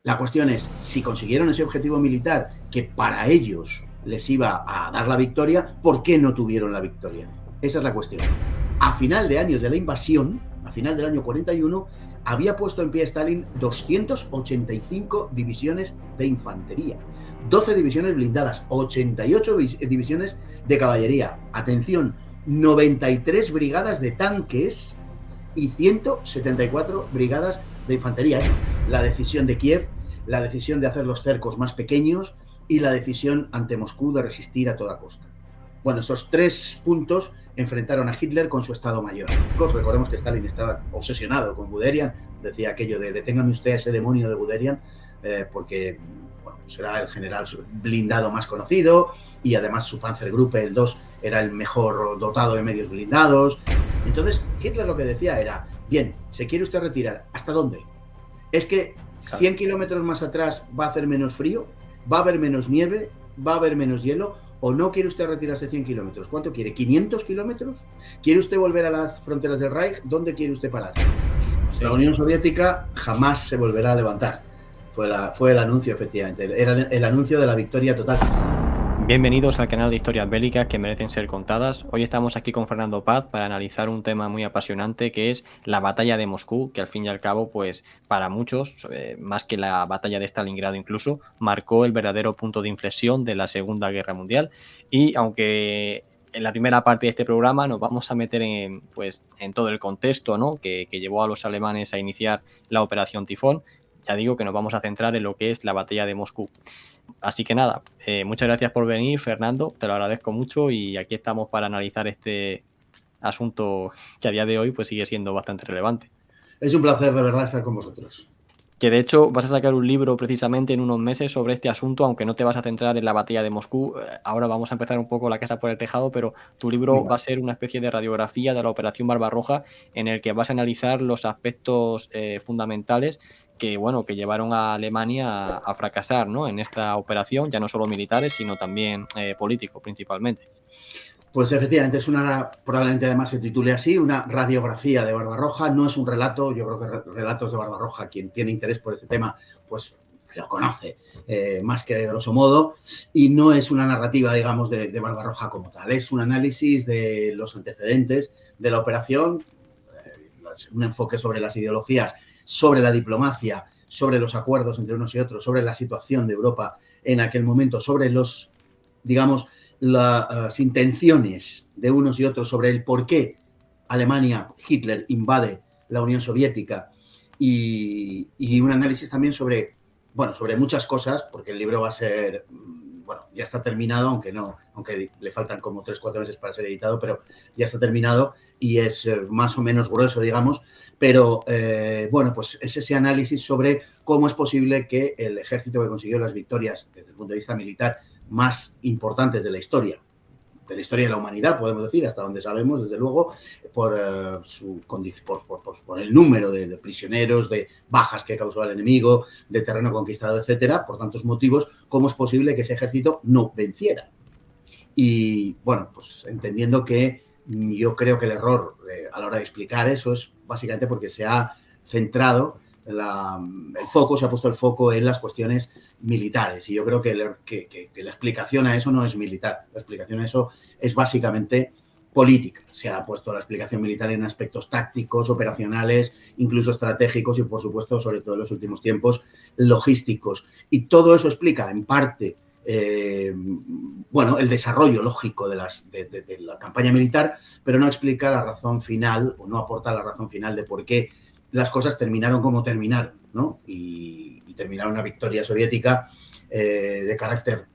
La cuestión es, si consiguieron ese objetivo militar que para ellos les iba a dar la victoria, ¿por qué no tuvieron la victoria? Esa es la cuestión. A final de años de la invasión, a final del año 41, había puesto en pie Stalin 285 divisiones de infantería, 12 divisiones blindadas, 88 divisiones de caballería, atención, 93 brigadas de tanques y 174 brigadas de infantería. La decisión de Kiev, la decisión de hacer los cercos más pequeños y la decisión ante Moscú de resistir a toda costa. Bueno, esos tres puntos enfrentaron a Hitler con su Estado Mayor. Recordemos que Stalin estaba obsesionado con Guderian, decía aquello de deténgame usted a ese demonio de Guderian, porque bueno, pues era el general blindado más conocido y además su Panzergruppe, el 2, era el mejor dotado de medios blindados. Entonces Hitler lo que decía era, bien, ¿se quiere usted retirar? ¿Hasta dónde? Es que 100 kilómetros más atrás va a hacer menos frío, va a haber menos nieve, va a haber menos hielo, ¿o no quiere usted retirarse 100 kilómetros? ¿Cuánto quiere? ¿500 kilómetros? ¿Quiere usted volver a las fronteras del Reich? ¿Dónde quiere usted parar? Sí. La Unión Soviética jamás se volverá a levantar. Fue el anuncio, efectivamente. Era el anuncio de la victoria total. Bienvenidos al canal de historias bélicas que merecen ser contadas. Hoy estamos aquí con Fernando Paz para analizar un tema muy apasionante que es la batalla de Moscú, que al fin y al cabo, pues para muchos, más que la batalla de Stalingrado incluso, marcó el verdadero punto de inflexión de la Segunda Guerra Mundial. Y aunque en la primera parte de este programa nos vamos a meter en todo el contexto, ¿no?, que llevó a los alemanes a iniciar la Operación Tifón, ya digo que nos vamos a centrar en lo que es la batalla de Moscú. Así que nada, muchas gracias por venir, Fernando, te lo agradezco mucho y aquí estamos para analizar este asunto que a día de hoy pues sigue siendo bastante relevante. Es un placer de verdad estar con vosotros. Que de hecho vas a sacar un libro precisamente en unos meses sobre este asunto, aunque no te vas a centrar en la batalla de Moscú. Ahora vamos a empezar un poco la casa por el tejado, pero tu libro va a ser una especie de radiografía de la Operación Barbarroja en el que vas a analizar los aspectos fundamentales que llevaron a Alemania a fracasar, ¿no?, en esta operación, ya no solo militares, sino también políticos principalmente. Pues efectivamente, probablemente además se titule así, una radiografía de Barbarroja. No es un relato, yo creo que relatos de Barbarroja, quien tiene interés por este tema, pues lo conoce más que de grosso modo, y no es una narrativa, digamos, de Barbarroja como tal. Es un análisis de los antecedentes de la operación, un enfoque sobre las ideologías, sobre la diplomacia, sobre los acuerdos entre unos y otros, sobre la situación de Europa en aquel momento, sobre los, digamos, las intenciones de unos y otros, sobre el por qué Alemania, Hitler, invade la Unión Soviética y un análisis también sobre muchas cosas, porque el libro va a ser, ya está terminado, aunque le faltan como 3-4 meses para ser editado, pero ya está terminado y es más o menos grueso, digamos, pero pues es ese análisis sobre cómo es posible que el ejército que consiguió las victorias desde el punto de vista militar más importantes de la historia de la humanidad, podemos decir, hasta donde sabemos, desde luego, por el número de prisioneros, de bajas que causó el enemigo, de terreno conquistado, etcétera, por tantos motivos, ¿cómo es posible que ese ejército no venciera? Y, pues entendiendo que yo creo que el error a la hora de explicar eso es básicamente porque se ha centrado se ha puesto el foco en las cuestiones militares, y yo creo que la explicación a eso no es militar, la explicación a eso es básicamente política. Se ha puesto la explicación militar en aspectos tácticos, operacionales, incluso estratégicos y, por supuesto, sobre todo en los últimos tiempos, logísticos. Y todo eso explica, en parte, el desarrollo lógico de la campaña militar, pero no explica la razón final, o no aporta la razón final de por qué las cosas terminaron como terminaron, ¿no? Y terminaron una victoria soviética de carácter,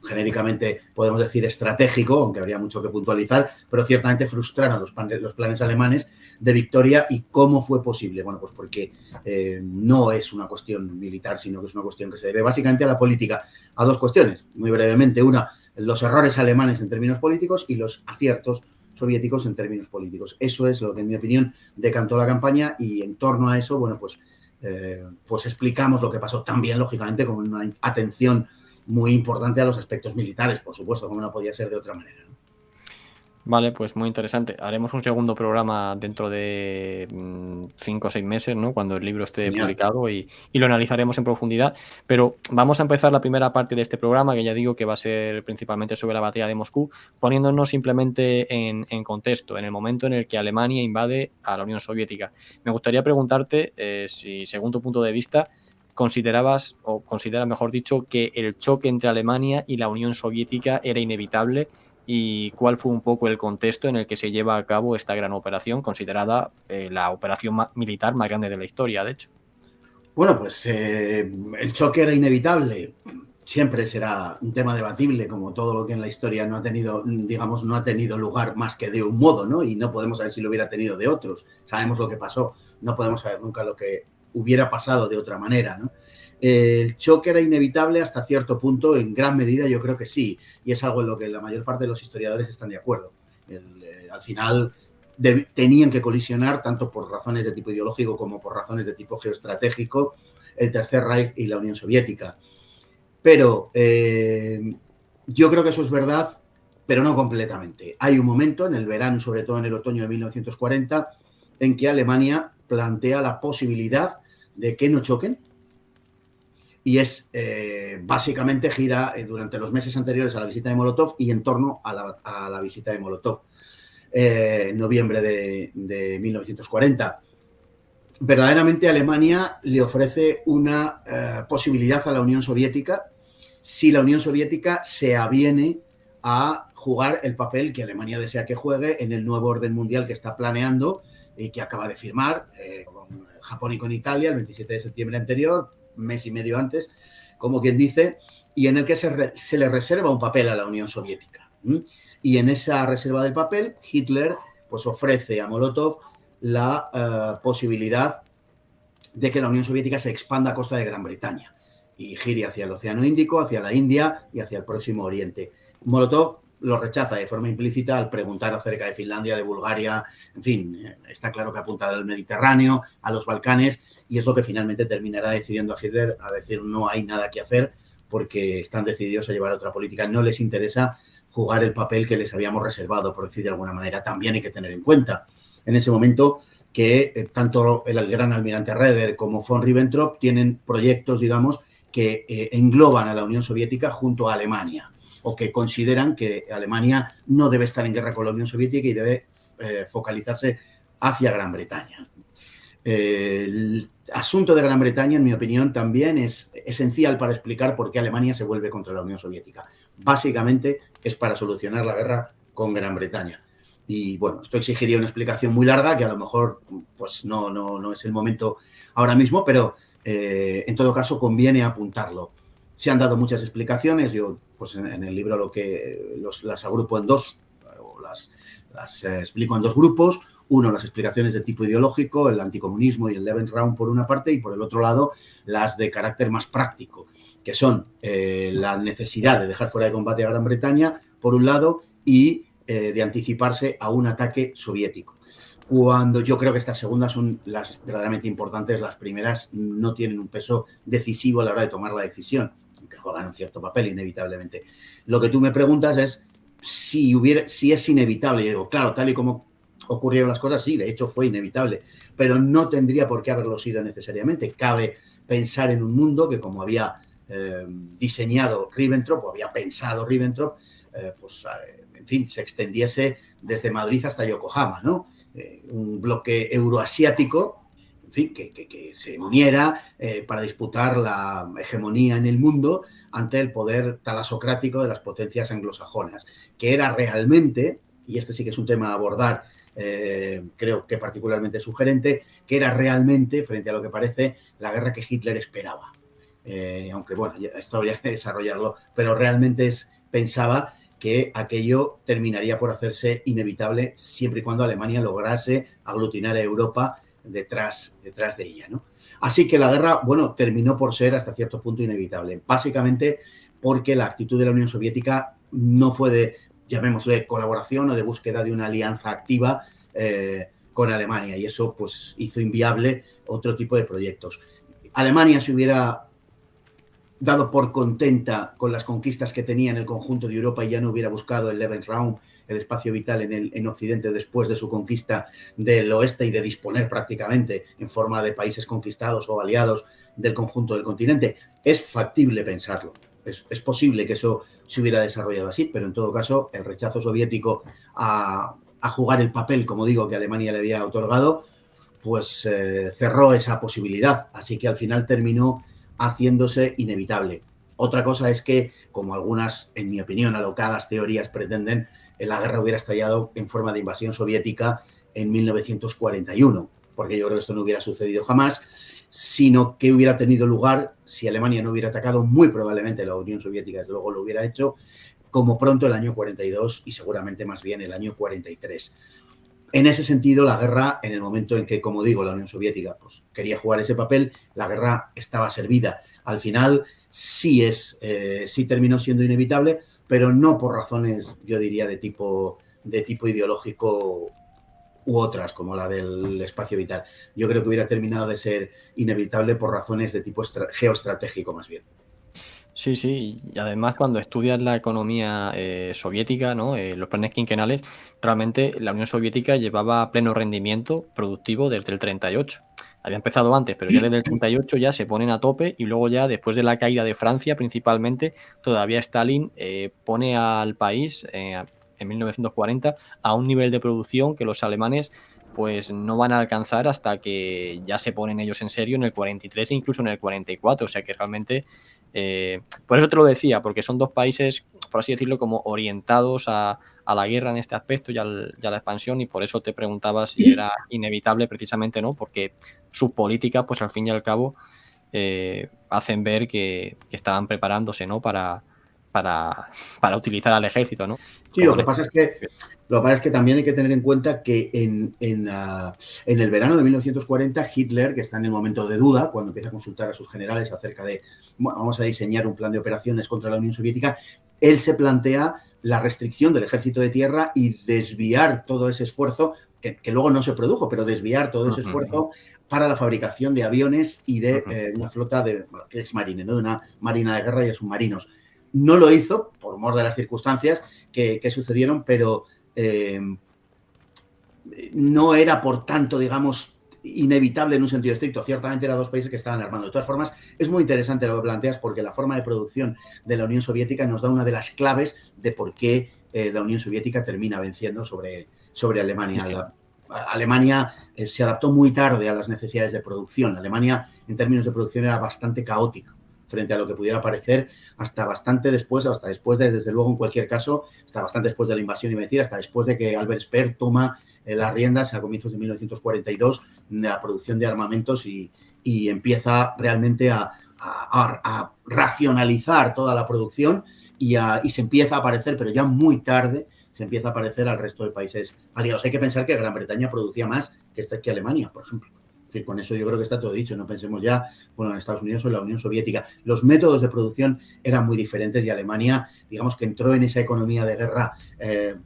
genéricamente podemos decir estratégico, aunque habría mucho que puntualizar, pero ciertamente frustraron los planes alemanes de victoria. ¿Y cómo fue posible? Bueno, pues porque no es una cuestión militar, sino que es una cuestión que se debe básicamente a la política, a dos cuestiones, muy brevemente. Una, los errores alemanes en términos políticos y los aciertos soviéticos en términos políticos. Eso es lo que, en mi opinión, decantó la campaña, y en torno a eso, pues explicamos lo que pasó también, lógicamente, con una atención muy importante a los aspectos militares, por supuesto, como no podía ser de otra manera, ¿no? Vale, pues muy interesante. Haremos un segundo programa dentro de 5 o 6 meses, ¿no? Cuando el libro esté Genial. publicado y lo analizaremos en profundidad. Pero vamos a empezar la primera parte de este programa, que ya digo que va a ser principalmente sobre la batalla de Moscú, poniéndonos simplemente en contexto, en el momento en el que Alemania invade a la Unión Soviética. Me gustaría preguntarte si, según tu punto de vista, considerabas, o consideras, mejor dicho, que el choque entre Alemania y la Unión Soviética era inevitable y cuál fue un poco el contexto en el que se lleva a cabo esta gran operación, considerada la operación militar más grande de la historia, de hecho. Bueno, pues el choque era inevitable. Siempre será un tema debatible, como todo lo que en la historia no ha tenido, digamos, no ha tenido lugar más que de un modo, ¿no? Y no podemos saber si lo hubiera tenido de otros. Sabemos lo que pasó, no podemos saber nunca lo que hubiera pasado de otra manera, ¿no? El choque era inevitable hasta cierto punto, en gran medida yo creo que sí, y es algo en lo que la mayor parte de los historiadores están de acuerdo. Al final tenían que colisionar, tanto por razones de tipo ideológico como por razones de tipo geoestratégico, el Tercer Reich y la Unión Soviética. Pero yo creo que eso es verdad, pero no completamente. Hay un momento, en el verano y sobre todo en el otoño de 1940, en que Alemania plantea la posibilidad de que no choquen, y es básicamente gira durante los meses anteriores a la visita de Molotov y en torno a la visita de Molotov en noviembre de 1940. Verdaderamente Alemania le ofrece una posibilidad a la Unión Soviética si la Unión Soviética se aviene a jugar el papel que Alemania desea que juegue en el nuevo orden mundial que está planeando y que acaba de firmar con Japón y con Italia el 27 de septiembre anterior, mes y medio antes, como quien dice, y en el que se le reserva un papel a la Unión Soviética. Y en esa reserva del papel, Hitler pues ofrece a Molotov la posibilidad de que la Unión Soviética se expanda a costa de Gran Bretaña y gire hacia el Océano Índico, hacia la India y hacia el Próximo Oriente. Molotov lo rechaza de forma implícita al preguntar acerca de Finlandia, de Bulgaria, en fin, está claro que apunta al Mediterráneo, a los Balcanes, y es lo que finalmente terminará decidiendo a Hitler a decir no hay nada que hacer porque están decididos a llevar otra política, no les interesa jugar el papel que les habíamos reservado, por decir de alguna manera. También hay que tener en cuenta en ese momento que tanto el gran almirante Raeder como von Ribbentrop tienen proyectos, digamos, que engloban a la Unión Soviética junto a Alemania, o que consideran que Alemania no debe estar en guerra con la Unión Soviética y debe focalizarse hacia Gran Bretaña. El asunto de Gran Bretaña, en mi opinión, también es esencial para explicar por qué Alemania se vuelve contra la Unión Soviética. Básicamente es para solucionar la guerra con Gran Bretaña. Y bueno, esto exigiría una explicación muy larga, que a lo mejor pues no es el momento ahora mismo, pero en todo caso conviene apuntarlo. Se han dado muchas explicaciones, yo pues en el libro las agrupo en dos, o las explico en dos grupos. Uno, las explicaciones de tipo ideológico, el anticomunismo y el Lebensraum por una parte, y por el otro lado, las de carácter más práctico, que son la necesidad de dejar fuera de combate a Gran Bretaña, por un lado, y de anticiparse a un ataque soviético. Cuando yo creo que estas segundas son las verdaderamente importantes, las primeras no tienen un peso decisivo a la hora de tomar la decisión, aunque juegan un cierto papel inevitablemente. Lo que tú me preguntas es si es inevitable. Yo digo, claro, tal y como ocurrieron las cosas, sí, de hecho fue inevitable, pero no tendría por qué haberlo sido necesariamente. Cabe pensar en un mundo que, como había diseñado Ribbentrop, o había pensado Ribbentrop, en fin, se extendiese desde Madrid hasta Yokohama, ¿no? Un bloque euroasiático, en fin, que se uniera para disputar la hegemonía en el mundo ante el poder talasocrático de las potencias anglosajonas, que era realmente, y este sí que es un tema a abordar, creo que particularmente sugerente, que era realmente, frente a lo que parece, la guerra que Hitler esperaba. Aunque bueno, esto habría que desarrollarlo, pero realmente pensaba que aquello terminaría por hacerse inevitable siempre y cuando Alemania lograse aglutinar a Europa detrás de ella, ¿no? Así que la guerra, bueno, terminó por ser hasta cierto punto inevitable, básicamente porque la actitud de la Unión Soviética no fue de, llamémosle, colaboración o de búsqueda de una alianza activa con Alemania, y eso pues hizo inviable otro tipo de proyectos. Alemania se hubiera dado por contenta con las conquistas que tenía en el conjunto de Europa y ya no hubiera buscado el Lebensraum, el espacio vital en Occidente después de su conquista del oeste y de disponer prácticamente en forma de países conquistados o aliados del conjunto del continente. Es factible pensarlo. Es posible que eso se hubiera desarrollado así, pero en todo caso el rechazo soviético a jugar el papel, como digo, que Alemania le había otorgado, pues cerró esa posibilidad. Así que al final terminó haciéndose inevitable. Otra cosa es que, como algunas, en mi opinión, alocadas teorías pretenden, la guerra hubiera estallado en forma de invasión soviética en 1941, porque yo creo que esto no hubiera sucedido jamás, sino que hubiera tenido lugar si Alemania no hubiera atacado, muy probablemente la Unión Soviética, desde luego lo hubiera hecho, como pronto el año 42 y seguramente más bien el año 43. En ese sentido, la guerra, en el momento en que, como digo, la Unión Soviética pues, quería jugar ese papel, la guerra estaba servida. Al final sí terminó siendo inevitable, pero no por razones, yo diría, de tipo ideológico u otras, como la del espacio vital. Yo creo que hubiera terminado de ser inevitable por razones de tipo geoestratégico, más bien. Sí, sí, y además cuando estudias la economía soviética, ¿no? Los planes quinquenales, realmente la Unión Soviética llevaba pleno rendimiento productivo desde el 38. Había empezado antes, pero ya desde el 38 ya se ponen a tope y luego ya después de la caída de Francia principalmente, todavía Stalin pone al país en 1940 a un nivel de producción que los alemanes pues no van a alcanzar hasta que ya se ponen ellos en serio en el 43 e incluso en el 44, o sea que realmente por eso te lo decía, porque son dos países, por así decirlo, como orientados a la guerra en este aspecto y a la expansión, y por eso te preguntaba si era inevitable precisamente, ¿no? Porque sus políticas, pues al fin y al cabo, hacen ver que estaban preparándose, ¿no? Para utilizar al ejército, ¿no? Sí, lo que pasa es que también hay que tener en cuenta que en el verano de 1940 Hitler, que está en el momento de duda, cuando empieza a consultar a sus generales acerca de, bueno, vamos a diseñar un plan de operaciones contra la Unión Soviética, él se plantea la restricción del ejército de tierra y desviar todo ese esfuerzo, que luego no se produjo, pero desviar todo ese esfuerzo para la fabricación de aviones y de una flota de Kriegsmarine, ¿no? De una marina de guerra y de submarinos. No lo hizo, por mor de las circunstancias que sucedieron, pero no era, por tanto, digamos, inevitable en un sentido estricto. Ciertamente eran dos países que estaban armando. De todas formas, es muy interesante lo que planteas porque la forma de producción de la Unión Soviética nos da una de las claves de por qué la Unión Soviética termina venciendo sobre Alemania. Alemania se adaptó muy tarde a las necesidades de producción. Alemania, en términos de producción, era bastante caótica frente a lo que pudiera parecer hasta después de, desde luego, en cualquier caso, hasta bastante después de la invasión, iba a decir, hasta después de que Albert Speer toma las riendas a comienzos de 1942 de la producción de armamentos y empieza realmente a racionalizar toda la producción y se empieza a aparecer, pero ya muy tarde, se empieza a aparecer al resto de países aliados. Hay que pensar que Gran Bretaña producía más que Alemania, por ejemplo. Es decir, con eso yo creo que está todo dicho. No pensemos ya, bueno, en Estados Unidos o en la Unión Soviética. Los métodos de producción eran muy diferentes y Alemania, digamos que entró en esa economía de guerra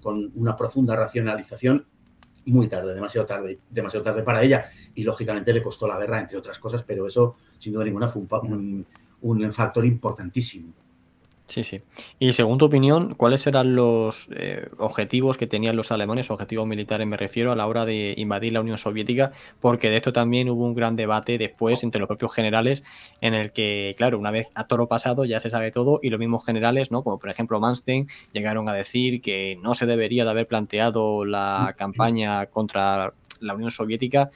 con una profunda racionalización muy tarde, demasiado tarde para ella. Y lógicamente le costó la guerra, entre otras cosas, pero eso, sin duda ninguna, fue un factor importantísimo. Sí, sí. Y según tu opinión, ¿cuáles eran los objetivos que tenían los alemanes, objetivos militares me refiero, a la hora de invadir la Unión Soviética? Porque de esto también hubo un gran debate después entre los propios generales en el que, claro, una vez a toro pasado ya se sabe todo y los mismos generales, ¿no? Como por ejemplo Manstein, llegaron a decir que no se debería de haber planteado la campaña contra la Unión Soviética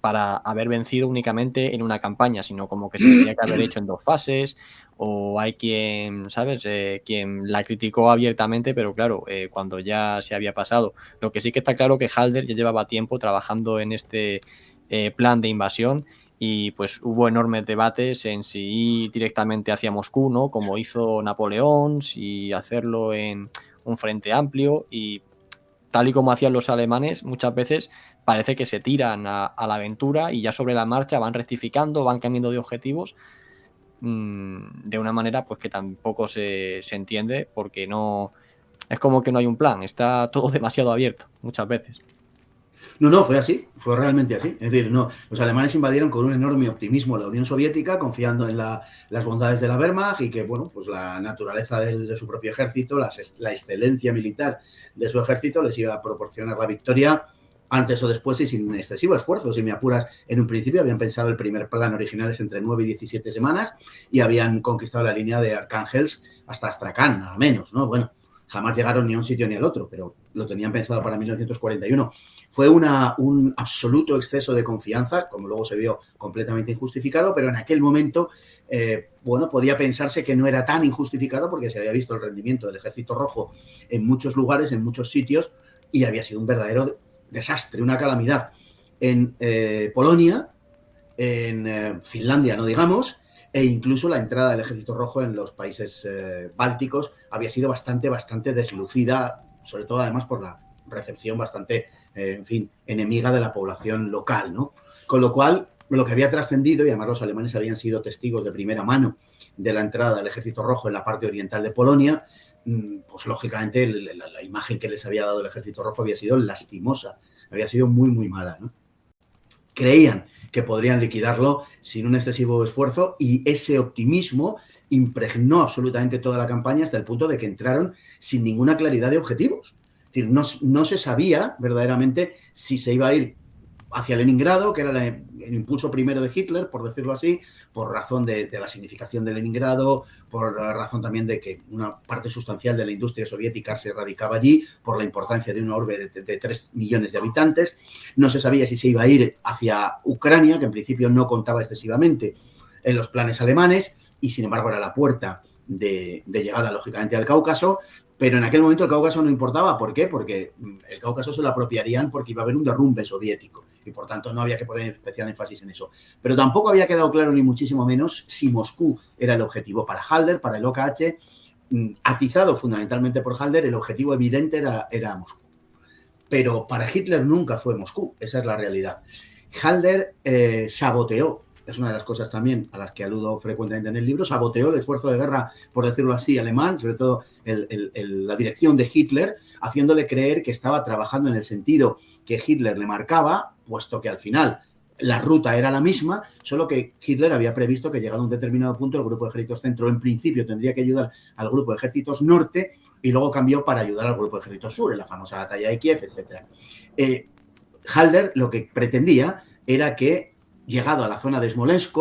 para haber vencido únicamente en una campaña, sino como que se tendría que haber hecho en dos fases, o hay quien, ¿sabes?, quien la criticó abiertamente, pero claro, cuando ya se había pasado. Lo que sí que está claro que Halder ya llevaba tiempo trabajando en este plan de invasión y pues hubo enormes debates en si ir directamente hacia Moscú, ¿no?, como hizo Napoleón, si hacerlo en un frente amplio y tal y como hacían los alemanes, muchas veces parece que se tiran a la aventura y ya sobre la marcha van rectificando, van cambiando de objetivos de una manera pues que tampoco se entiende porque no es como que no hay un plan, está todo demasiado abierto muchas veces. No, fue así, fue realmente así. Es decir, no, los alemanes invadieron con un enorme optimismo la Unión Soviética, confiando en las bondades de la Wehrmacht y que, bueno, pues la naturaleza de su propio ejército, la excelencia militar de su ejército les iba a proporcionar la victoria antes o después y sin excesivo esfuerzo. Si me apuras, en un principio habían pensado el primer plan original es entre 9 y 17 semanas y habían conquistado la línea de Arcángels hasta Astrakán, nada menos, ¿no? Bueno, jamás llegaron ni a un sitio ni al otro, pero lo tenían pensado para 1941. Fue un absoluto exceso de confianza, como luego se vio completamente injustificado, pero en aquel momento, bueno, podía pensarse que no era tan injustificado porque se había visto el rendimiento del Ejército Rojo en muchos lugares, en muchos sitios, y había sido un verdadero desastre, una calamidad. En Polonia, en Finlandia, no digamos, e incluso la entrada del Ejército Rojo en los países bálticos había sido bastante deslucida, sobre todo además por la recepción bastante, en fin, enemiga de la población local, ¿no? Con lo cual, lo que había trascendido, y además los alemanes habían sido testigos de primera mano de la entrada del Ejército Rojo en la parte oriental de Polonia, pues lógicamente la imagen que les había dado el Ejército Rojo había sido lastimosa, había sido muy mala, ¿no? Creían que podrían liquidarlo sin un excesivo esfuerzo y ese optimismo impregnó absolutamente toda la campaña hasta el punto de que entraron sin ninguna claridad de objetivos. Es decir, no se sabía verdaderamente si se iba a ir hacia Leningrado, que era el impulso primero de Hitler, por decirlo así, por razón de la significación de Leningrado, por la razón también de que una parte sustancial de la industria soviética se radicaba allí, por la importancia de una orbe de 3 millones de habitantes. No se sabía si se iba a ir hacia Ucrania, que en principio no contaba excesivamente en los planes alemanes, y sin embargo era la puerta de llegada, lógicamente, al Cáucaso. Pero en aquel momento el Cáucaso no importaba. ¿Por qué? Porque el Cáucaso se lo apropiarían porque iba a haber un derrumbe soviético y por tanto no había que poner especial énfasis en eso. Pero tampoco había quedado claro ni muchísimo menos si Moscú era el objetivo. Para Halder, para el OKH, atizado fundamentalmente por Halder, el objetivo evidente era Moscú. Pero para Hitler nunca fue Moscú, esa es la realidad. Halder saboteó, es una de las cosas también a las que aludo frecuentemente en el libro, saboteó el esfuerzo de guerra, por decirlo así, alemán, sobre todo la dirección de Hitler, haciéndole creer que estaba trabajando en el sentido que Hitler le marcaba, puesto que al final la ruta era la misma, solo que Hitler había previsto que llegado a un determinado punto el grupo de ejércitos centro en principio tendría que ayudar al grupo de ejércitos norte y luego cambió para ayudar al grupo de ejércitos sur, en la famosa batalla de Kiev, etc. Halder lo que pretendía era que, llegado a la zona de Smolensk,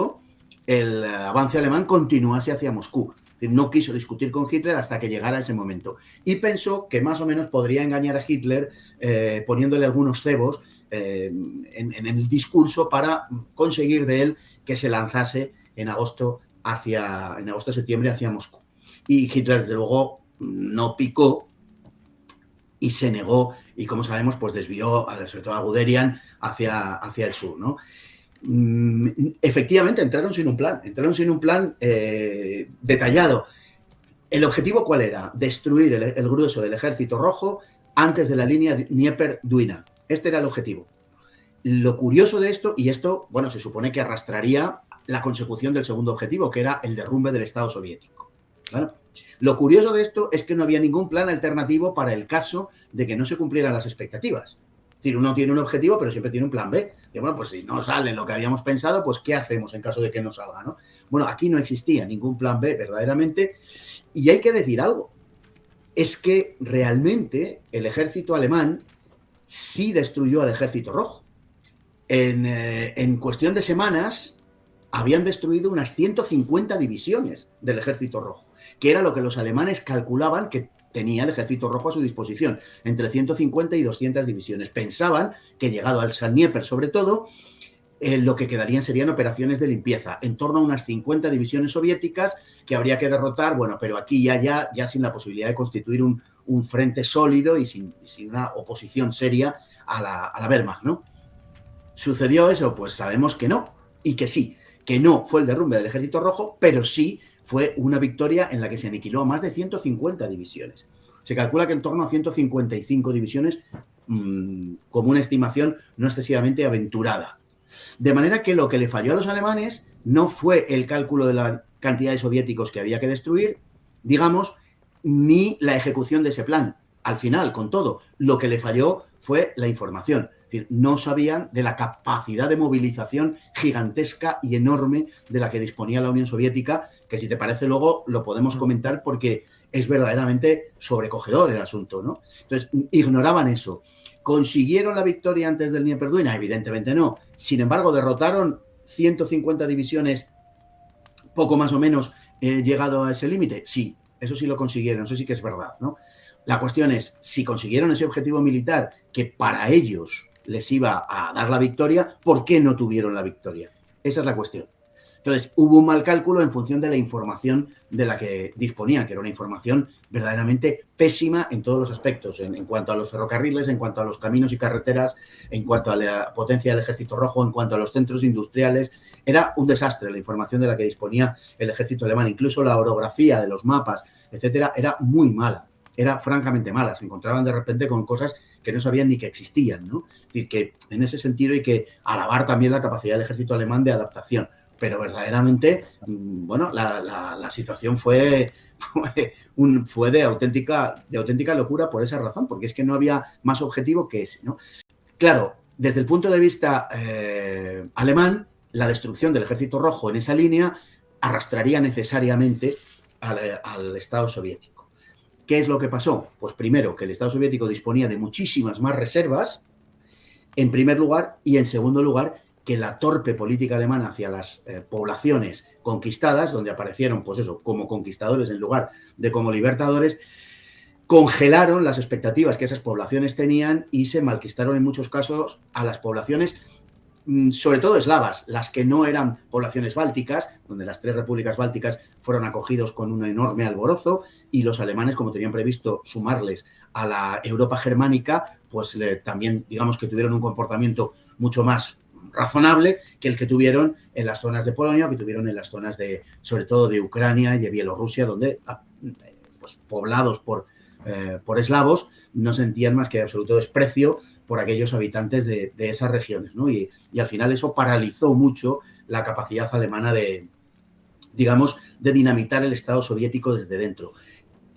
el avance alemán continuase hacia Moscú. No quiso discutir con Hitler hasta que llegara ese momento. Y pensó que más o menos podría engañar a Hitler poniéndole algunos cebos en el discurso para conseguir de él que se lanzase en agosto-septiembre hacia Moscú. Y Hitler, desde luego, no picó y se negó y, como sabemos, pues desvió sobre todo a Guderian hacia el sur, ¿no? Efectivamente entraron sin un plan detallado. ¿El objetivo cuál era? Destruir el grueso del Ejército Rojo antes de la línea Dnieper-Dwina. Este era el objetivo. Lo curioso de esto, y esto, bueno, se supone que arrastraría la consecución del segundo objetivo, que era el derrumbe del Estado soviético. Claro. Lo curioso de esto es que no había ningún plan alternativo para el caso de que no se cumplieran las expectativas. Es decir, uno tiene un objetivo, pero siempre tiene un plan B. Y bueno, pues si no sale lo que habíamos pensado, pues ¿qué hacemos en caso de que no salga, ¿no? Bueno, aquí no existía ningún plan B verdaderamente. Y hay que decir algo. Es que realmente el ejército alemán sí destruyó al Ejército Rojo. En cuestión de semanas habían destruido unas 150 divisiones del Ejército Rojo, que era lo que los alemanes calculaban que tenía el Ejército Rojo a su disposición, entre 150 y 200 divisiones. Pensaban que, llegado al Dnieper sobre todo, lo que quedarían serían operaciones de limpieza, en torno a unas 50 divisiones soviéticas que habría que derrotar, bueno, pero aquí ya sin la posibilidad de constituir un frente sólido y sin una oposición seria a la Wehrmacht, ¿no? ¿Sucedió eso? Pues sabemos que no, y que sí, que no fue el derrumbe del Ejército Rojo, pero sí fue una victoria en la que se aniquiló a más de 150 divisiones. Se calcula que en torno a 155 divisiones, como una estimación no excesivamente aventurada. De manera que lo que le falló a los alemanes no fue el cálculo de la cantidad de soviéticos que había que destruir, digamos, ni la ejecución de ese plan. Al final, con todo, lo que le falló fue la información. Es decir, no sabían de la capacidad de movilización gigantesca y enorme de la que disponía la Unión Soviética, que si te parece luego lo podemos comentar porque es verdaderamente sobrecogedor el asunto, ¿no? Entonces, ignoraban eso. ¿Consiguieron la victoria antes del Dnieper-Dwina? Evidentemente no. Sin embargo, derrotaron 150 divisiones, poco más o menos, llegado a ese límite. Sí, eso sí lo consiguieron, eso sí que es verdad, ¿no? La cuestión es, si consiguieron ese objetivo militar que para ellos les iba a dar la victoria, ¿por qué no tuvieron la victoria? Esa es la cuestión. Entonces, hubo un mal cálculo en función de la información de la que disponían, que era una información verdaderamente pésima en todos los aspectos, en cuanto a los ferrocarriles, en cuanto a los caminos y carreteras, en cuanto a la potencia del Ejército Rojo, en cuanto a los centros industriales. Era un desastre la información de la que disponía el ejército alemán. Incluso la orografía de los mapas, etcétera, era muy mala. Era francamente mala. Se encontraban de repente con cosas que no sabían ni que existían, ¿no? Es decir, que en ese sentido hay que alabar también la capacidad del ejército alemán de adaptación. Pero verdaderamente, bueno, la situación fue de auténtica locura por esa razón, porque es que no había más objetivo que ese, ¿no? Claro, desde el punto de vista alemán, la destrucción del Ejército Rojo en esa línea arrastraría necesariamente al Estado soviético. ¿Qué es lo que pasó? Pues primero, que el Estado soviético disponía de muchísimas más reservas, en primer lugar, y en segundo lugar, que la torpe política alemana hacia las poblaciones conquistadas, donde aparecieron, pues eso, como conquistadores en lugar de como libertadores, congelaron las expectativas que esas poblaciones tenían y se malquistaron en muchos casos a las poblaciones, sobre todo eslavas, las que no eran poblaciones bálticas, donde las 3 repúblicas bálticas fueron acogidos con un enorme alborozo, y los alemanes, como tenían previsto sumarles a la Europa germánica, pues también, digamos que tuvieron un comportamiento mucho más razonable que el que tuvieron en las zonas de Polonia, que tuvieron en las zonas de, sobre todo de Ucrania y de Bielorrusia, donde, pues, poblados por eslavos, no sentían más que absoluto desprecio por aquellos habitantes de esas regiones, ¿no? Y al final eso paralizó mucho la capacidad alemana de, digamos, de dinamitar el Estado soviético desde dentro.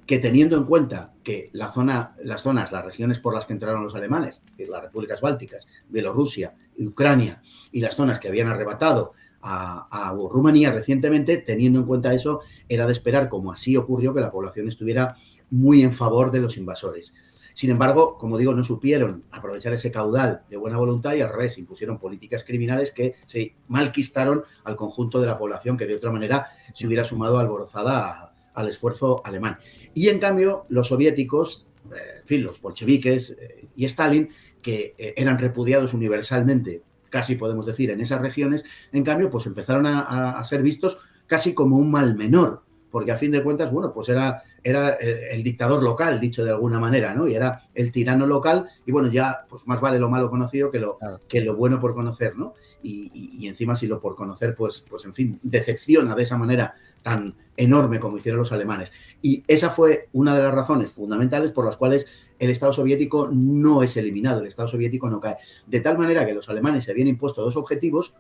Que teniendo en cuenta que las regiones por las que entraron los alemanes, es decir, las repúblicas bálticas, Bielorrusia, Ucrania y las zonas que habían arrebatado a Rumanía recientemente, teniendo en cuenta eso, era de esperar, como así ocurrió, que la población estuviera muy en favor de los invasores. Sin embargo, como digo, no supieron aprovechar ese caudal de buena voluntad y al revés, impusieron políticas criminales que se malquistaron al conjunto de la población que de otra manera se hubiera sumado alborozada al esfuerzo alemán. Y en cambio, los soviéticos, en fin, los bolcheviques y Stalin, que eran repudiados universalmente, casi podemos decir, en esas regiones, en cambio, pues empezaron a ser vistos casi como un mal menor, porque a fin de cuentas, bueno, pues era el dictador local, dicho de alguna manera, ¿no? Y era el tirano local, y bueno, ya pues más vale lo malo conocido que lo bueno por conocer, ¿no? Y encima si lo por conocer, pues en fin, decepciona de esa manera tan enorme como hicieron los alemanes. Y esa fue una de las razones fundamentales por las cuales el Estado soviético no es eliminado, el Estado soviético no cae. De tal manera que los alemanes se habían impuesto 2 objetivos,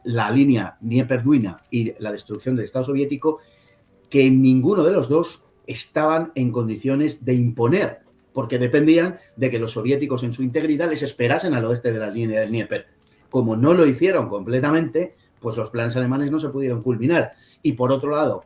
la línea Dnieper-Dwina y la destrucción del Estado soviético, que en ninguno de los dos estaban en condiciones de imponer, porque dependían de que los soviéticos en su integridad les esperasen al oeste de la línea del Dnieper. Como no lo hicieron completamente, pues los planes alemanes no se pudieron culminar. Y por otro lado,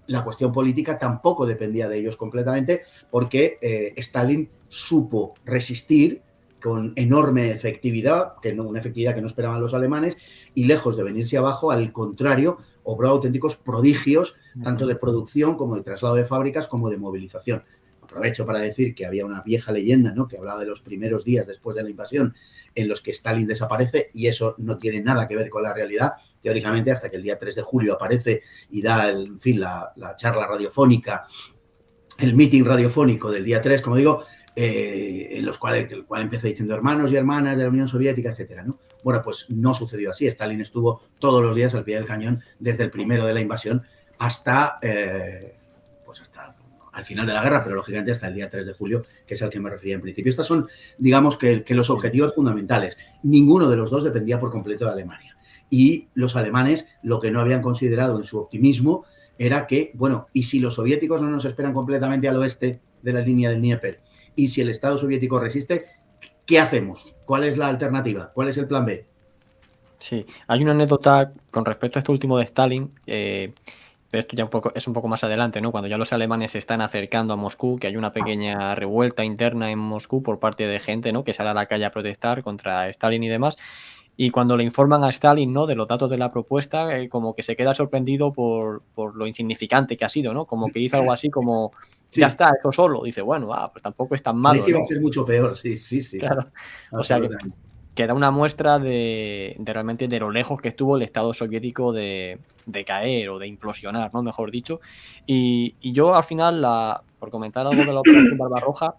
la cuestión política tampoco dependía de ellos completamente, porque Stalin supo resistir con enorme efectividad, una efectividad que no esperaban los alemanes, y lejos de venirse abajo, al contrario, obró auténticos prodigios, tanto de producción como de traslado de fábricas, como de movilización. Aprovecho para decir que había una vieja leyenda, ¿no?, que hablaba de los primeros días después de la invasión en los que Stalin desaparece, y eso no tiene nada que ver con la realidad, teóricamente, hasta que el día 3 de julio aparece y da, en fin, la charla radiofónica, el meeting radiofónico del día 3, como digo, en el cual empieza diciendo hermanos y hermanas de la Unión Soviética, etcétera, ¿no? Bueno, pues no sucedió así. Stalin estuvo todos los días al pie del cañón desde el primero de la invasión hasta al final de la guerra, pero lógicamente hasta el día 3 de julio, que es al que me refería en principio. Estos son, digamos, que los objetivos fundamentales. Ninguno de los dos dependía por completo de Alemania. Y los alemanes lo que no habían considerado en su optimismo era que, bueno, y si los soviéticos no nos esperan completamente al oeste de la línea del Dnieper, y si el Estado soviético resiste, ¿qué hacemos? ¿Cuál es la alternativa? ¿Cuál es el plan B? Sí, hay una anécdota con respecto a este último de Stalin, pero esto ya es un poco más adelante, ¿no? Cuando ya los alemanes se están acercando a Moscú, que hay una pequeña revuelta interna en Moscú por parte de gente, ¿no? Que sale a la calle a protestar contra Stalin y demás. Y cuando le informan a Stalin, ¿no? De los datos de la propuesta, como que se queda sorprendido por lo insignificante que ha sido, ¿no? Como que dice algo así como, ya Sí, está, eso solo. Dice, bueno, pues tampoco es tan creí malo, que iba a ¿no? ser mucho peor, sí, sí, sí, sí, Claro. O sea absolutamente. que da una muestra de realmente de lo lejos que estuvo el Estado soviético de caer o de implosionar, ¿no? Mejor dicho. Y yo al final, por comentar algo de la Operación Barbarroja,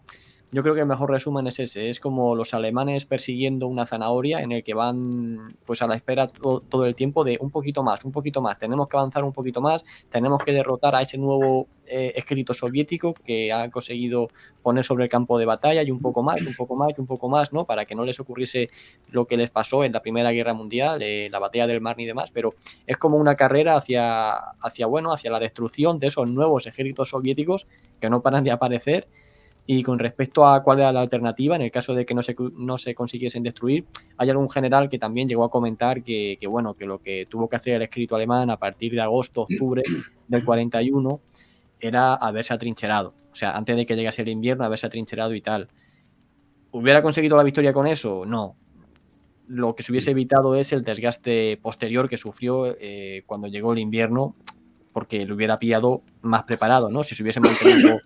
yo creo que el mejor resumen es ese. Es como los alemanes persiguiendo una zanahoria en el que van pues a la espera todo el tiempo de un poquito más, un poquito más. Tenemos que avanzar un poquito más, tenemos que derrotar a ese nuevo ejército soviético que ha conseguido poner sobre el campo de batalla y un poco más, un poco más, un poco más, ¿no? Para que no les ocurriese lo que les pasó en la Primera Guerra Mundial, la batalla del Marne y demás, pero es como una carrera hacia la destrucción de esos nuevos ejércitos soviéticos que no paran de aparecer. Y con respecto a cuál era la alternativa, en el caso de que no se consiguiesen destruir, hay algún general que también llegó a comentar bueno, que lo que tuvo que hacer el ejército alemán a partir de agosto, octubre del 41 era haberse atrincherado. O sea, antes de que llegase el invierno, haberse atrincherado y tal. ¿Hubiera conseguido la victoria con eso? No. Lo que se hubiese evitado es el desgaste posterior que sufrió cuando llegó el invierno, porque lo hubiera pillado más preparado, ¿no? Si se hubiese mantenido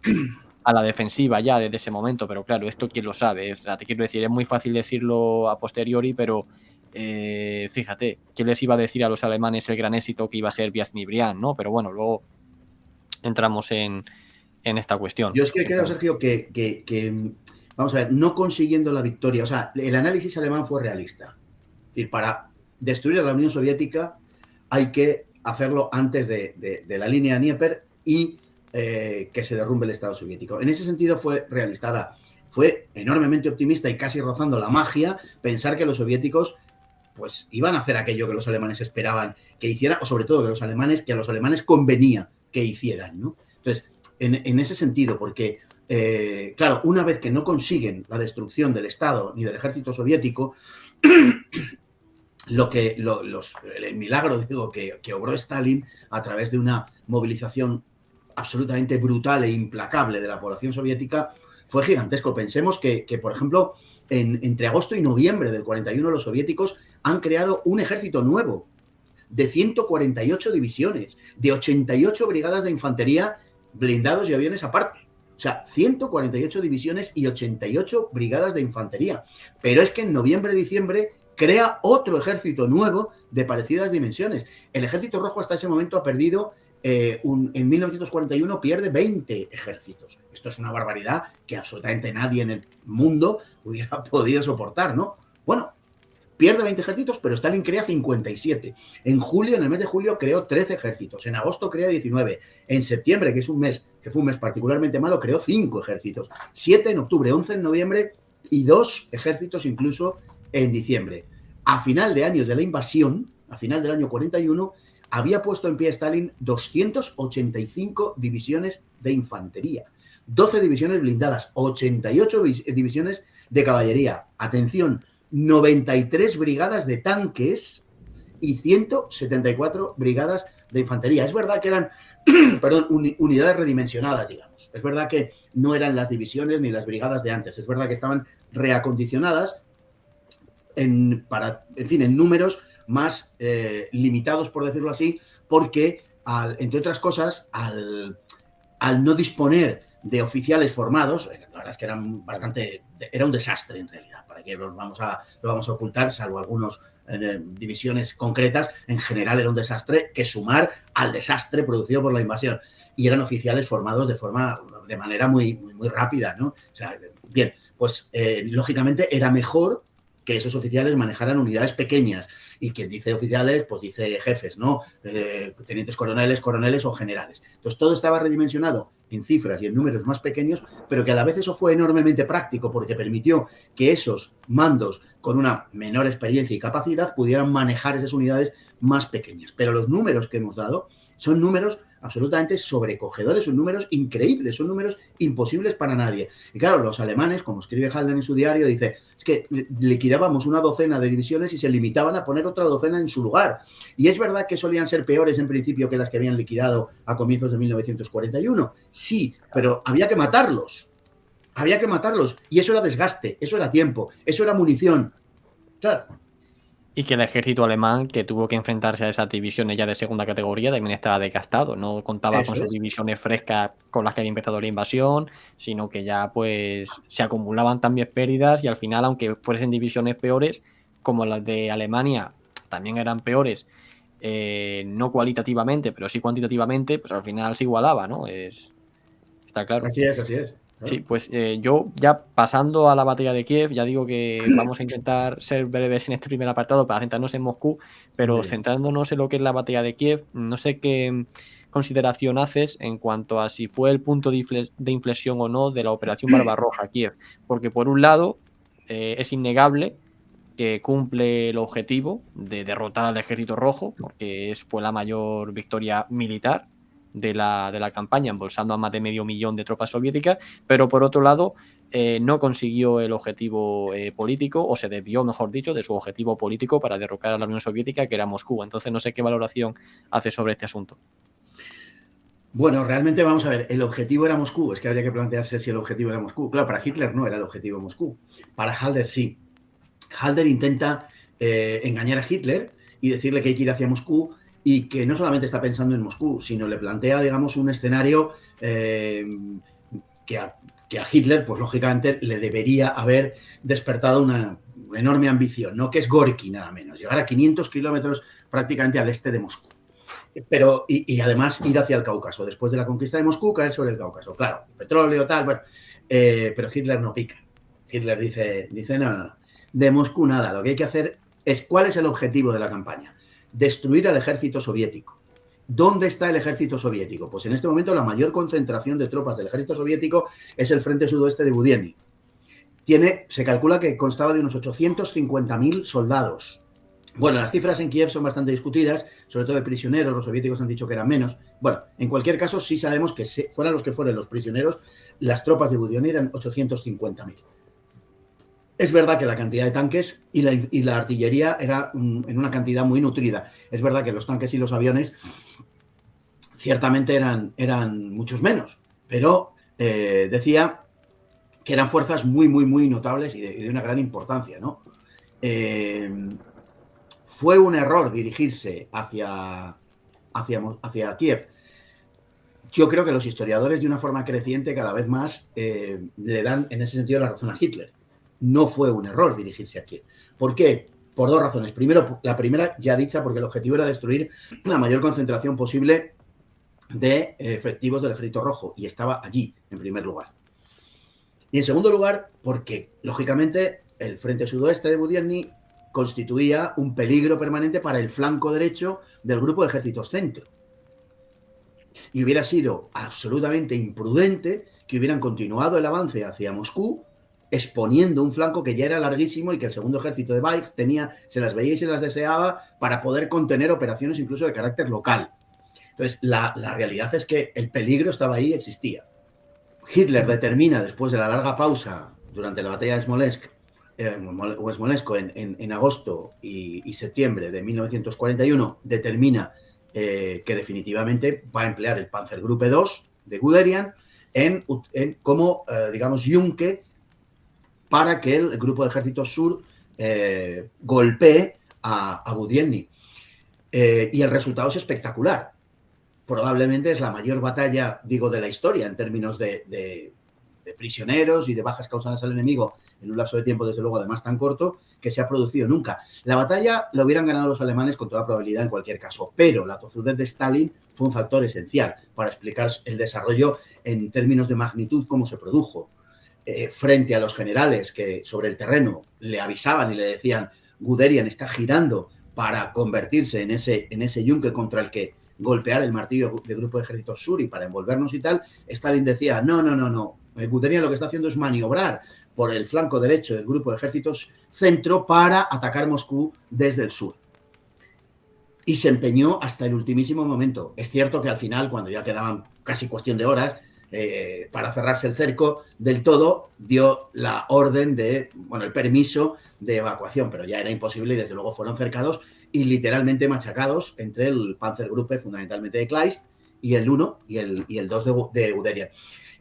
a la defensiva ya desde ese momento, pero claro, esto quién lo sabe. O sea, te quiero decir, es muy fácil decirlo a posteriori, pero fíjate, ¿quién les iba a decir a los alemanes el gran éxito que iba a ser Viaz-Nibrián, ¿no? Pero bueno, luego entramos en esta cuestión. Yo es que creo, Sergio, vamos a ver, no consiguiendo la victoria, o sea, el análisis alemán fue realista. Es decir, para destruir a la Unión Soviética hay que hacerlo antes de la línea Dnieper y que se derrumbe el Estado soviético. En ese sentido fue realista. Ahora, fue enormemente optimista y casi rozando la magia pensar que los soviéticos pues iban a hacer aquello que los alemanes esperaban que hicieran, o sobre todo que a los alemanes convenía que hicieran, ¿no? Entonces, en ese sentido, porque, claro, una vez que no consiguen la destrucción del Estado ni del ejército soviético, el milagro, digo, que obró Stalin a través de una movilización absolutamente brutal e implacable de la población soviética fue gigantesco. Pensemos que por ejemplo, entre agosto y noviembre del 41 los soviéticos han creado un ejército nuevo de 148 divisiones, de 88 brigadas de infantería, blindados y aviones aparte. O sea, 148 divisiones y 88 brigadas de infantería. Pero es que en noviembre-diciembre crea otro ejército nuevo de parecidas dimensiones. El Ejército Rojo hasta ese momento ha perdido, en 1941 pierde 20 ejércitos. Esto es una barbaridad que absolutamente nadie en el mundo hubiera podido soportar, ¿no? Bueno, pierde 20 ejércitos, pero Stalin crea 57. En julio, en el mes de julio, creó 13 ejércitos. En agosto crea 19. En septiembre, que fue un mes particularmente malo, creó 5 ejércitos. 7 en octubre, 11 en noviembre y 2 ejércitos incluso en diciembre. A final de años de la invasión, a final del año 41, había puesto en pie Stalin 285 divisiones de infantería, 12 divisiones blindadas, 88 divisiones de caballería. Atención, 93 brigadas de tanques y 174 brigadas de infantería. Es verdad que eran unidades redimensionadas, digamos. Es verdad que no eran las divisiones ni las brigadas de antes. Es verdad que estaban reacondicionadas en números más limitados, por decirlo así, porque, entre otras cosas, al no disponer de oficiales formados, la verdad es que era un desastre en realidad, para que lo vamos a ocultar, salvo algunas divisiones concretas, en general era un desastre que sumar al desastre producido por la invasión, y eran oficiales formados de manera muy, muy, muy rápida, ¿no? O sea, bien, pues lógicamente era mejor que esos oficiales manejaran unidades pequeñas, y quien dice oficiales, pues dice jefes, ¿no? Tenientes coroneles o generales. Entonces todo estaba redimensionado en cifras y en números más pequeños, pero que a la vez eso fue enormemente práctico porque permitió que esos mandos con una menor experiencia y capacidad pudieran manejar esas unidades más pequeñas. Pero los números que hemos dado son números absolutamente sobrecogedores, son números increíbles, son números imposibles para nadie. Y claro, los alemanes, como escribe Halder en su diario, dice, es que liquidábamos una docena de divisiones y se limitaban a poner otra docena en su lugar. Y es verdad que solían ser peores en principio que las que habían liquidado a comienzos de 1941. Sí, pero había que matarlos. Había que matarlos. Y eso era desgaste, eso era tiempo, eso era munición. Claro. Y que el ejército alemán, que tuvo que enfrentarse a esas divisiones ya de segunda categoría, también estaba desgastado. No contaba Eso con sus es. divisiones frescas con las que había empezado la invasión, sino que ya pues se acumulaban también pérdidas y al final, aunque fuesen divisiones peores, como las de Alemania también eran peores, no cualitativamente, pero sí cuantitativamente, pues al final se igualaba, ¿no? Está claro. Así es, así es. Claro. Sí, pues yo ya pasando a la batalla de Kiev, ya digo que vamos a intentar ser breves en este primer apartado para centrarnos en Moscú, pero centrándonos en lo que es la batalla de Kiev, no sé qué consideración haces en cuanto a si fue el punto de inflexión o no de la Operación Barbarroja Kiev, porque por un lado es innegable que cumple el objetivo de derrotar al Ejército Rojo, porque fue la mayor victoria militar de la campaña, embolsando a más de 500.000 de tropas soviéticas, pero por otro lado no consiguió el objetivo político, o se desvió, mejor dicho, de su objetivo político para derrocar a la Unión Soviética, que era Moscú. Entonces no sé qué valoración hace sobre este asunto. Bueno, realmente vamos a ver, el objetivo era Moscú, es que habría que plantearse si el objetivo era Moscú. Claro, para Hitler no era el objetivo Moscú, para Halder sí. Halder intenta engañar a Hitler y decirle que hay que ir hacia Moscú y que no solamente está pensando en Moscú, sino le plantea, digamos, un escenario que a Hitler, pues lógicamente, le debería haber despertado una enorme ambición, ¿no? Que es Gorki, nada menos, llegar a 500 kilómetros prácticamente al este de Moscú. Pero, y además ir hacia el Cáucaso, después de la conquista de Moscú, caer sobre el Cáucaso. Claro, petróleo, tal, bueno, pero Hitler no pica. Hitler dice no, de Moscú nada, lo que hay que hacer es, ¿cuál es el objetivo de la campaña? Destruir al ejército soviético. ¿Dónde está el ejército soviético? Pues en este momento la mayor concentración de tropas del ejército soviético es el frente sudoeste de Budienny. Se calcula que constaba de unos 850.000 soldados. Bueno, las cifras en Kiev son bastante discutidas, sobre todo de prisioneros, los soviéticos han dicho que eran menos. Bueno, en cualquier caso sí sabemos que fueran los que fueran los prisioneros, las tropas de Budienny eran 850.000. Es verdad que la cantidad de tanques y la artillería era en una cantidad muy nutrida. Es verdad que los tanques y los aviones ciertamente eran muchos menos, pero decía que eran fuerzas muy, muy, muy notables y de una gran importancia, ¿no? Fue un error dirigirse hacia Kiev. Yo creo que los historiadores, de una forma creciente, cada vez más le dan en ese sentido la razón a Hitler. No fue un error dirigirse a Kiev. ¿Por qué? Por dos razones. Primero, la primera ya dicha, porque el objetivo era destruir la mayor concentración posible de efectivos del Ejército Rojo, y estaba allí, en primer lugar. Y en segundo lugar, porque, lógicamente, el frente sudoeste de Budienny constituía un peligro permanente para el flanco derecho del grupo de ejércitos centro. Y hubiera sido absolutamente imprudente que hubieran continuado el avance hacia Moscú, exponiendo un flanco que ya era larguísimo y que el segundo ejército de Weiss se las veía y se las deseaba para poder contener operaciones incluso de carácter local. Entonces, la realidad es que el peligro estaba ahí, existía. Hitler determina, después de la larga pausa durante la batalla de Smolensk, en agosto y septiembre de 1941, determina que definitivamente va a emplear el Panzergruppe II de Guderian como, digamos, yunque para que el grupo de ejércitos sur golpee a Budienny. Y el resultado es espectacular. Probablemente es la mayor batalla, digo, de la historia en términos de prisioneros y de bajas causadas al enemigo en un lapso de tiempo, desde luego, además tan corto, que se ha producido nunca. La batalla la hubieran ganado los alemanes con toda probabilidad en cualquier caso, pero la tozudez de Stalin fue un factor esencial para explicar el desarrollo en términos de magnitud, cómo se produjo. Frente a los generales que sobre el terreno le avisaban y le decían: Guderian está girando para convertirse en ese yunque contra el que golpear el martillo del grupo de ejércitos sur y para envolvernos y tal, Stalin decía: no. Guderian lo que está haciendo es maniobrar por el flanco derecho del grupo de ejércitos centro para atacar Moscú desde el sur. y se empeñó hasta el ultimísimo momento. Es cierto que al final, cuando ya quedaban casi cuestión de horas, para cerrarse el cerco del todo, dio la orden de, bueno, el permiso de evacuación, pero ya era imposible y desde luego fueron cercados y literalmente machacados entre el Panzergruppe, fundamentalmente de Kleist, y el 1 y el 2 de Guderian.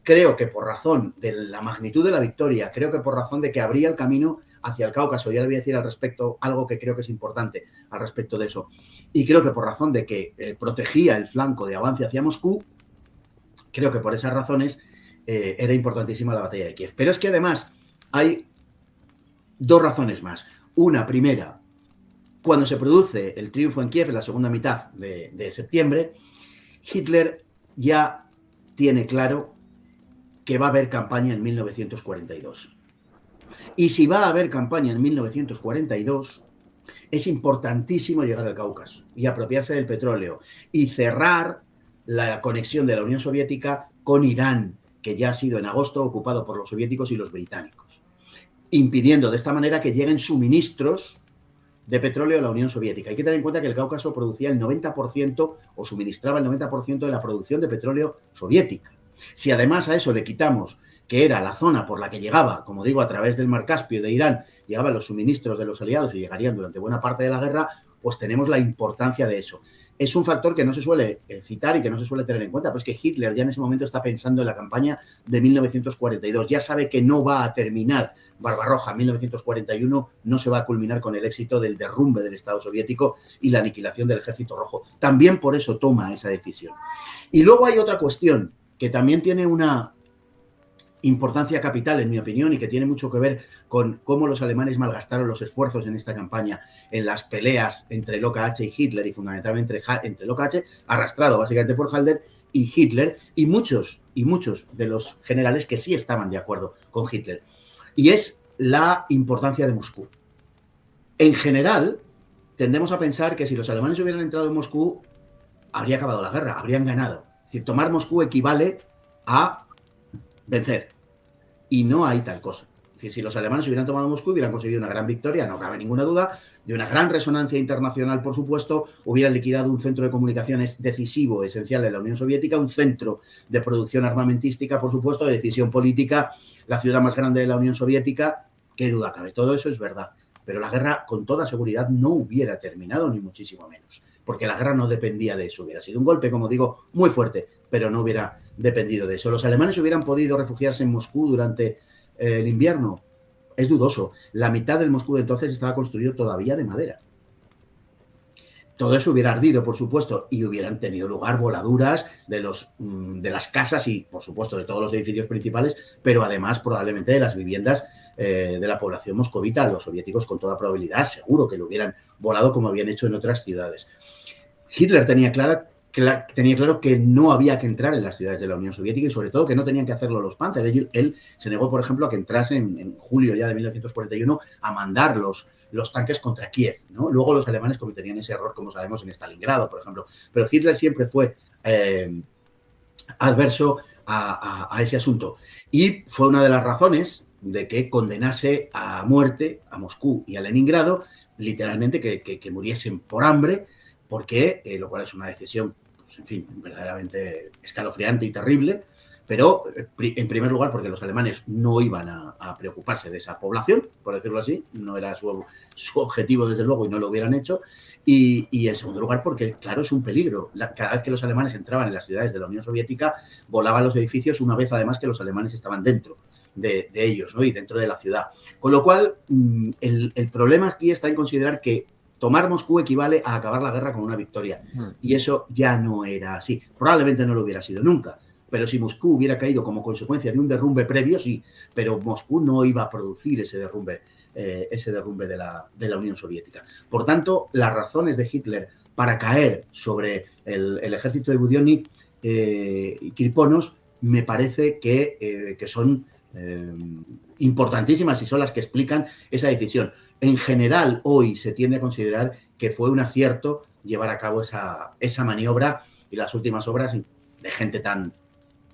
Creo que por razón de la magnitud de la victoria, creo que por razón de que abría el camino hacia el Cáucaso, ya le voy a decir al respecto algo que creo que es importante al respecto de eso, y creo que por razón de que protegía el flanco de avance hacia Moscú, creo que por esas razones era importantísima la batalla de Kiev. Pero es que además hay dos razones más. Una, primera, cuando se produce el triunfo en Kiev en la segunda mitad de septiembre, Hitler ya tiene claro que va a haber campaña en 1942. Y si va a haber campaña en 1942, es importantísimo llegar al Cáucaso y apropiarse del petróleo y cerrar la conexión de la Unión Soviética con Irán, que ya ha sido en agosto ocupado por los soviéticos y los británicos, impidiendo de esta manera que lleguen suministros de petróleo a la Unión Soviética. Hay que tener en cuenta que el Cáucaso producía el 90% o suministraba el 90% de la producción de petróleo soviética. Si además a eso le quitamos que era la zona por la que llegaba, como digo, a través del Mar Caspio y de Irán, llegaban los suministros de los aliados y llegarían durante buena parte de la guerra, pues tenemos la importancia de eso. Es un factor que no se suele citar y que no se suele tener en cuenta, pero es que Hitler ya en ese momento está pensando en la campaña de 1942. Ya sabe que no va a terminar Barbarroja en 1941, no se va a culminar con el éxito del derrumbe del Estado soviético y la aniquilación del Ejército Rojo. También por eso toma esa decisión. Y luego hay otra cuestión que también tiene una importancia capital, en mi opinión, y que tiene mucho que ver con cómo los alemanes malgastaron los esfuerzos en esta campaña, en las peleas entre el OKH y Hitler, y fundamentalmente entre el OKH, arrastrado básicamente por Halder, y Hitler, y muchos de los generales que sí estaban de acuerdo con Hitler. Y es la importancia de Moscú. En general, tendemos a pensar que si los alemanes hubieran entrado en Moscú, habría acabado la guerra, habrían ganado. Es decir, tomar Moscú equivale a vencer. Y no hay tal cosa. Es decir, si los alemanes hubieran tomado Moscú, hubieran conseguido una gran victoria, no cabe ninguna duda, de una gran resonancia internacional, por supuesto, hubieran liquidado un centro de comunicaciones decisivo, esencial en la Unión Soviética, un centro de producción armamentística, por supuesto, de decisión política, la ciudad más grande de la Unión Soviética, qué duda cabe, todo eso es verdad. Pero la guerra, con toda seguridad, no hubiera terminado, ni muchísimo menos, porque la guerra no dependía de eso. Hubiera sido un golpe, como digo, muy fuerte, pero no hubiera dependido de eso. ¿Los alemanes hubieran podido refugiarse en Moscú durante el invierno? Es dudoso. La mitad del Moscú de entonces estaba construido todavía de madera. Todo eso hubiera ardido, por supuesto, y hubieran tenido lugar voladuras de las casas y, por supuesto, de todos los edificios principales, pero además probablemente de las viviendas de la población moscovita. Los soviéticos, con toda probabilidad, seguro que lo hubieran volado como habían hecho en otras ciudades. Hitler tenía claro que no había que entrar en las ciudades de la Unión Soviética y sobre todo que no tenían que hacerlo los Panzer. Él se negó, por ejemplo, a que entrasen en julio ya de 1941 a mandar los tanques contra Kiev, ¿no? Luego los alemanes cometerían ese error, como sabemos, en Stalingrado, por ejemplo. Pero Hitler siempre fue adverso a ese asunto. Y fue una de las razones de que condenase a muerte a Moscú y a Leningrado, literalmente que muriesen por hambre, porque, lo cual es una decisión, pues, en fin, verdaderamente escalofriante y terrible, pero en primer lugar porque los alemanes no iban a preocuparse de esa población, por decirlo así, no era su objetivo desde luego y no lo hubieran hecho, y en segundo lugar porque, claro, es un peligro. Cada vez que los alemanes entraban en las ciudades de la Unión Soviética, volaban los edificios una vez además que los alemanes estaban dentro de ellos, ¿no? Y dentro de la ciudad. Con lo cual, el problema aquí está en considerar que tomar Moscú equivale a acabar la guerra con una victoria. Y eso ya no era así. Probablemente no lo hubiera sido nunca. Pero si Moscú hubiera caído como consecuencia de un derrumbe previo, sí. Pero Moscú no iba a producir ese derrumbe de la Unión Soviética. Por tanto, las razones de Hitler para caer sobre el ejército de Budyonny y Kirponos me parece que son importantísimas y son las que explican esa decisión. En general, hoy se tiende a considerar que fue un acierto llevar a cabo esa maniobra y las últimas obras de gente tan,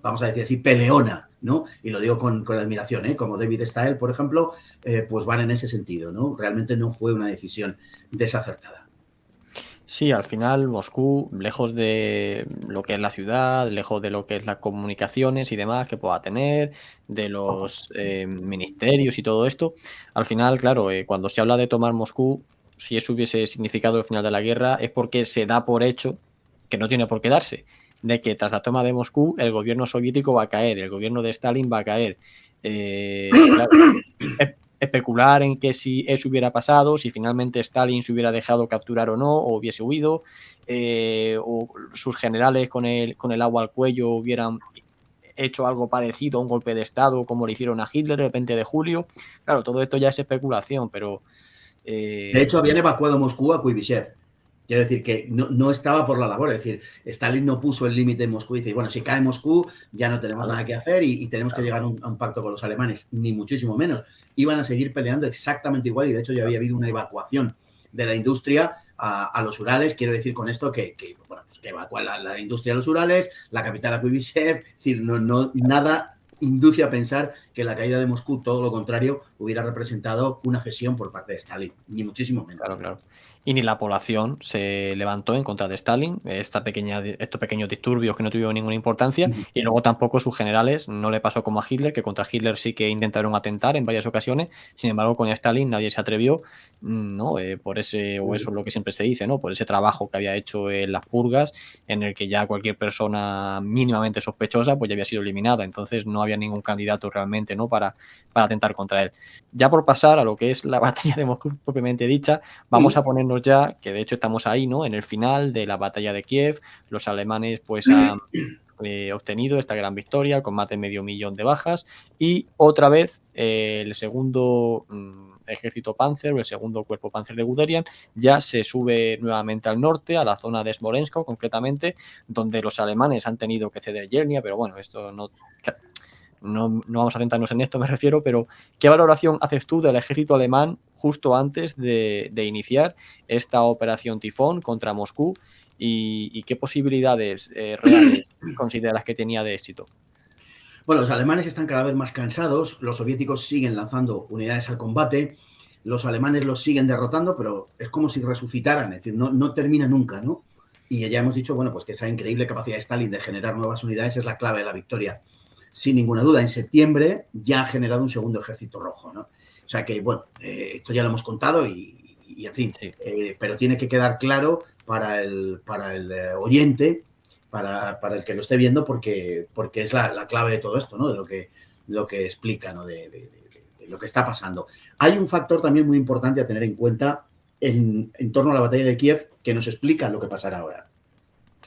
vamos a decir así, peleona, ¿no? Y lo digo con admiración, ¿eh? Como David Stael, por ejemplo, pues van en ese sentido, ¿no? Realmente no fue una decisión desacertada. Sí, al final Moscú, lejos de lo que es la ciudad, lejos de lo que es las comunicaciones y demás que pueda tener, de los ministerios y todo esto, al final, claro, cuando se habla de tomar Moscú, si eso hubiese significado el final de la guerra, es porque se da por hecho, que no tiene por qué darse, de que tras la toma de Moscú el gobierno soviético va a caer, el gobierno de Stalin va a caer. Claro, especular en que si eso hubiera pasado, si finalmente Stalin se hubiera dejado capturar o no, o hubiese huido, o sus generales con el agua al cuello hubieran hecho algo parecido a un golpe de Estado como le hicieron a Hitler el 20 de julio. Claro, todo esto ya es especulación, pero... De hecho, habían evacuado Moscú a Kuibyshev. Quiero decir que no estaba por la labor. Es decir, Stalin no puso el límite en Moscú y dice, bueno, si cae Moscú ya no tenemos nada que hacer y tenemos que llegar a un pacto con los alemanes. Ni muchísimo menos. Iban a seguir peleando exactamente igual y de hecho ya había habido una evacuación de la industria a los Urales. Quiero decir con esto que evacúa la industria a los Urales, la capital a Kuibyshev. Es decir, nada induce a pensar que la caída de Moscú, todo lo contrario, hubiera representado una cesión por parte de Stalin, ni muchísimo menos. Claro, claro. Y ni la población se levantó en contra de Stalin, estos pequeños disturbios que no tuvieron ninguna importancia, y luego tampoco sus generales, no le pasó como a Hitler, que contra Hitler sí que intentaron atentar en varias ocasiones, sin embargo con Stalin nadie se atrevió, ¿no? Por ese, o eso es lo que siempre se dice, ¿no? Por ese trabajo que había hecho en las purgas, en el que ya cualquier persona mínimamente sospechosa pues ya había sido eliminada, entonces no había ningún candidato realmente, ¿no? Para atentar contra él. Ya por pasar a lo que es la batalla de Moscú propiamente dicha, vamos a ponernos ya, que de hecho estamos ahí, ¿no? En el final de la batalla de Kiev, los alemanes pues han obtenido esta gran victoria con más de 500.000 de bajas y otra vez el segundo ejército Panzer o el segundo cuerpo Panzer de Guderian ya se sube nuevamente al norte, a la zona de Smolensk concretamente, donde los alemanes han tenido que ceder Yelnya, pero bueno, esto no vamos a centrarnos en esto, me refiero, pero ¿qué valoración haces tú del ejército alemán justo antes de iniciar esta operación Tifón contra Moscú y qué posibilidades reales consideras que tenía de éxito? Bueno, los alemanes están cada vez más cansados, los soviéticos siguen lanzando unidades al combate, los alemanes los siguen derrotando, pero es como si resucitaran, es decir, no termina nunca, ¿no? Y ya hemos dicho, bueno, pues que esa increíble capacidad de Stalin de generar nuevas unidades es la clave de la victoria. Sin ninguna duda, en septiembre ya ha generado un segundo ejército rojo, ¿no? O sea que, bueno, esto ya lo hemos contado y en fin, sí. Pero tiene que quedar claro para el oyente, para el que lo esté viendo, porque es la clave de todo esto, ¿no? De lo que explica, ¿no? De lo que está pasando. Hay un factor también muy importante a tener en cuenta en torno a la batalla de Kiev que nos explica lo que pasará ahora.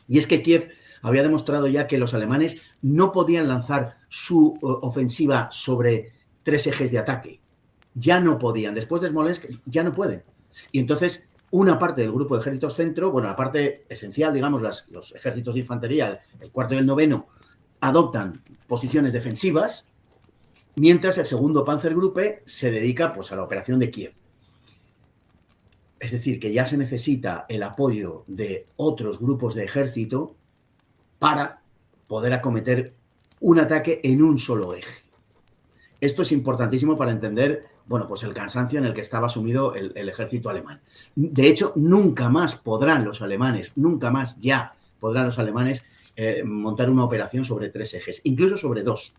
Y es que Kiev había demostrado ya que los alemanes no podían lanzar su ofensiva sobre 3 ejes de ataque. Ya no podían. Después de Smolensk ya no pueden. Y entonces una parte del grupo de ejércitos centro, bueno, la parte esencial, digamos, los ejércitos de infantería, el cuarto y el noveno, adoptan posiciones defensivas, mientras el segundo Panzergruppe se dedica pues, a la operación de Kiev. Es decir, que ya se necesita el apoyo de otros grupos de ejército para poder acometer un ataque en un solo eje. Esto es importantísimo para entender, bueno, pues el cansancio en el que estaba sumido el ejército alemán. De hecho, nunca más podrán los alemanes, montar una operación sobre 3 ejes, incluso sobre 2.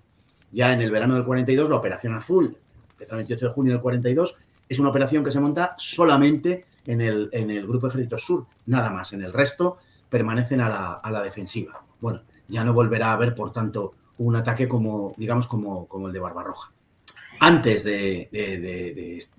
Ya en el verano del 42, la operación azul, empezó el 28 de junio del 42, es una operación que se monta solamente en el grupo de ejércitos sur, nada más. En el resto permanecen a la defensiva. Bueno, ya no volverá a haber, por tanto, un ataque como el de Barbarroja. Antes de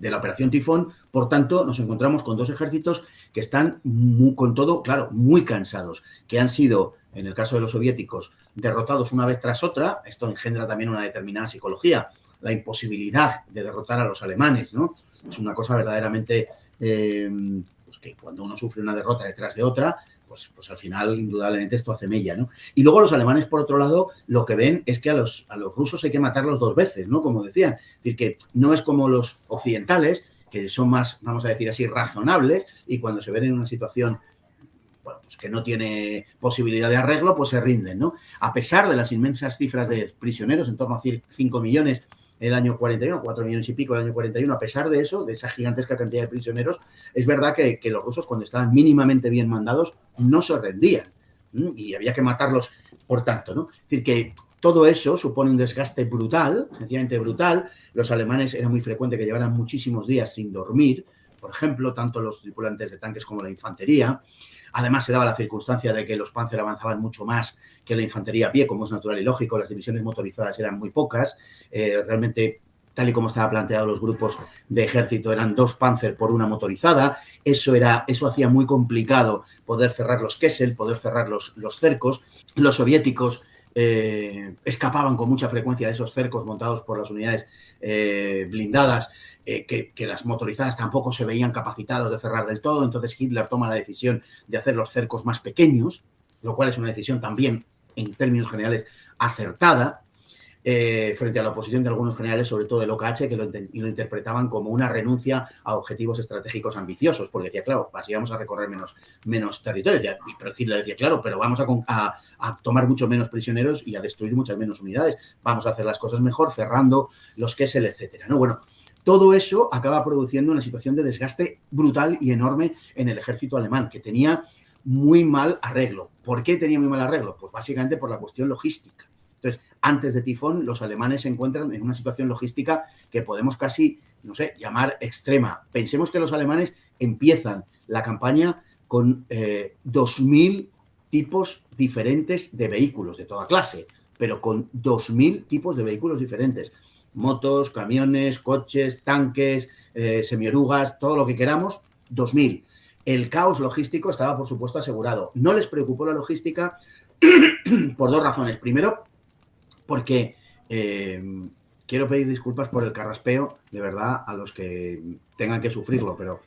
la operación Tifón, por tanto, nos encontramos con 2 ejércitos que están, muy cansados, que han sido, en el caso de los soviéticos, derrotados una vez tras otra. Esto engendra también una determinada psicología, la imposibilidad de derrotar a los alemanes, ¿no? Es una cosa verdaderamente pues que cuando uno sufre una derrota detrás de otra, pues al final, indudablemente, esto hace mella, ¿no? Y luego los alemanes, por otro lado, lo que ven es que a los rusos hay que matarlos 2 veces, ¿no? Como decían. Es decir, que no es como los occidentales, que son más, vamos a decir así, razonables, y cuando se ven en una situación, bueno, pues que no tiene posibilidad de arreglo, pues se rinden, ¿no? A pesar de las inmensas cifras de prisioneros, en torno a 5 millones el año 41, 4 millones y pico el año 41, a pesar de eso, de esa gigantesca cantidad de prisioneros, es verdad que los rusos, cuando estaban mínimamente bien mandados, no se rendían. Y había que matarlos por tanto, ¿no? Es decir, que todo eso supone un desgaste brutal, sencillamente brutal. Los alemanes era muy frecuente que llevaran muchísimos días sin dormir, por ejemplo, tanto los tripulantes de tanques como la infantería. Además, se daba la circunstancia de que los Panzer avanzaban mucho más que la infantería a pie, como es natural y lógico. Las divisiones motorizadas eran muy pocas. Realmente, tal y como estaba planteado, los grupos de ejército eran 2 Panzer por una motorizada. Eso hacía muy complicado poder cerrar los Kessel, poder cerrar los cercos. Los soviéticos escapaban con mucha frecuencia de esos cercos montados por las unidades blindadas, que las motorizadas tampoco se veían capacitados de cerrar del todo. Entonces Hitler toma la decisión de hacer los cercos más pequeños, lo cual es una decisión también, en términos generales, acertada, frente a la oposición de algunos generales, sobre todo del OKH, que lo interpretaban como una renuncia a objetivos estratégicos ambiciosos, porque decía, claro, así vamos a recorrer menos territorio. Pero Hitler decía, claro, pero vamos a tomar mucho menos prisioneros y a destruir muchas menos unidades. Vamos a hacer las cosas mejor, cerrando los Kessel, etcétera, ¿no? Bueno, todo eso acaba produciendo una situación de desgaste brutal y enorme en el ejército alemán, que tenía muy mal arreglo. ¿Por qué tenía muy mal arreglo? Pues básicamente por la cuestión logística. Entonces, antes de Tifón, los alemanes se encuentran en una situación logística que podemos casi, no sé, llamar extrema. Pensemos que los alemanes empiezan la campaña con 2.000 tipos diferentes de vehículos de toda clase, pero con 2.000 tipos de vehículos diferentes. Motos, camiones, coches, tanques, semiorugas, todo lo que queramos, 2.000. El caos logístico estaba, por supuesto, asegurado. No les preocupó la logística por 2 razones. Primero, porque quiero pedir disculpas por el carraspeo, de verdad, a los que tengan que sufrirlo, pero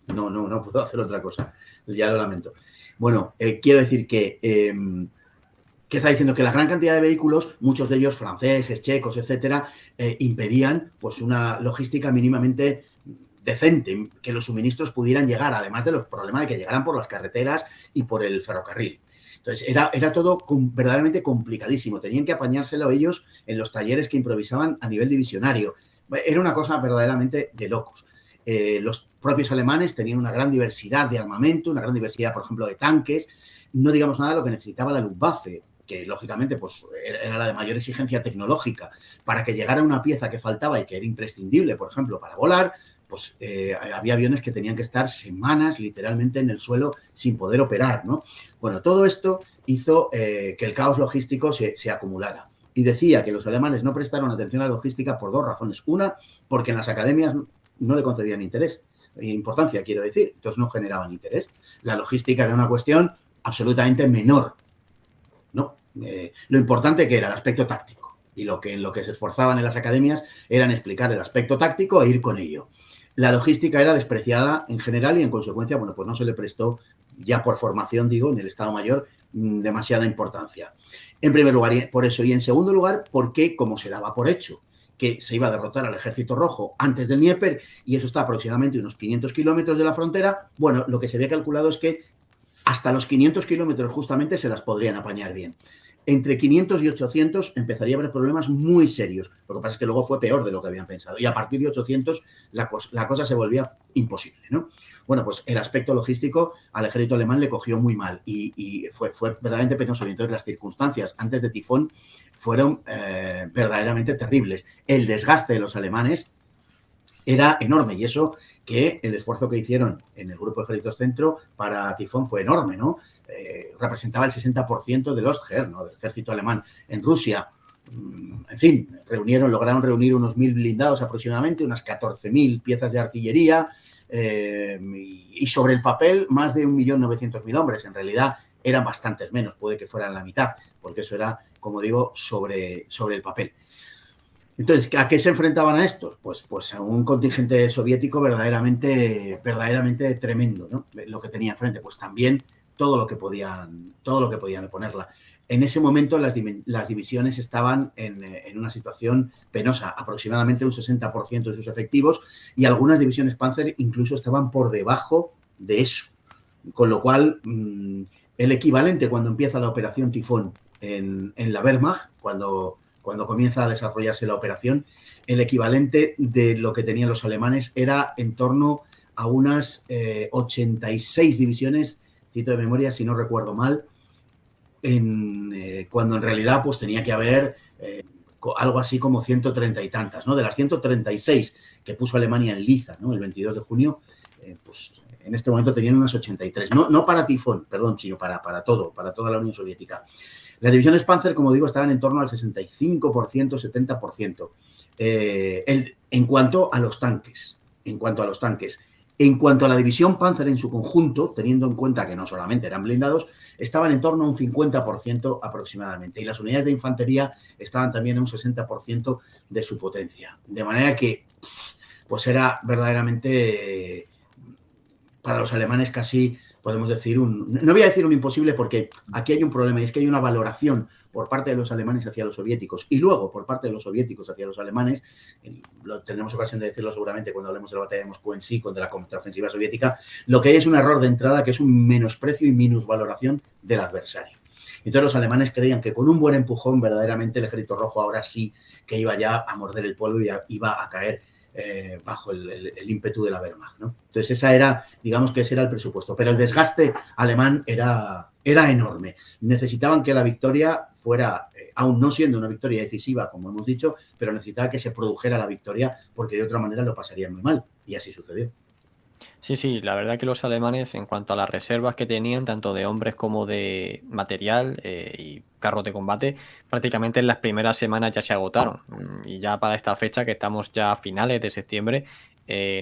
no puedo hacer otra cosa, ya lo lamento. Bueno, quiero decir que está diciendo que la gran cantidad de vehículos, muchos de ellos franceses, checos, etcétera, impedían pues una logística mínimamente decente, que los suministros pudieran llegar, además de los problemas de que llegaran por las carreteras y por el ferrocarril. Entonces, era todo verdaderamente complicadísimo. Tenían que apañárselo ellos en los talleres que improvisaban a nivel divisionario. Era una cosa verdaderamente de locos. Los propios alemanes tenían una gran diversidad de armamento, una gran diversidad, por ejemplo, de tanques. No digamos nada de lo que necesitaba la Luftwaffe, que lógicamente pues, era la de mayor exigencia tecnológica. Para que llegara una pieza que faltaba y que era imprescindible, por ejemplo, para volar, pues había aviones que tenían que estar semanas literalmente en el suelo sin poder operar, ¿no? Bueno, todo esto hizo que el caos logístico se acumulara. Y decía que los alemanes no prestaron atención a la logística por 2 razones. Una, porque en las academias no le concedían importancia, quiero decir, entonces no generaban interés. La logística era una cuestión absolutamente menor, ¿no? Lo importante que era el aspecto táctico. Y en lo que se esforzaban en las academias era en explicar el aspecto táctico e ir con ello. La logística era despreciada en general y, en consecuencia, bueno, pues no se le prestó, ya por formación, digo, en el Estado Mayor, demasiada importancia. En primer lugar, por eso. Y en segundo lugar, porque, como se daba por hecho que se iba a derrotar al Ejército Rojo antes del Dnieper, y eso está aproximadamente unos 500 kilómetros de la frontera, bueno, lo que se había calculado es que hasta los 500 kilómetros justamente se las podrían apañar bien. Entre 500 y 800 empezaría a haber problemas muy serios. Lo que pasa es que luego fue peor de lo que habían pensado. Y a partir de 800 la cosa se volvía imposible, ¿no? Bueno, pues el aspecto logístico al ejército alemán le cogió muy mal y fue verdaderamente penoso. Y entonces las circunstancias antes de Tifón fueron verdaderamente terribles. El desgaste de los alemanes era enorme, y eso que el esfuerzo que hicieron en el Grupo de Ejércitos Centro para Tifón fue enorme, ¿no? Representaba el 60% del Ostheer, ¿no? Del ejército alemán en Rusia. En fin, lograron reunir unos 1.000 blindados aproximadamente, unas 14.000 piezas de artillería y sobre el papel más de 1.900.000 hombres. En realidad eran bastantes menos, puede que fueran la mitad, porque eso era, como digo, sobre el papel. Entonces, ¿a qué se enfrentaban a estos? Pues a un contingente soviético verdaderamente tremendo, ¿no? Lo que tenía enfrente, pues también todo lo que podían ponerla. En ese momento las divisiones estaban en una situación penosa, aproximadamente un 60% de sus efectivos, y algunas divisiones Panzer incluso estaban por debajo de eso. Con lo cual, el equivalente cuando empieza la operación Tifón en la Wehrmacht, cuando cuando comienza a desarrollarse la operación, el equivalente de lo que tenían los alemanes era en torno a unas 86 divisiones, cito de memoria si no recuerdo mal, cuando en realidad pues tenía que haber algo así como 130 y tantas, ¿no? De las 136 que puso Alemania en Liza, ¿no? El 22 de junio, pues en este momento tenían unas 83. No para Tifón, perdón, sino para toda la Unión Soviética. Las divisiones Panzer, como digo, estaban en torno al 65%, 70%. En cuanto a los tanques. En cuanto a la división Panzer en su conjunto, teniendo en cuenta que no solamente eran blindados, estaban en torno a un 50% aproximadamente. Y las unidades de infantería estaban también en un 60% de su potencia. De manera que, pues era verdaderamente, para los alemanes casi, podemos decir, no voy a decir un imposible porque aquí hay un problema, y es que hay una valoración por parte de los alemanes hacia los soviéticos y luego por parte de los soviéticos hacia los alemanes, tendremos ocasión de decirlo seguramente cuando hablemos de la batalla de Moscú en sí, de la contraofensiva soviética, lo que hay es un error de entrada que es un menosprecio y minusvaloración del adversario. Entonces los alemanes creían que con un buen empujón verdaderamente el Ejército Rojo ahora sí que iba ya a morder el polvo y iba a caer bajo el ímpetu de la Wehrmacht, ¿no? Entonces ese era el presupuesto, pero el desgaste alemán era enorme. Necesitaban que la victoria fuera, aún no siendo una victoria decisiva, como hemos dicho, pero necesitaba que se produjera la victoria porque de otra manera lo pasarían muy mal, y así sucedió. Sí, la verdad que los alemanes, en cuanto a las reservas que tenían, tanto de hombres como de material y carros de combate, prácticamente en las primeras semanas ya se agotaron. Y ya para esta fecha, que estamos ya a finales de septiembre,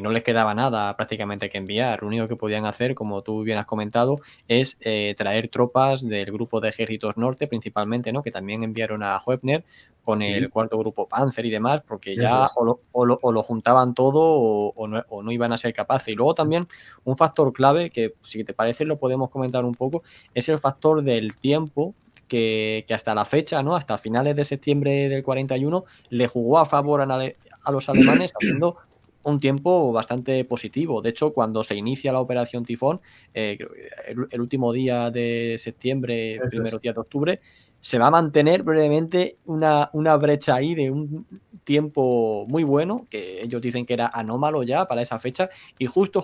no les quedaba nada prácticamente que enviar. Lo único que podían hacer, como tú bien has comentado, es traer tropas del grupo de ejércitos norte, principalmente, ¿no? Que también enviaron a Hoepner con el cuarto grupo Panzer y demás, porque ya o lo juntaban todo o no iban a ser capaces. Y luego también un factor clave, que si te parece lo podemos comentar un poco, es el factor del tiempo que hasta la fecha, ¿no? Hasta finales de septiembre del 41, le jugó a favor a los alemanes haciendo un tiempo bastante positivo. De hecho, cuando se inicia la operación Tifón, el último día de septiembre, primeros días de octubre, se va a mantener brevemente una brecha ahí de un tiempo muy bueno, que ellos dicen que era anómalo ya para esa fecha, y justo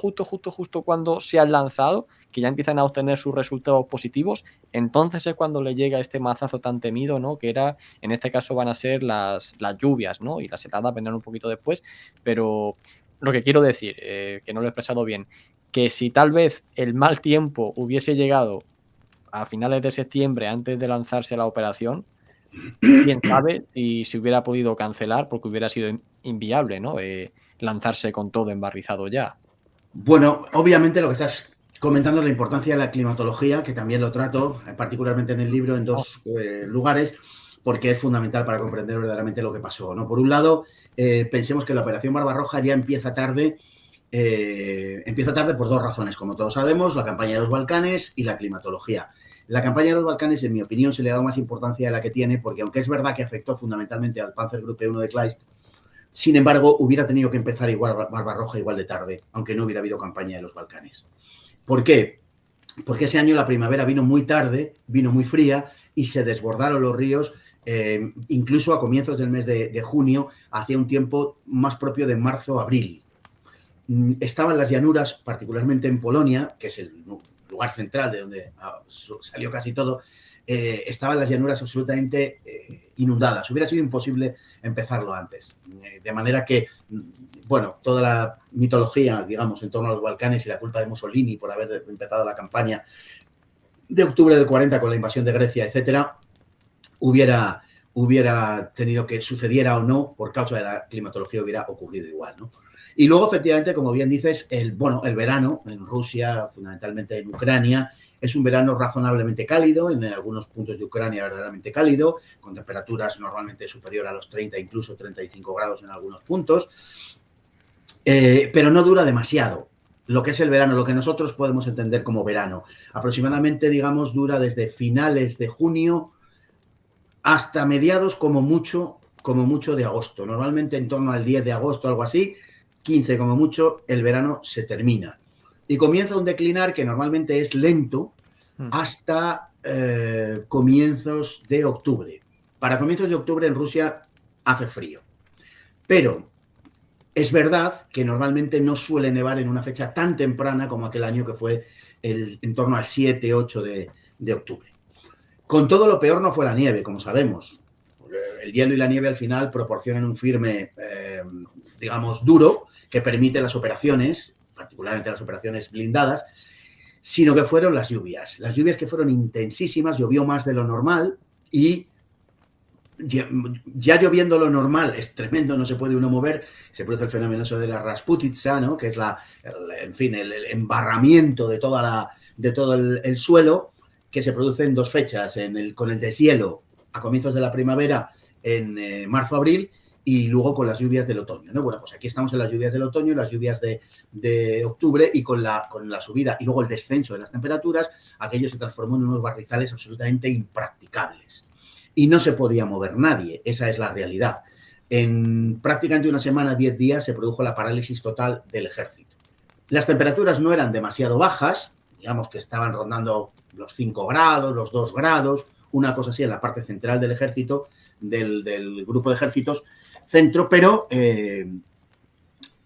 cuando se han lanzado, que ya empiezan a obtener sus resultados positivos, entonces es cuando le llega este mazazo tan temido, ¿no? Que era, en este caso van a ser las lluvias, ¿no? Y las heladas vendrán un poquito después, pero lo que quiero decir, que no lo he expresado bien, que si tal vez el mal tiempo hubiese llegado a finales de septiembre, antes de lanzarse la operación, quién sabe si se hubiera podido cancelar, porque hubiera sido inviable, ¿no? Lanzarse con todo embarrizado ya. Bueno, obviamente lo que estás comentando es la importancia de la climatología, que también lo trato, particularmente en el libro, en dos lugares, porque es fundamental para comprender verdaderamente lo que pasó, ¿no? Por un lado, pensemos que la operación Barbarroja ya empieza tarde por dos razones, como todos sabemos: la campaña de los Balcanes y la climatología. La campaña de los Balcanes, en mi opinión, se le ha dado más importancia de la que tiene, porque aunque es verdad que afectó fundamentalmente al Panzergruppe 1 de Kleist, sin embargo, hubiera tenido que empezar Barbarroja igual de tarde, aunque no hubiera habido campaña de los Balcanes. ¿Por qué? Porque ese año la primavera vino muy tarde, vino muy fría y se desbordaron los ríos, incluso a comienzos del mes de junio, hacía un tiempo más propio de marzo-abril. Estaban las llanuras, particularmente en Polonia, que es el lugar central de donde salió casi todo, estaban las llanuras absolutamente inundadas. Hubiera sido imposible empezarlo antes. De manera que, bueno, toda la mitología, digamos, en torno a los Balcanes y la culpa de Mussolini por haber empezado la campaña de octubre del 40 con la invasión de Grecia, etcétera, hubiera tenido que sucediera o no, por causa de la climatología, hubiera ocurrido igual, ¿no? Y luego, efectivamente, como bien dices, el verano en Rusia, fundamentalmente en Ucrania, es un verano razonablemente cálido, en algunos puntos de Ucrania verdaderamente cálido, con temperaturas normalmente superior a los 30, incluso 35 grados en algunos puntos, pero no dura demasiado. Lo que es el verano, lo que nosotros podemos entender como verano, aproximadamente, digamos, dura desde finales de junio hasta mediados como mucho de agosto. Normalmente en torno al 10 de agosto, algo así, 15 como mucho, el verano se termina. Y comienza un declinar que normalmente es lento hasta comienzos de octubre. Para comienzos de octubre en Rusia hace frío, pero es verdad que normalmente no suele nevar en una fecha tan temprana como aquel año que fue en torno al 7-8 de octubre. Con todo, lo peor no fue la nieve, como sabemos. El hielo y la nieve al final proporcionan un firme, digamos, duro, que permite las operaciones, particularmente las operaciones blindadas, sino que fueron las lluvias. Las lluvias que fueron intensísimas, llovió más de lo normal y ya lloviendo lo normal es tremendo, no se puede uno mover, se produce el fenómeno de la Rasputitsa, ¿no? Que es el embarramiento de todo el suelo, que se produce en 2 fechas, con el deshielo a comienzos de la primavera, en marzo-abril, y luego con las lluvias del otoño, ¿no? Bueno, pues aquí estamos en las lluvias del otoño, las lluvias de octubre, y con la subida y luego el descenso de las temperaturas, aquello se transformó en unos barrizales absolutamente impracticables. Y no se podía mover nadie, esa es la realidad. En prácticamente una semana, 10 días, se produjo la parálisis total del ejército. Las temperaturas no eran demasiado bajas, digamos que estaban rondando los 5 grados, los 2 grados, una cosa así en la parte central del ejército, del grupo de ejércitos centro, pero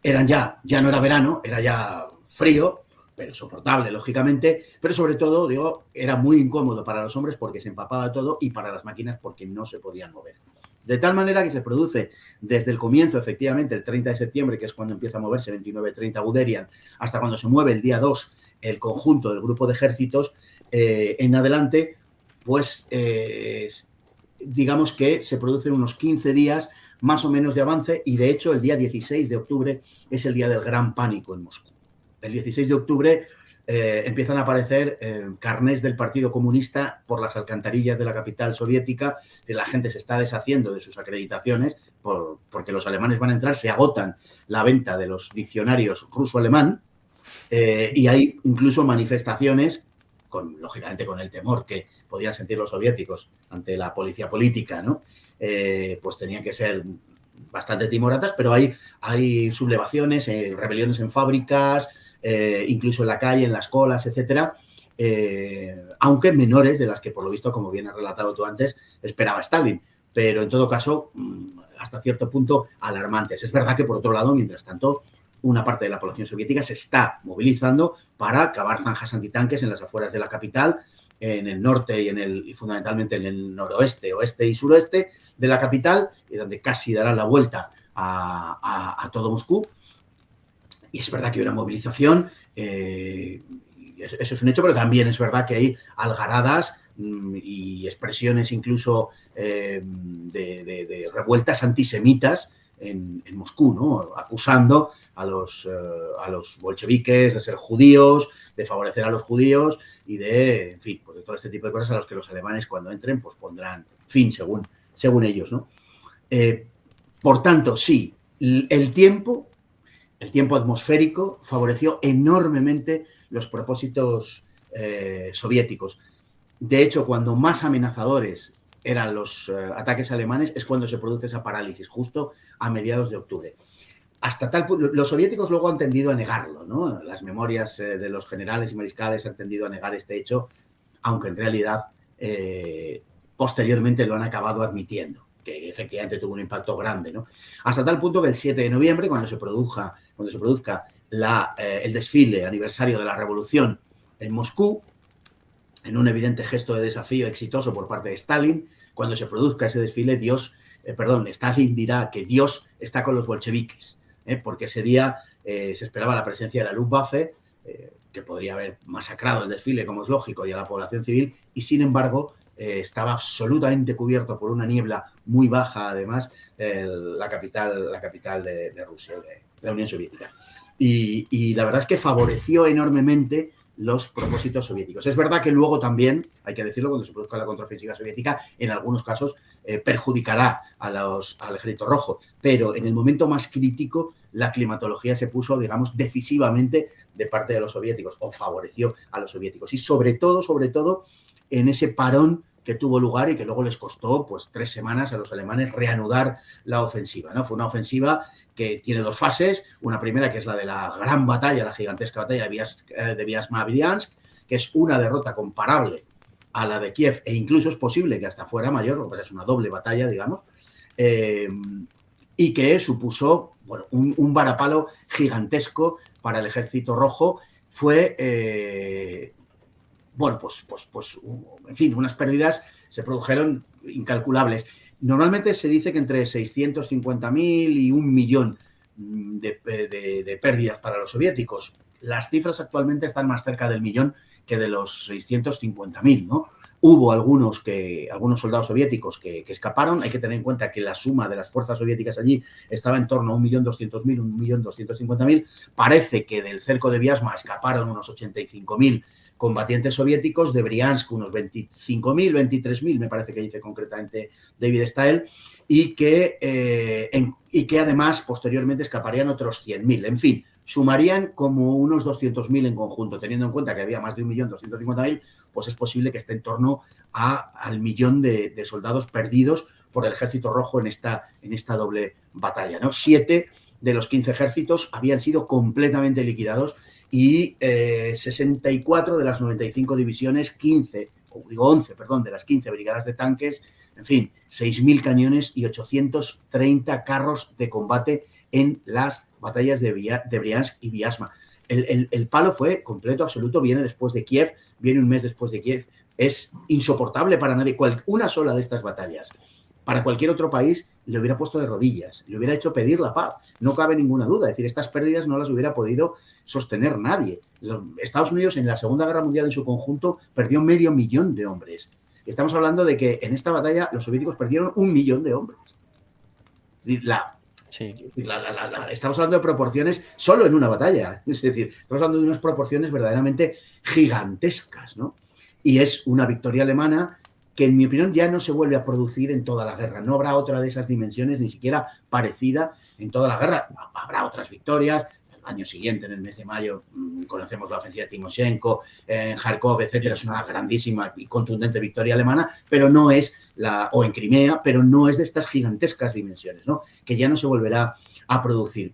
ya no era verano, era ya frío, pero soportable, lógicamente, pero sobre todo, digo, era muy incómodo para los hombres porque se empapaba todo y para las máquinas porque no se podían mover. De tal manera que se produce desde el comienzo, efectivamente, el 30 de septiembre, que es cuando empieza a moverse 29-30 Guderian, hasta cuando se mueve el día 2 el conjunto del grupo de ejércitos, en adelante, pues digamos que se producen unos 15 días más o menos de avance, y de hecho el día 16 de octubre es el día del gran pánico en Moscú. El 16 de octubre empiezan a aparecer carnés del Partido Comunista por las alcantarillas de la capital soviética, que la gente se está deshaciendo de sus acreditaciones porque los alemanes van a entrar, se agotan la venta de los diccionarios ruso-alemán, y hay incluso manifestaciones, lógicamente con el temor que podían sentir los soviéticos ante la policía política, ¿no? Pues tenían que ser bastante timoratas, pero hay sublevaciones, rebeliones en fábricas, incluso en la calle, en las colas, etcétera, aunque menores de las que, por lo visto, como bien has relatado tú antes, esperaba Stalin, pero en todo caso, hasta cierto punto, alarmantes. Es verdad que, por otro lado, mientras tanto, una parte de la población soviética se está movilizando para cavar zanjas antitanques en las afueras de la capital, en el norte y fundamentalmente en el noroeste, oeste y suroeste de la capital, y donde casi dará la vuelta a todo Moscú. Y es verdad que hay una movilización, eso es un hecho, pero también es verdad que hay algaradas y expresiones incluso de revueltas antisemitas en Moscú, ¿no? Acusando a los bolcheviques de ser judíos, de favorecer a los judíos y de, en fin, pues de todo este tipo de cosas a los que los alemanes, cuando entren, pues pondrán fin según ellos, ¿no? Por tanto, sí, el tiempo atmosférico favoreció enormemente los propósitos soviéticos. De hecho, cuando más amenazadores eran los ataques alemanes, es cuando se produce esa parálisis, justo a mediados de octubre. Hasta tal punto, los soviéticos luego han tendido a negarlo, ¿no? Las memorias de los generales y mariscales han tendido a negar este hecho, aunque en realidad posteriormente lo han acabado admitiendo, que efectivamente tuvo un impacto grande, ¿no? Hasta tal punto que el 7 de noviembre, cuando se produzca el desfile aniversario de la Revolución en Moscú, en un evidente gesto de desafío exitoso por parte de Stalin, cuando se produzca ese desfile, Stalin dirá que Dios está con los bolcheviques, porque ese día se esperaba la presencia de la Luftwaffe, que podría haber masacrado el desfile, como es lógico, y a la población civil, y sin embargo estaba absolutamente cubierto por una niebla muy baja, además, la capital de Rusia, de la Unión Soviética. Y la verdad es que favoreció enormemente los propósitos soviéticos. Es verdad que luego también, hay que decirlo, cuando se produzca la contraofensiva soviética, en algunos casos perjudicará al Ejército Rojo, pero en el momento más crítico la climatología se puso, digamos, decisivamente de parte de los soviéticos, o favoreció a los soviéticos. Y sobre todo, en ese parón que tuvo lugar y que luego les costó pues 3 semanas a los alemanes reanudar la ofensiva, ¿no? Fue una ofensiva que tiene 2 fases, una primera que es la de la gran batalla, la gigantesca batalla de Biasma-Briansk, que es una derrota comparable a la de Kiev, e incluso es posible que hasta fuera mayor, lo que pasa es una doble batalla, digamos, y que supuso, bueno, un varapalo gigantesco para el Ejército Rojo. Fue, bueno, pues, en fin, unas pérdidas se produjeron incalculables. Normalmente se dice que entre 650.000 y 1.000.000 de pérdidas para los soviéticos. Las cifras actualmente están más cerca del 1.000.000 que de los 650.000, ¿no? Hubo algunos soldados soviéticos que escaparon. Hay que tener en cuenta que la suma de las fuerzas soviéticas allí estaba en torno a 1.200.000, 1.250.000. Parece que del cerco de Viasma escaparon unos 85.000 combatientes soviéticos, de Briansk unos 25.000, 23.000, me parece que dice concretamente David Stael, y que además posteriormente escaparían otros 100.000. En fin, sumarían como unos 200.000 en conjunto. Teniendo en cuenta que había más de 1.250.000, pues es posible que esté en torno al 1.000.000 de soldados perdidos por el Ejército Rojo en esta doble batalla, ¿no? 7 de los 15 ejércitos habían sido completamente liquidados y 64 de las 95 divisiones, 11 de las 15 brigadas de tanques, en fin, 6.000 cañones y 830 carros de combate en las batallas de Briansk y Viasma. El palo fue completo, absoluto, viene después de Kiev, viene un mes después de Kiev. Es insoportable para nadie. Una sola de estas batallas, para cualquier otro país, le hubiera puesto de rodillas, le hubiera hecho pedir la paz. No cabe ninguna duda. Es decir, estas pérdidas no las hubiera podido sostener nadie. Estados Unidos en la Segunda Guerra Mundial en su conjunto perdió 500.000 de hombres. Estamos hablando de que en esta batalla los soviéticos perdieron 1.000.000 de hombres. Estamos hablando de proporciones solo en una batalla. Es decir, estamos hablando de unas proporciones verdaderamente gigantescas, ¿no? Y es una victoria alemana que, en mi opinión, ya no se vuelve a producir en toda la guerra. No habrá otra de esas dimensiones, ni siquiera parecida en toda la guerra. Habrá otras victorias. El año siguiente, en el mes de mayo, conocemos la ofensiva de Timoshenko, en Kharkov, etcétera. Es una grandísima y contundente victoria alemana, pero no es o en Crimea, pero no es de estas gigantescas dimensiones, ¿no? Que ya no se volverá a producir.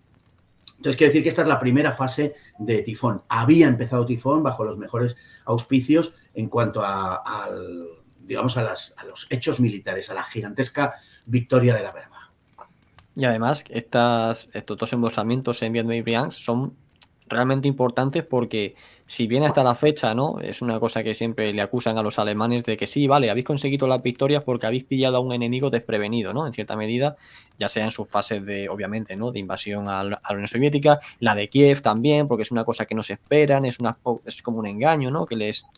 Entonces, quiero decir que esta es la primera fase de Tifón. Había empezado Tifón bajo los mejores auspicios en cuanto a los hechos militares, a la gigantesca victoria de la Wehrmacht. Y además, estos dos embolsamientos en Vietnam y Briansk son realmente importantes porque, si bien hasta la fecha, ¿no?, es una cosa que siempre le acusan a los alemanes de que sí, vale, habéis conseguido las victorias porque habéis pillado a un enemigo desprevenido, ¿no?, en cierta medida, ya sea en sus fases de, obviamente, ¿no?, de invasión a la Unión Soviética, la de Kiev también, porque es una cosa que no se esperan, es como un engaño, ¿no?,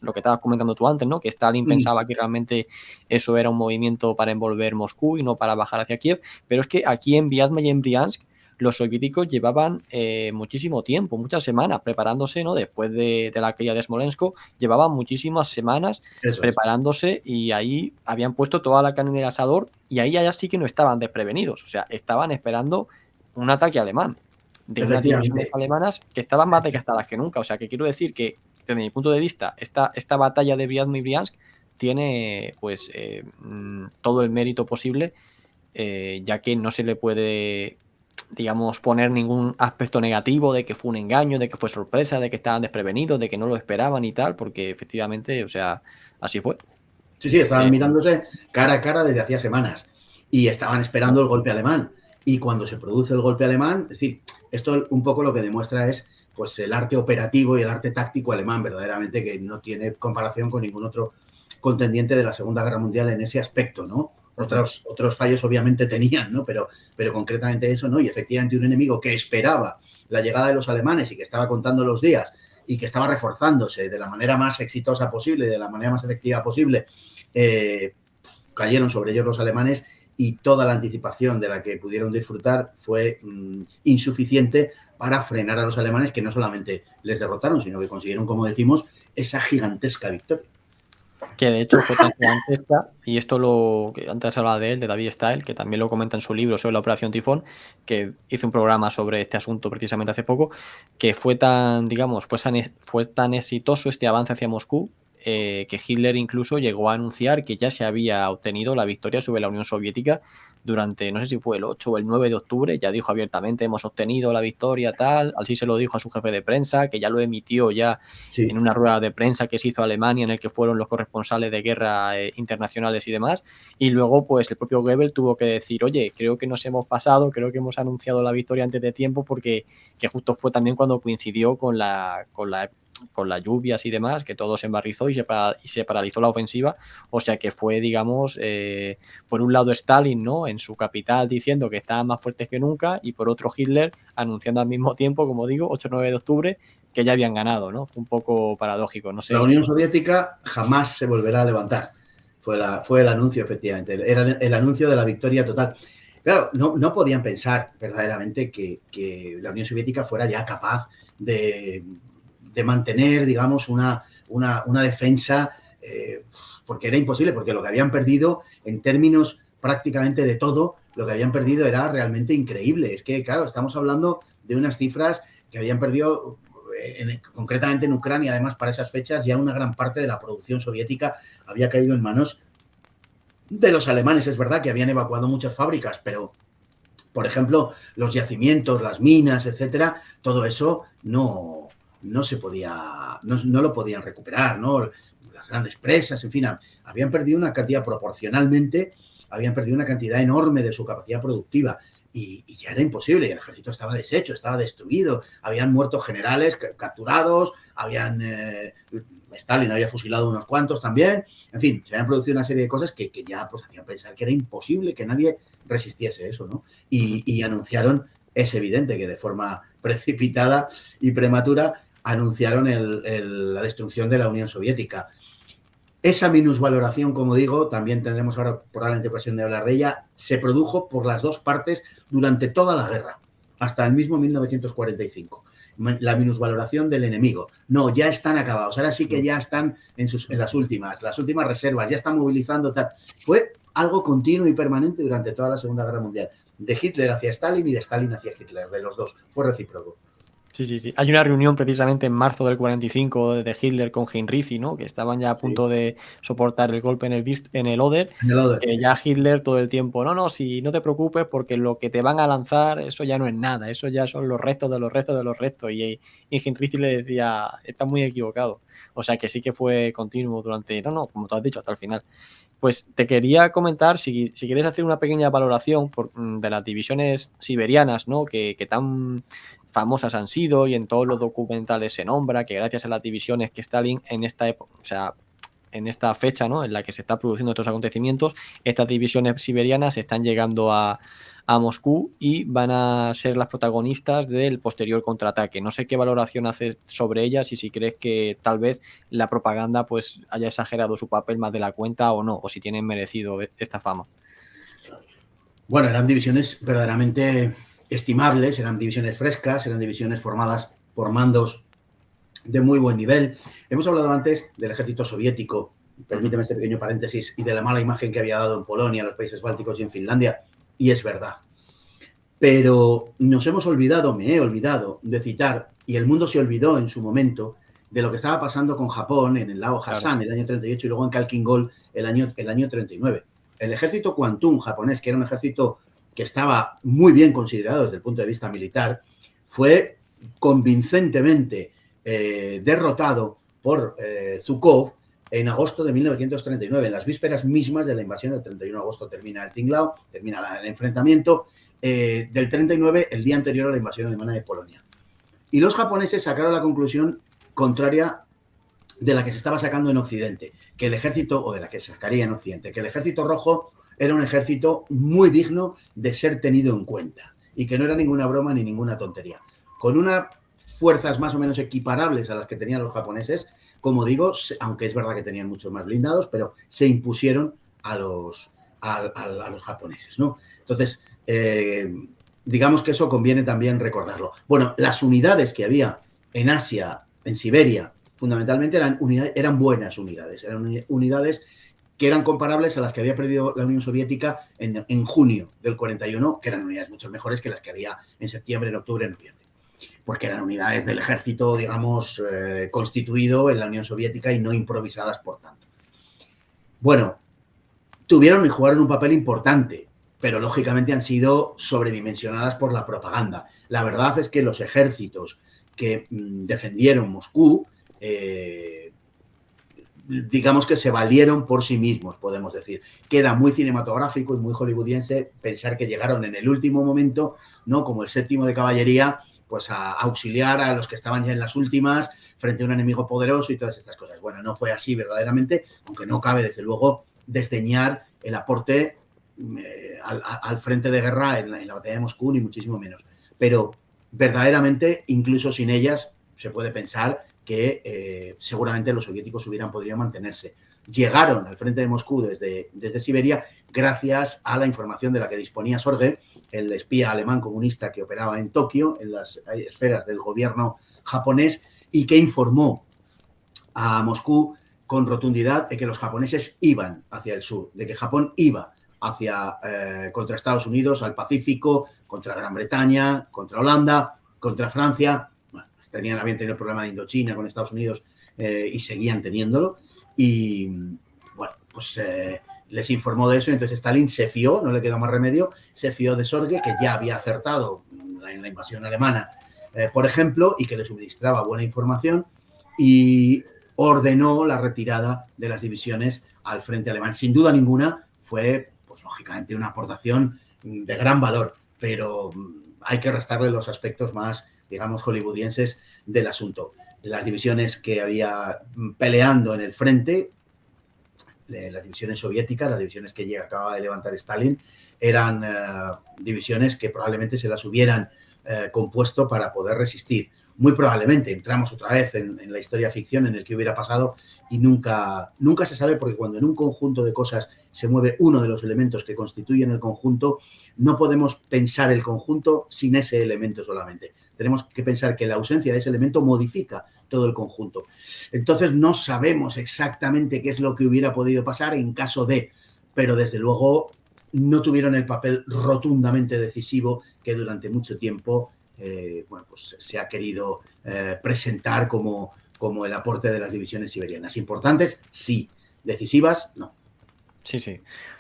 lo que estabas comentando tú antes, ¿no?, que Stalin pensaba que realmente eso era un movimiento para envolver Moscú y no para bajar hacia Kiev, pero es que aquí en Viasma y en Briansk los soviéticos llevaban muchísimo tiempo, muchas semanas preparándose, ¿no? Después de la caída de Smolensk, llevaban muchísimas semanas preparándose y ahí habían puesto toda la carne en el asador y ahí ya sí que no estaban desprevenidos, o sea, estaban esperando un ataque alemán de unas divisiones alemanas que estaban más desgastadas que nunca. O sea, que quiero decir que, desde mi punto de vista, esta batalla de Viasma y Briansk tiene pues todo el mérito posible, ya que no se le puede, digamos, poner ningún aspecto negativo de que fue un engaño, de que fue sorpresa, de que estaban desprevenidos, de que no lo esperaban y tal, porque efectivamente, o sea, así fue. Sí, estaban mirándose cara a cara desde hacía semanas y estaban esperando el golpe alemán. Y cuando se produce el golpe alemán, es decir, esto un poco lo que demuestra es pues el arte operativo y el arte táctico alemán, verdaderamente, que no tiene comparación con ningún otro contendiente de la Segunda Guerra Mundial en ese aspecto, ¿no? Otros fallos obviamente tenían, ¿no? Pero concretamente eso, ¿no? Y efectivamente un enemigo que esperaba la llegada de los alemanes y que estaba contando los días y que estaba reforzándose de la manera más exitosa posible, de la manera más efectiva posible, cayeron sobre ellos los alemanes y toda la anticipación de la que pudieron disfrutar fue insuficiente para frenar a los alemanes, que no solamente les derrotaron, sino que consiguieron, como decimos, esa gigantesca victoria. Que de hecho fue tan gigantesca, y esto lo que antes hablaba de él, de David Stael, que también lo comenta en su libro sobre la Operación Tifón, que hizo un programa sobre este asunto precisamente hace poco, que fue tan, digamos, fue tan exitoso este avance hacia Moscú, que Hitler incluso llegó a anunciar que ya se había obtenido la victoria sobre la Unión Soviética durante, no sé si fue el 8 o el 9 de octubre, ya dijo abiertamente, hemos obtenido la victoria, tal, así se lo dijo a su jefe de prensa, que ya lo emitió ya en una rueda de prensa que se hizo Alemania, en el que fueron los corresponsales de guerra internacionales y demás, y luego pues el propio Goebbels tuvo que decir, oye, creo que nos hemos pasado, creo que hemos anunciado la victoria antes de tiempo, porque que justo fue también cuando coincidió con las lluvias y demás, que todo se embarrizó y se paralizó la ofensiva, o sea que fue, digamos, por un lado Stalin, ¿no?, en su capital diciendo que estaban más fuertes que nunca, y por otro Hitler anunciando al mismo tiempo, como digo, 8-9 de octubre, que ya habían ganado, ¿no? Fue un poco paradójico, no sé. La Unión Soviética jamás se volverá a levantar. Fue el anuncio, efectivamente. Era el anuncio de la victoria total. Claro, no podían pensar verdaderamente que la Unión Soviética fuera ya capaz de mantener, digamos, una defensa, porque era imposible, porque lo que habían perdido en términos prácticamente de todo, lo que habían perdido era realmente increíble. Es que, claro, estamos hablando de unas cifras que habían perdido, concretamente en Ucrania, además, para esas fechas, ya una gran parte de la producción soviética había caído en manos de los alemanes. Es verdad que habían evacuado muchas fábricas, pero, por ejemplo, los yacimientos, las minas, etcétera, todo eso no se podía, no lo podían recuperar, ¿no? Las grandes presas, en fin, habían perdido una cantidad proporcionalmente, habían perdido una cantidad enorme de su capacidad productiva y ya era imposible, y el ejército estaba deshecho, estaba destruido, habían muerto generales capturados, Stalin había fusilado unos cuantos también, en fin, se habían producido una serie de cosas que ya pues hacían pensar que era imposible que nadie resistiese eso, ¿no? Y anunciaron, es evidente que de forma precipitada y prematura, anunciaron la destrucción de la Unión Soviética. Esa minusvaloración, como digo, también tendremos ahora probablemente ocasión de hablar de ella, se produjo por las dos partes durante toda la guerra, hasta el mismo 1945. La minusvaloración del enemigo. No, ya están acabados, ahora sí que ya están en las últimas reservas, ya están movilizando, tal. Fue algo continuo y permanente durante toda la Segunda Guerra Mundial, de Hitler hacia Stalin y de Stalin hacia Hitler, de los dos, fue recíproco. Sí. Hay una reunión precisamente en marzo del 45 de Hitler con Heinrici, ¿no?, que estaban ya a punto de soportar el golpe en el Oder. Ya Hitler todo el tiempo, no, si no te preocupes porque lo que te van a lanzar, eso ya no es nada, eso ya son los restos de los restos de los restos. Y Heinrici le decía, estás muy equivocado. O sea que sí que fue continuo durante, como tú has dicho, hasta el final. Pues te quería comentar, si quieres hacer una pequeña valoración de las divisiones siberianas, ¿no?, que tan famosas han sido, y en todos los documentales se nombra que gracias a las divisiones que Stalin en esta época, o sea, en esta fecha, ¿no?, en la que se están produciendo estos acontecimientos, estas divisiones siberianas están llegando a Moscú y van a ser las protagonistas del posterior contraataque. No sé qué valoración haces sobre ellas y si crees que tal vez la propaganda pues haya exagerado su papel más de la cuenta o no, o si tienen merecido esta fama. Bueno, eran divisiones verdaderamente estimables, eran divisiones frescas, eran divisiones formadas por mandos de muy buen nivel. Hemos hablado antes del ejército soviético, permíteme este pequeño paréntesis, y de la mala imagen que había dado en Polonia, en los países bálticos y en Finlandia, y es verdad. Pero nos hemos olvidado, me he olvidado de citar, y el mundo se olvidó en su momento, de lo que estaba pasando con Japón en el Lao Hassan, el año 38, y luego en Khalkhin Gol el año 39. El ejército Kwantung japonés, que era un ejército que estaba muy bien considerado desde el punto de vista militar, fue convincentemente derrotado por Zhukov en agosto de 1939, en las vísperas mismas de la invasión. El 31 de agosto termina el Tinglao, termina el enfrentamiento del 39, el día anterior a la invasión alemana de Polonia. Y los japoneses sacaron la conclusión contraria de la que se estaba sacando en Occidente, que el ejército, o de la que se sacaría en Occidente, que el ejército rojo era un ejército muy digno de ser tenido en cuenta y que no era ninguna broma ni ninguna tontería. Con unas fuerzas más o menos equiparables a las que tenían los japoneses, como digo, aunque es verdad que tenían muchos más blindados, pero se impusieron a los japoneses, ¿no? Entonces, digamos que eso conviene también recordarlo. Bueno, las unidades que había en Asia, en Siberia, fundamentalmente eran buenas unidades, eran unidades que eran comparables a las que había perdido la Unión Soviética en junio del 41, que eran unidades mucho mejores que las que había en septiembre, en octubre, en noviembre. porque eran unidades del ejército, digamos, constituido en la Unión Soviética y no improvisadas por tanto. Bueno, tuvieron y jugaron un papel importante, pero lógicamente han sido sobredimensionadas por la propaganda. La verdad es que los ejércitos que defendieron Moscú, digamos que se valieron por sí mismos, podemos decir. Queda muy cinematográfico y muy hollywoodiense pensar que llegaron en el último momento, ¿no? Como el 7º de caballería, pues a auxiliar a los que estaban ya en las últimas frente a un enemigo poderoso y todas estas cosas. Bueno, no fue así verdaderamente, aunque no cabe desde luego desdeñar el aporte al frente de guerra en la batalla de Moscú, ni muchísimo menos. Pero verdaderamente, incluso sin ellas, se puede pensar que seguramente los soviéticos hubieran podido mantenerse. Llegaron al frente de Moscú desde Siberia gracias a la información de la que disponía Sorge, el espía alemán comunista que operaba en Tokio, en las esferas del gobierno japonés, y que informó a Moscú con rotundidad de que los japoneses iban hacia el sur, de que Japón iba contra Estados Unidos, al Pacífico, contra Gran Bretaña, contra Holanda, contra Francia. Bueno, habían tenido el problema de Indochina con Estados Unidos y seguían teniéndolo. Y bueno, pues les informó de eso y entonces Stalin se fió, no le quedó más remedio, se fió de Sorge, que ya había acertado en la invasión alemana, por ejemplo, y que le suministraba buena información, y ordenó la retirada de las divisiones al frente alemán. Sin duda ninguna fue, pues lógicamente, una aportación de gran valor, pero hay que restarle los aspectos más, digamos, hollywoodienses del asunto. Las divisiones que había peleando en el frente, las divisiones soviéticas, las divisiones que acababa de levantar Stalin, eran divisiones que probablemente se las hubieran compuesto para poder resistir. Muy probablemente entramos otra vez en la historia ficción en el que hubiera pasado y nunca se sabe, porque cuando en un conjunto de cosas se mueve uno de los elementos que constituyen el conjunto, no podemos pensar el conjunto sin ese elemento solamente. Tenemos que pensar que la ausencia de ese elemento modifica todo el conjunto. Entonces no sabemos exactamente qué es lo que hubiera podido pasar en caso de, pero desde luego no tuvieron el papel rotundamente decisivo que durante mucho tiempo bueno, pues se ha querido presentar como el aporte de las divisiones siberianas. Importantes, sí. Decisivas, no. Sí,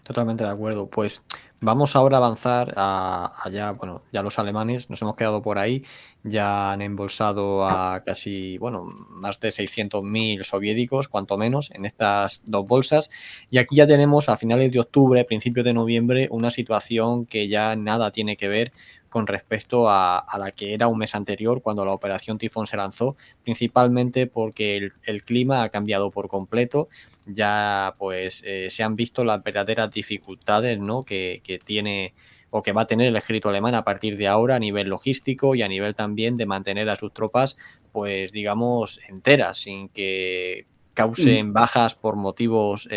totalmente de acuerdo. Pues vamos ahora a avanzar allá, bueno, ya los alemanes, nos hemos quedado por ahí, ya han embolsado a casi, bueno, más de 600.000 soviéticos, cuanto menos, en estas dos bolsas. Y aquí ya tenemos a finales de octubre, principios de noviembre, una situación que ya nada tiene que ver con respecto a la que era un mes anterior cuando la Operación Tifón se lanzó, principalmente porque el clima ha cambiado por completo. Ya pues se han visto las verdaderas dificultades, ¿no?, que tiene o que va a tener el ejército alemán a partir de ahora a nivel logístico y a nivel también de mantener a sus tropas, pues digamos, enteras, sin que causen bajas por motivos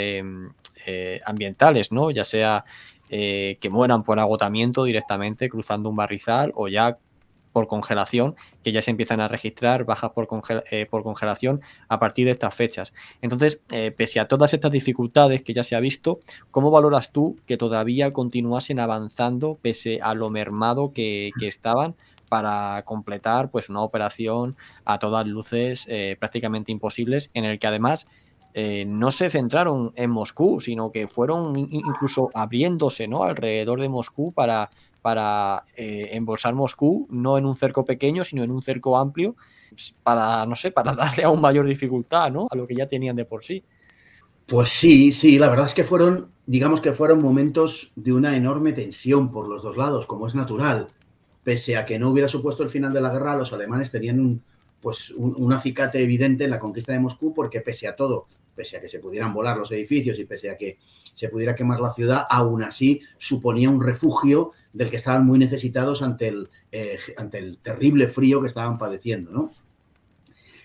ambientales, ¿no? Ya sea que mueran por agotamiento directamente cruzando un barrizal o ya por congelación, que ya se empiezan a registrar bajas por congelación a partir de estas fechas. Entonces, pese a todas estas dificultades que ya se ha visto, ¿cómo valoras tú que todavía continuasen avanzando pese a lo mermado que estaban para completar pues una operación a todas luces prácticamente imposibles, en el que además no se centraron en Moscú, sino que fueron incluso abriéndose, ¿no?, alrededor de Moscú para embolsar Moscú, no en un cerco pequeño, sino en un cerco amplio, para, no sé, para darle aún mayor dificultad, ¿no?, a lo que ya tenían de por sí. Pues sí, la verdad es que digamos que fueron momentos de una enorme tensión por los dos lados, como es natural. Pese a que no hubiera supuesto el final de la guerra, los alemanes tenían un acicate evidente en la conquista de Moscú, porque pese a todo, pese a que se pudieran volar los edificios y pese a que se pudiera quemar la ciudad, aún así suponía un refugio del que estaban muy necesitados ante el terrible frío que estaban padeciendo, ¿no?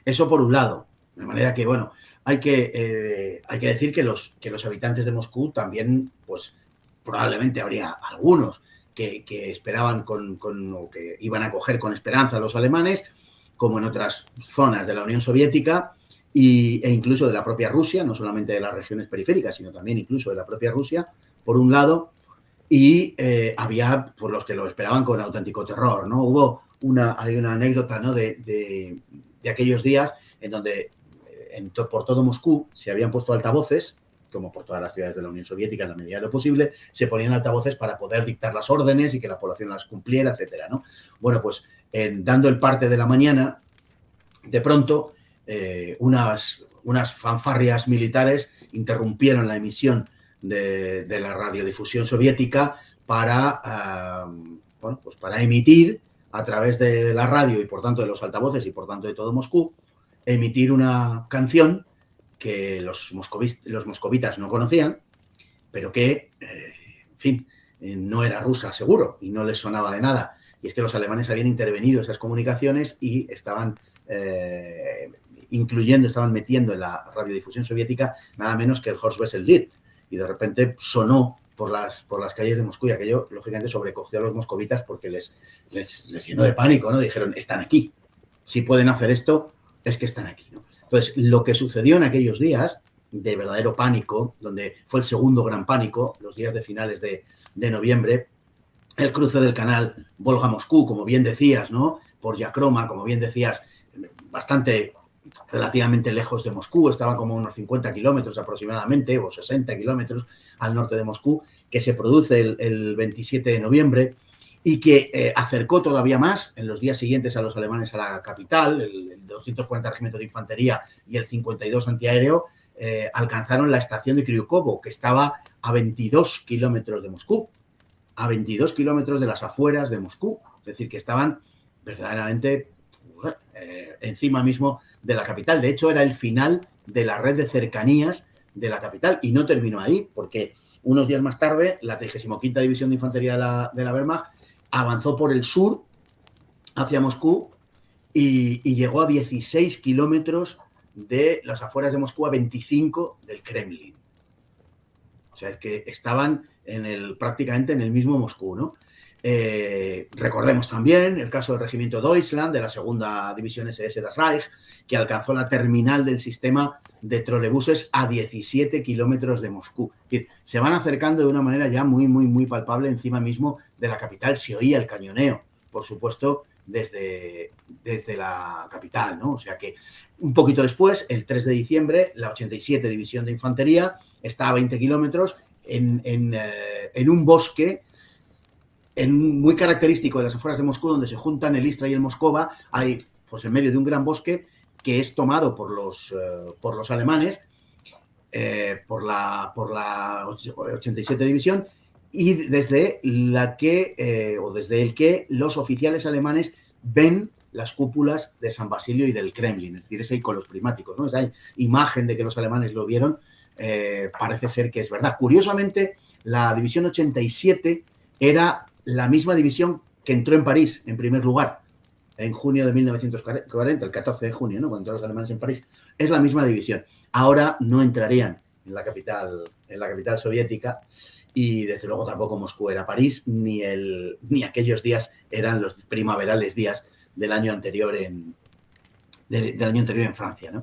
Eso por un lado. De manera que, bueno, hay que decir que los habitantes de Moscú también, pues probablemente habría algunos que esperaban o que iban a coger con esperanza a los alemanes, como en otras zonas de la Unión Soviética e incluso de la propia Rusia, no solamente de las regiones periféricas, sino también incluso de la propia Rusia, por un lado, y había por los que lo esperaban con auténtico terror, ¿no? Hubo hay una anécdota, ¿no?, de aquellos días en donde por todo Moscú se habían puesto altavoces, como por todas las ciudades de la Unión Soviética en la medida de lo posible, se ponían altavoces para poder dictar las órdenes y que la población las cumpliera, etcétera, ¿no? Bueno, pues dando el parte de la mañana, de pronto unas fanfarrias militares interrumpieron la emisión de la radiodifusión soviética para emitir a través de la radio y por tanto de los altavoces y por tanto de todo Moscú, emitir una canción que los moscovitas no conocían, pero que, en fin, no era rusa seguro y no les sonaba de nada. Y es que los alemanes habían intervenido esas comunicaciones y estaban estaban metiendo en la radiodifusión soviética nada menos que el Horst Wessel Lied. Y de repente sonó por las calles de Moscú y aquello, lógicamente, sobrecogió a los moscovitas porque les llenó de pánico, ¿no? Dijeron, están aquí. Si pueden hacer esto, es que están aquí, ¿no? Entonces, lo que sucedió en aquellos días de verdadero pánico, donde fue el segundo gran pánico, los días de finales de noviembre, el cruce del canal Volga-Moscú, como bien decías, ¿no?, por Yakroma, como bien decías, bastante relativamente lejos de Moscú, estaba como unos 50 kilómetros aproximadamente, o 60 kilómetros al norte de Moscú, que se produce el 27 de noviembre y que acercó todavía más en los días siguientes a los alemanes a la capital. El 240 Regimiento de Infantería y el 52 Antiaéreo alcanzaron la estación de Kryukovo, que estaba a 22 kilómetros de Moscú, a 22 kilómetros de las afueras de Moscú, es decir, que estaban verdaderamente encima mismo de la capital. De hecho, era el final de la red de cercanías de la capital y no terminó ahí, porque unos días más tarde la 35ª División de Infantería de la Wehrmacht avanzó por el sur hacia Moscú y llegó a 16 kilómetros de las afueras de Moscú, a 25 del Kremlin. O sea, es que estaban prácticamente en el mismo Moscú, ¿no? Recordemos también el caso del Regimiento Deutschland, de la segunda División SS das Reich, que alcanzó la terminal del sistema de trolebuses a 17 kilómetros de Moscú. Es decir, se van acercando de una manera ya muy, muy, muy palpable encima mismo de la capital. Se oía el cañoneo, por supuesto, desde la capital, ¿no? O sea que un poquito después, el 3 de diciembre, la 87 División de Infantería está a 20 kilómetros en un bosque muy característico de las afueras de Moscú, donde se juntan el Istra y el Moscova. Hay, pues, en medio de un gran bosque que es tomado por los alemanes, por la 87 División, y desde el que los oficiales alemanes ven las cúpulas de San Basilio y del Kremlin, es decir, ese iconos prismáticos, ¿no? Esa imagen de que los alemanes lo vieron, parece ser que es verdad. Curiosamente, la División 87 era la misma división que entró en París, en primer lugar, en junio de 1940, el 14 de junio, ¿no?, cuando entraron los alemanes en París. Es la misma división. Ahora no entrarían en la capital soviética, y desde luego tampoco Moscú era París, ni aquellos días eran los primaverales días del año anterior en Francia, ¿no?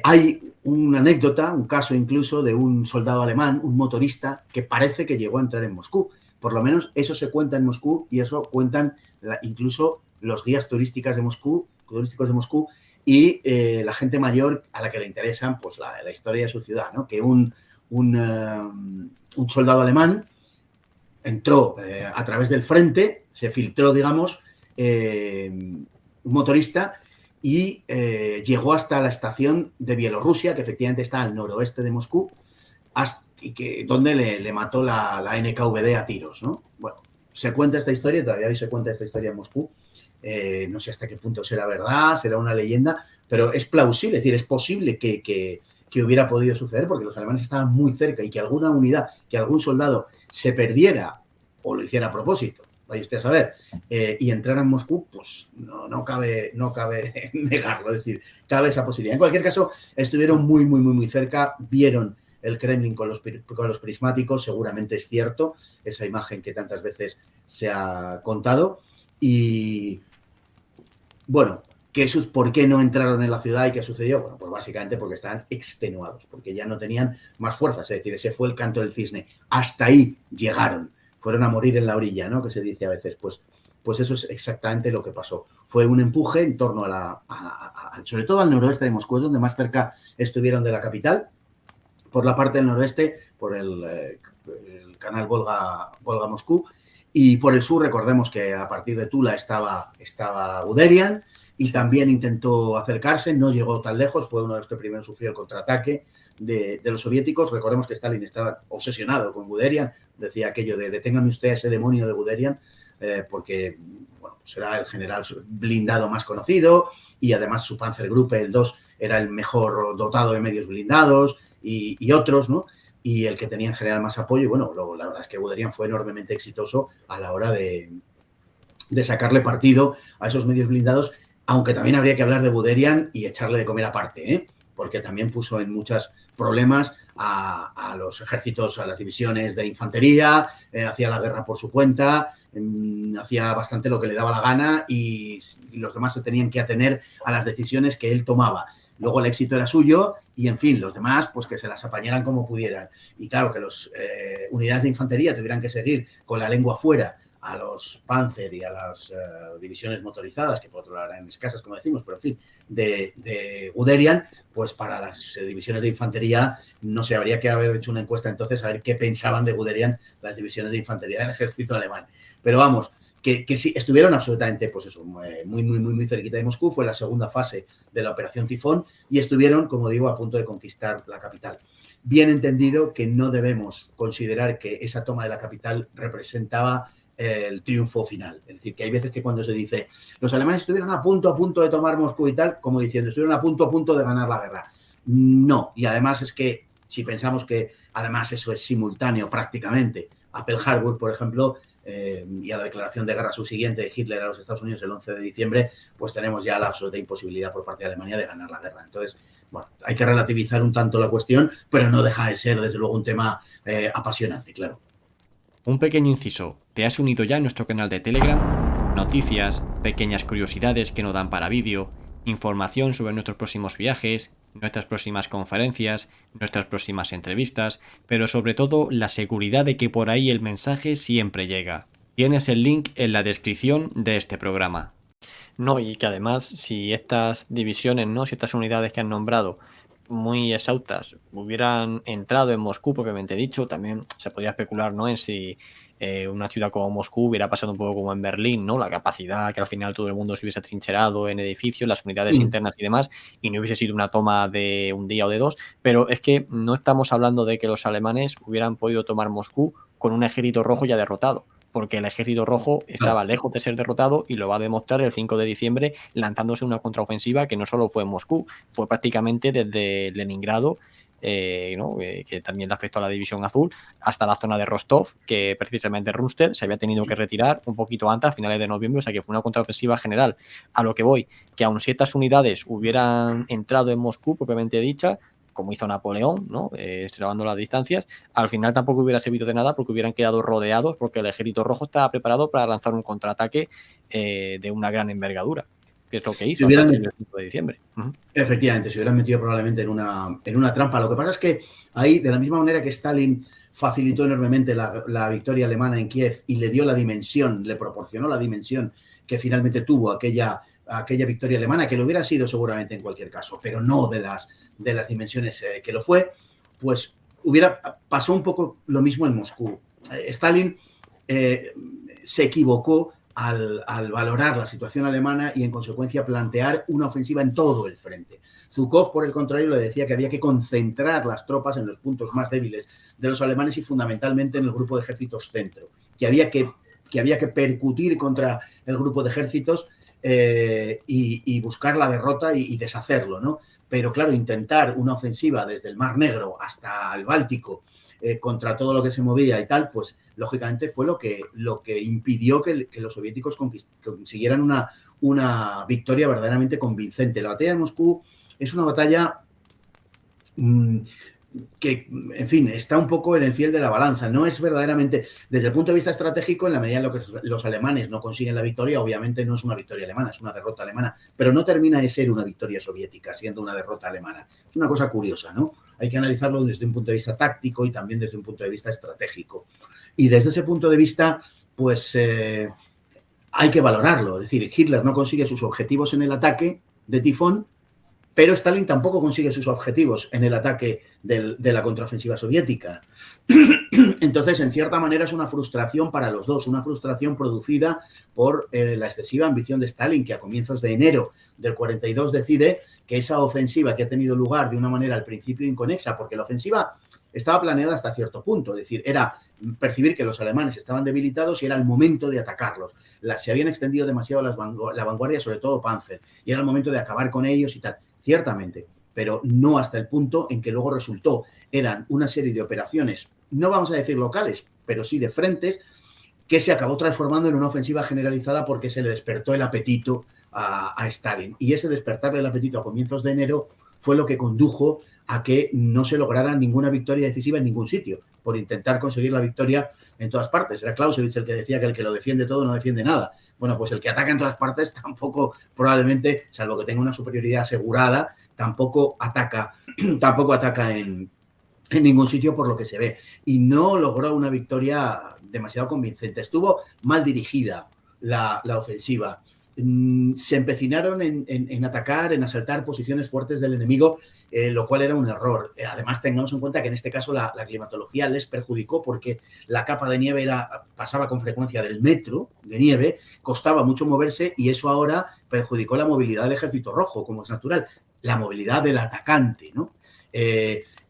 Hay una anécdota, un caso incluso de un soldado alemán, un motorista, que parece que llegó a entrar en Moscú. Por lo menos eso se cuenta en Moscú y eso cuentan incluso los guías turísticos de Moscú y la gente mayor a la que le interesan, pues, la historia de su ciudad, ¿no? Que un soldado alemán entró a través del frente, se filtró, digamos, un motorista, y llegó hasta la estación de Bielorrusia, que efectivamente está al noroeste de Moscú, donde le mató la NKVD a tiros, ¿no? Bueno, se cuenta esta historia, todavía hoy se cuenta esta historia en Moscú. No sé hasta qué punto será verdad, será una leyenda, pero es plausible, es decir, es posible que hubiera podido suceder, porque los alemanes estaban muy cerca, y que alguna unidad, que algún soldado se perdiera o lo hiciera a propósito, vaya usted a saber, y entrara en Moscú, pues no cabe negarlo, es decir, cabe esa posibilidad. En cualquier caso, estuvieron muy, muy, muy, muy cerca, vieron el Kremlin con los prismáticos, seguramente es cierto, esa imagen que tantas veces se ha contado. Y bueno, ¿por qué no entraron en la ciudad y qué sucedió? Bueno, pues básicamente porque estaban extenuados, porque ya no tenían más fuerzas, es decir, ese fue el canto del cisne, hasta ahí llegaron, fueron a morir en la orilla, ¿no?, que se dice a veces. Pues pues eso es exactamente lo que pasó. Fue un empuje en torno sobre todo al noroeste de Moscú, es donde más cerca estuvieron de la capital. Por la parte del noroeste, por el canal Volga-Moscú, y por el sur, recordemos que a partir de Tula estaba Guderian, y también intentó acercarse, no llegó tan lejos, fue uno de los que primero sufrió el contraataque de los soviéticos. Recordemos que Stalin estaba obsesionado con Guderian, decía aquello de deténgame usted a ese demonio de Guderian, porque bueno, pues era el general blindado más conocido, y además su Panzergruppe, el 2, era el mejor dotado de medios blindados, y otros, ¿no? Y el que tenía en general más apoyo. Y bueno, la verdad es que Guderian fue enormemente exitoso a la hora de sacarle partido a esos medios blindados, aunque también habría que hablar de Guderian y echarle de comer aparte, porque también puso en muchos problemas a los ejércitos, a las divisiones de infantería, hacía la guerra por su cuenta, hacía bastante lo que le daba la gana, y los demás se tenían que atener a las decisiones que él tomaba. Luego el éxito era suyo y, en fin, los demás pues que se las apañaran como pudieran. Y claro, que las unidades de infantería tuvieran que seguir con la lengua afuera a los Panzer y a las divisiones motorizadas, que por otro lado eran escasas, como decimos, pero en fin, de Guderian, pues para las divisiones de infantería no sé, habría que haber hecho una encuesta entonces a ver qué pensaban de Guderian las divisiones de infantería del ejército alemán. Pero vamos, que sí, estuvieron absolutamente, pues eso, muy cerquita de Moscú. Fue la segunda fase de la Operación Tifón y estuvieron, como digo, a punto de conquistar la capital. Bien entendido que no debemos considerar que esa toma de la capital representaba el triunfo final. Es decir, que hay veces que cuando se dice los alemanes estuvieron a punto de tomar Moscú y tal, como diciendo, estuvieron a punto de ganar la guerra. No, y además es que si pensamos que además eso es simultáneo prácticamente a Pearl Harbor, por ejemplo, y a la declaración de guerra subsiguiente de Hitler a los Estados Unidos el 11 de diciembre, pues tenemos ya la absoluta imposibilidad por parte de Alemania de ganar la guerra. Entonces, bueno, hay que relativizar un tanto la cuestión, pero no deja de ser, desde luego, un tema apasionante, claro. Un pequeño inciso, ¿te has unido ya a nuestro canal de Telegram? Noticias, pequeñas curiosidades que no dan para vídeo, información sobre nuestros próximos viajes, nuestras próximas conferencias, nuestras próximas entrevistas, pero sobre todo la seguridad de que por ahí el mensaje siempre llega. Tienes el link en la descripción de este programa. No, y que además, si estas divisiones, ¿no? Si estas unidades que han nombrado muy exhaustas hubieran entrado en Moscú propiamente dicho, también se podría especular, ¿no? En si una ciudad como Moscú hubiera pasado un poco como en Berlín, ¿no? La capacidad que al final todo el mundo se hubiese atrincherado en edificios, las unidades internas y demás, y no hubiese sido una toma de un día o de dos, pero es que no estamos hablando de que los alemanes hubieran podido tomar Moscú con un ejército rojo ya derrotado, porque el ejército rojo estaba lejos de ser derrotado y lo va a demostrar el 5 de diciembre lanzándose una contraofensiva que no solo fue en Moscú, fue prácticamente desde Leningrado, que también le afectó a la División Azul, hasta la zona de Rostov, que precisamente Rundstedt se había tenido que retirar un poquito antes, a finales de noviembre, o sea que fue una contraofensiva general. A lo que voy, que aun si estas unidades hubieran entrado en Moscú, propiamente dicha, como hizo Napoleón, ¿no? Salvando las distancias, al final tampoco hubiera servido de nada porque hubieran quedado rodeados, porque el ejército rojo estaba preparado para lanzar un contraataque de una gran envergadura, que es lo que hizo el 5 de diciembre. Efectivamente, se hubieran metido probablemente en una trampa. Lo que pasa es que ahí, de la misma manera que Stalin facilitó enormemente la victoria alemana en Kiev y le dio la dimensión, le proporcionó la dimensión que finalmente tuvo aquella victoria alemana, que lo hubiera sido seguramente en cualquier caso, pero no de las dimensiones que lo fue, pues pasó un poco lo mismo en Moscú. Stalin se equivocó al valorar la situación alemana y, en consecuencia, plantear una ofensiva en todo el frente. Zhukov, por el contrario, le decía que había que concentrar las tropas en los puntos más débiles de los alemanes y fundamentalmente en el grupo de ejércitos centro, que había que percutir contra el grupo de ejércitos y buscar la derrota y deshacerlo, ¿no? Pero claro, intentar una ofensiva desde el Mar Negro hasta el Báltico contra todo lo que se movía y tal, pues lógicamente fue lo que impidió que los soviéticos consiguieran una victoria verdaderamente convincente. La batalla de Moscú es una batalla que, en fin, está un poco en el fiel de la balanza. No es verdaderamente, desde el punto de vista estratégico, en la medida en la que los alemanes no consiguen la victoria, obviamente no es una victoria alemana, es una derrota alemana, pero no termina de ser una victoria soviética, siendo una derrota alemana. Es una cosa curiosa, ¿no? Hay que analizarlo desde un punto de vista táctico y también desde un punto de vista estratégico. Y desde ese punto de vista, pues hay que valorarlo. Es decir, Hitler no consigue sus objetivos en el ataque de Tifón, pero Stalin tampoco consigue sus objetivos en el ataque de la contraofensiva soviética. Entonces, en cierta manera, es una frustración para los dos, una frustración producida por la excesiva ambición de Stalin, que a comienzos de enero del 42 decide que esa ofensiva que ha tenido lugar de una manera al principio inconexa, porque la ofensiva estaba planeada hasta cierto punto, es decir, era percibir que los alemanes estaban debilitados y era el momento de atacarlos. Se habían extendido demasiado la vanguardia, sobre todo Panzer, y era el momento de acabar con ellos y tal. Ciertamente, pero no hasta el punto en que luego resultó. Eran una serie de operaciones, no vamos a decir locales, pero sí de frentes, que se acabó transformando en una ofensiva generalizada porque se le despertó el apetito a Stalin. Y ese despertarle el apetito a comienzos de enero fue lo que condujo a que no se lograra ninguna victoria decisiva en ningún sitio, por intentar conseguir la victoria en todas partes. Era Clausewitz el que decía que el que lo defiende todo no defiende nada. Bueno, pues el que ataca en todas partes tampoco, probablemente, salvo que tenga una superioridad asegurada, tampoco ataca en ningún sitio por lo que se ve. Y no logró una victoria demasiado convincente. Estuvo mal dirigida la ofensiva. Se empecinaron en atacar, en asaltar posiciones fuertes del enemigo, lo cual era un error. Además, tengamos en cuenta que en este caso la climatología les perjudicó porque la capa de nieve pasaba con frecuencia del metro de nieve, costaba mucho moverse y eso ahora perjudicó la movilidad del Ejército Rojo, como es natural, la movilidad del atacante, ¿no?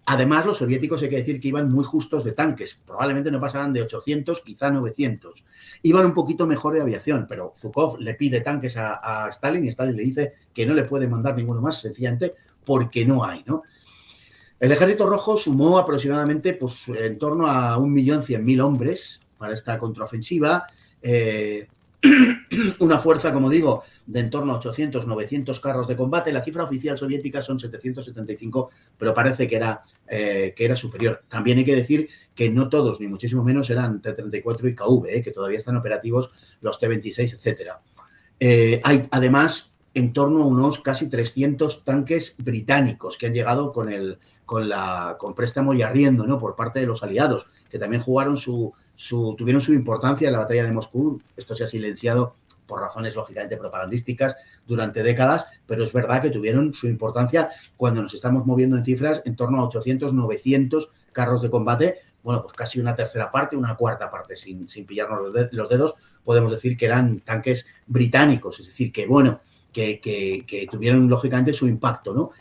Además, los soviéticos hay que decir que iban muy justos de tanques, probablemente no pasaban de 800, quizá 900. Iban un poquito mejor de aviación, pero Zhukov le pide tanques a Stalin y Stalin le dice que no le puede mandar ninguno más, sencillamente porque no hay, ¿no? El Ejército Rojo sumó aproximadamente pues, en torno a 1.100.000 hombres para esta contraofensiva, una fuerza, como digo, de en torno a 800, 900 carros de combate. La cifra oficial soviética son 775, pero parece que era superior. También hay que decir que no todos, ni muchísimo menos, eran T-34 y KV, que todavía están operativos los T-26, etcétera. Hay, además, en torno a unos casi 300 tanques británicos que han llegado con préstamo y arriendo, ¿no?, por parte de los aliados, que también jugaron tuvieron su importancia en la batalla de Moscú. Esto se ha silenciado por razones lógicamente propagandísticas durante décadas, pero es verdad que tuvieron su importancia cuando nos estamos moviendo en cifras en torno a 800, 900 carros de combate. Bueno, pues casi una tercera parte, una cuarta parte, sin pillarnos los dedos, podemos decir que eran tanques británicos, es decir, que bueno, que tuvieron lógicamente su impacto, ¿no?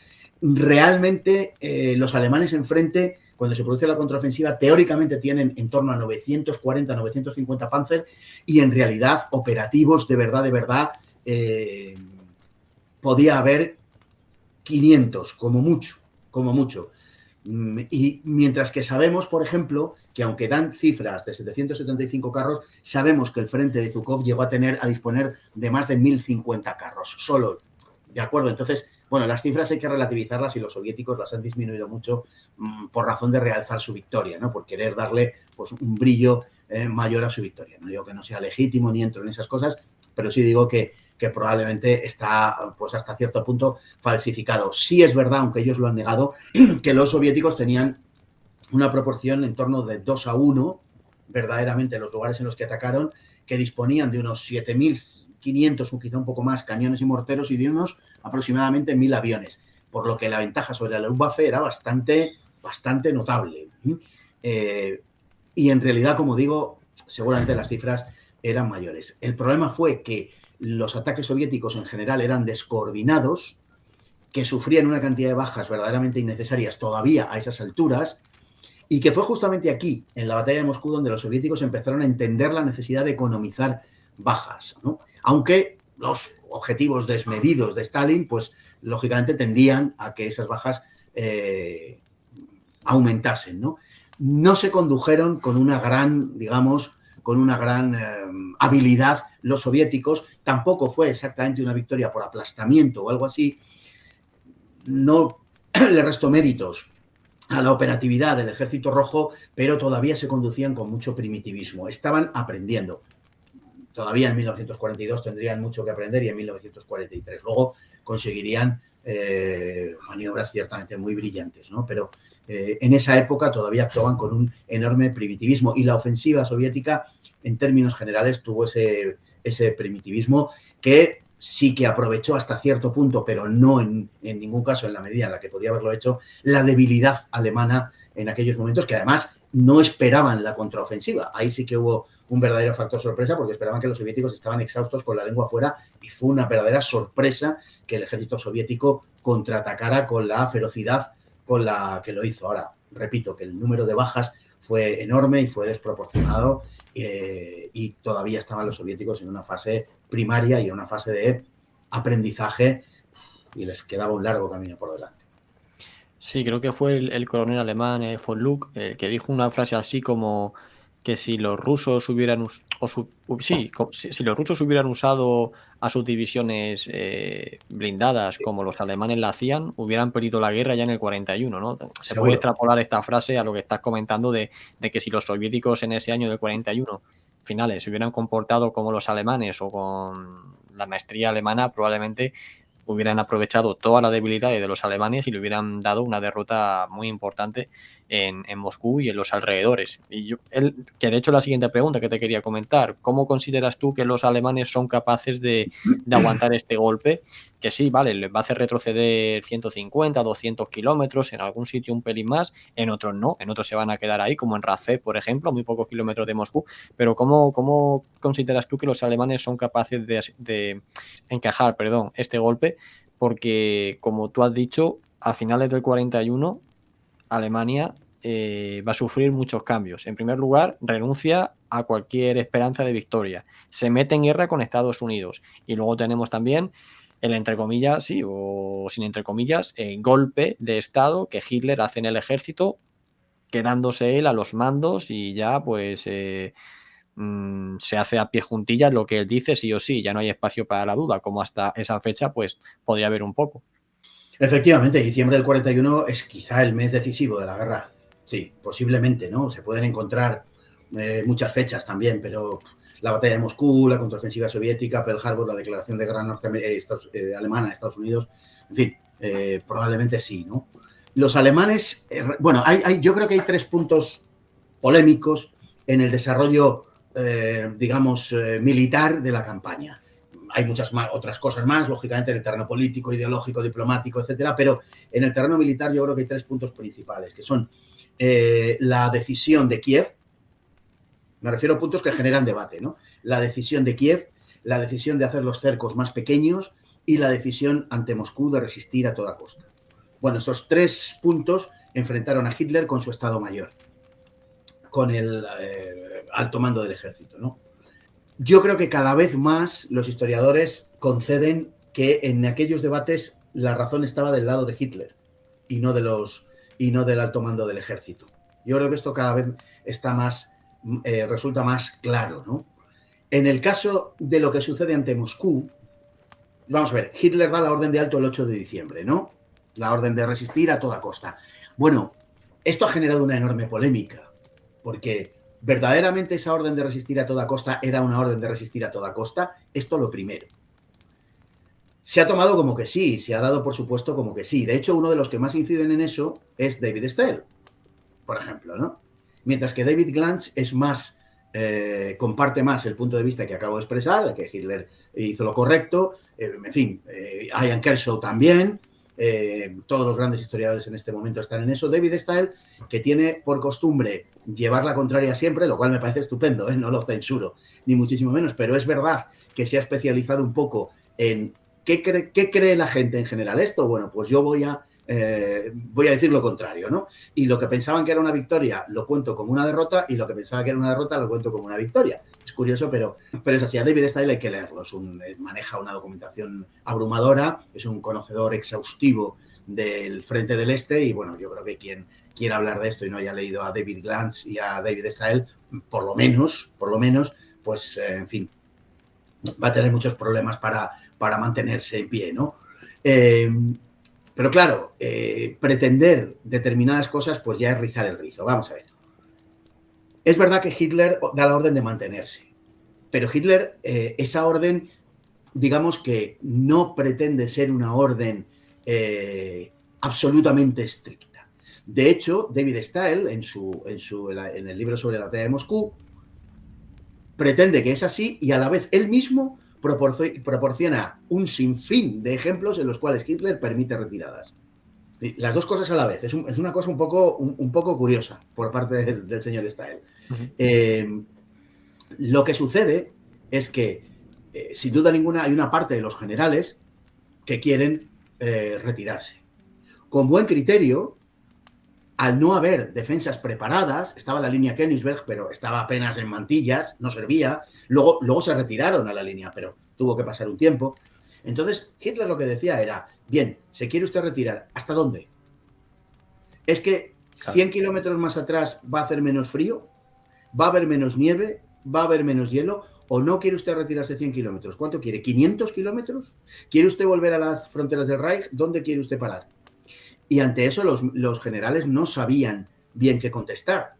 Realmente los alemanes enfrente, cuando se produce la contraofensiva, teóricamente tienen en torno a 940, 950 Panzer y en realidad operativos de verdad, podía haber 500, como mucho. Y mientras que sabemos, por ejemplo, que aunque dan cifras de 775 carros, sabemos que el frente de Zhukov llegó a disponer de más de 1.050 carros, solo, ¿de acuerdo? Entonces, bueno, las cifras hay que relativizarlas y los soviéticos las han disminuido mucho por razón de realzar su victoria, ¿no? Por querer darle pues, un brillo mayor a su victoria. No digo que no sea legítimo ni entro en esas cosas, pero sí digo que probablemente está pues hasta cierto punto falsificado. Sí es verdad, aunque ellos lo han negado, que los soviéticos tenían una proporción en torno de 2-1, verdaderamente en los lugares en los que atacaron, que disponían de unos 7.500 o quizá un poco más cañones y morteros y de unos aproximadamente 1.000 aviones, por lo que la ventaja sobre la Luftwaffe era bastante notable. Y en realidad, como digo, seguramente las cifras eran mayores. El problema fue que los ataques soviéticos en general eran descoordinados, que sufrían una cantidad de bajas verdaderamente innecesarias todavía a esas alturas, y que fue justamente aquí, en la batalla de Moscú, donde los soviéticos empezaron a entender la necesidad de economizar bajas, ¿no? Aunque los objetivos desmedidos de Stalin, pues lógicamente tendían a que esas bajas aumentasen, ¿no? No se condujeron con una gran, digamos, habilidad los soviéticos, tampoco fue exactamente una victoria por aplastamiento o algo así. No le resto méritos a la operatividad del Ejército Rojo, pero todavía se conducían con mucho primitivismo, estaban aprendiendo. Todavía en 1942 tendrían mucho que aprender y en 1943 luego conseguirían maniobras ciertamente muy brillantes, ¿no? Pero en esa época todavía actuaban con un enorme primitivismo y la ofensiva soviética, en términos generales, tuvo ese ese primitivismo que sí que aprovechó hasta cierto punto, pero no en ningún caso en la medida en la que podía haberlo hecho, la debilidad alemana en aquellos momentos, que además no esperaban la contraofensiva. Ahí sí que hubo un verdadero factor sorpresa, porque esperaban que los soviéticos estaban exhaustos con la lengua afuera, y fue una verdadera sorpresa que el ejército soviético contraatacara con la ferocidad con la que lo hizo. Ahora, repito, que el número de bajas fue enorme y fue desproporcionado, y todavía estaban los soviéticos en una fase primaria y en una fase de aprendizaje, y les quedaba un largo camino por delante. Sí, creo que fue el coronel alemán von Luck, que dijo una frase así como que si los rusos hubieran si los rusos hubieran usado a sus divisiones blindadas como los alemanes la hacían, hubieran perdido la guerra ya en el 41, ¿no? Se puede Seguro. extrapolar esta frase a lo que estás comentando de que si los soviéticos en ese año del 41 finales se hubieran comportado como los alemanes o con la maestría alemana, probablemente hubieran aprovechado todas las debilidades de los alemanes y le hubieran dado una derrota muy importante en Moscú y en los alrededores. Que de hecho la siguiente pregunta que te quería comentar, ¿cómo consideras tú que los alemanes son capaces de aguantar este golpe? Que sí, vale, les va a hacer retroceder 150, 200 kilómetros, en algún sitio un pelín más, en otros no, en otros se van a quedar ahí, como en Razé, por ejemplo, muy pocos kilómetros de Moscú, pero ¿cómo consideras tú que los alemanes son capaces de encajar, este golpe? Porque, como tú has dicho, a finales del 41, Alemania va a sufrir muchos cambios. En primer lugar, renuncia a cualquier esperanza de victoria. Se mete en guerra con Estados Unidos. Y luego tenemos también el, entre comillas, sí, o sin entre comillas, golpe de Estado que Hitler hace en el ejército, quedándose él a los mandos y ya, pues, se hace a pie juntillas lo que él dice sí o sí, ya no hay espacio para la duda, como hasta esa fecha pues podría haber un poco. Efectivamente, diciembre del 41 es quizá el mes decisivo de la guerra. Sí, posiblemente, ¿no? Se pueden encontrar muchas fechas también, pero la batalla de Moscú, la contraofensiva soviética, Pearl Harbor, la declaración de guerra alemana a Estados Unidos, en fin, probablemente sí, ¿no? Los alemanes, bueno, yo creo que hay 3 puntos polémicos en el desarrollo, digamos, militar de la campaña. Hay muchas otras cosas más, lógicamente, en el terreno político, ideológico, diplomático, etcétera, pero en el terreno militar yo creo que hay 3 puntos principales, que son la decisión de Kiev, me refiero a puntos que generan debate, ¿no? La decisión de Kiev, la decisión de hacer los cercos más pequeños y la decisión ante Moscú de resistir a toda costa. Bueno, esos 3 puntos enfrentaron a Hitler con su Estado Mayor, con el alto mando del ejército, ¿no? Yo creo que cada vez más los historiadores conceden que en aquellos debates la razón estaba del lado de Hitler y no del alto mando del ejército. Yo creo que esto cada vez está más, resulta más claro, ¿no? En el caso de lo que sucede ante Moscú, vamos a ver, Hitler da la orden de alto el 8 de diciembre, ¿no? La orden de resistir a toda costa. Bueno, esto ha generado una enorme polémica, porque ¿verdaderamente esa orden de resistir a toda costa era una orden de resistir a toda costa? Esto lo primero. Se ha tomado como que sí, se ha dado por supuesto como que sí. De hecho, uno de los que más inciden en eso es David Stahel, por ejemplo, ¿no? Mientras que David Glantz es más, comparte más el punto de vista que acabo de expresar, de que Hitler hizo lo correcto, en fin, Ian Kershaw también, todos los grandes historiadores en este momento están en eso. David Stahel, que tiene por costumbre llevar la contraria siempre, lo cual me parece estupendo, no lo censuro, ni muchísimo menos, pero es verdad que se ha especializado un poco en ¿qué cree la gente en general esto? Bueno, pues yo voy a decir lo contrario, ¿no? Y lo que pensaban que era una victoria lo cuento como una derrota, y lo que pensaba que era una derrota lo cuento como una victoria. Es curioso, pero es así. A David Stahel hay que leerlo. Maneja una documentación abrumadora, es un conocedor exhaustivo del Frente del Este, y bueno, yo creo que quien quiera hablar de esto y no haya leído a David Glantz y a David Stahel, por lo menos, pues, en fin, va a tener muchos problemas para mantenerse en pie, ¿no? Pero claro, pretender determinadas cosas, pues ya es rizar el rizo. Vamos a ver. Es verdad que Hitler da la orden de mantenerse, pero Hitler, esa orden, digamos que no pretende ser una orden absolutamente estricta. De hecho, David Stahel, en el libro sobre la batalla de Moscú, pretende que es así y a la vez él mismo proporciona un sinfín de ejemplos en los cuales Hitler permite retiradas. Las dos cosas a la vez. Es una cosa un poco curiosa por parte del señor Stael. Lo que sucede es que, sin duda ninguna, hay una parte de los generales que quieren retirarse. Con buen criterio, al no haber defensas preparadas, estaba la línea Königsberg, pero estaba apenas en mantillas, no servía. Luego se retiraron a la línea, pero tuvo que pasar un tiempo. Entonces, Hitler lo que decía era, bien, ¿se quiere usted retirar? ¿Hasta dónde? ¿Es que 100 kilómetros más atrás va a hacer menos frío? ¿Va a haber menos nieve? ¿Va a haber menos hielo? ¿O no quiere usted retirarse 100 kilómetros? ¿Cuánto quiere? ¿500 kilómetros? ¿Quiere usted volver a las fronteras del Reich? ¿Dónde quiere usted parar? Y ante eso los generales no sabían bien qué contestar.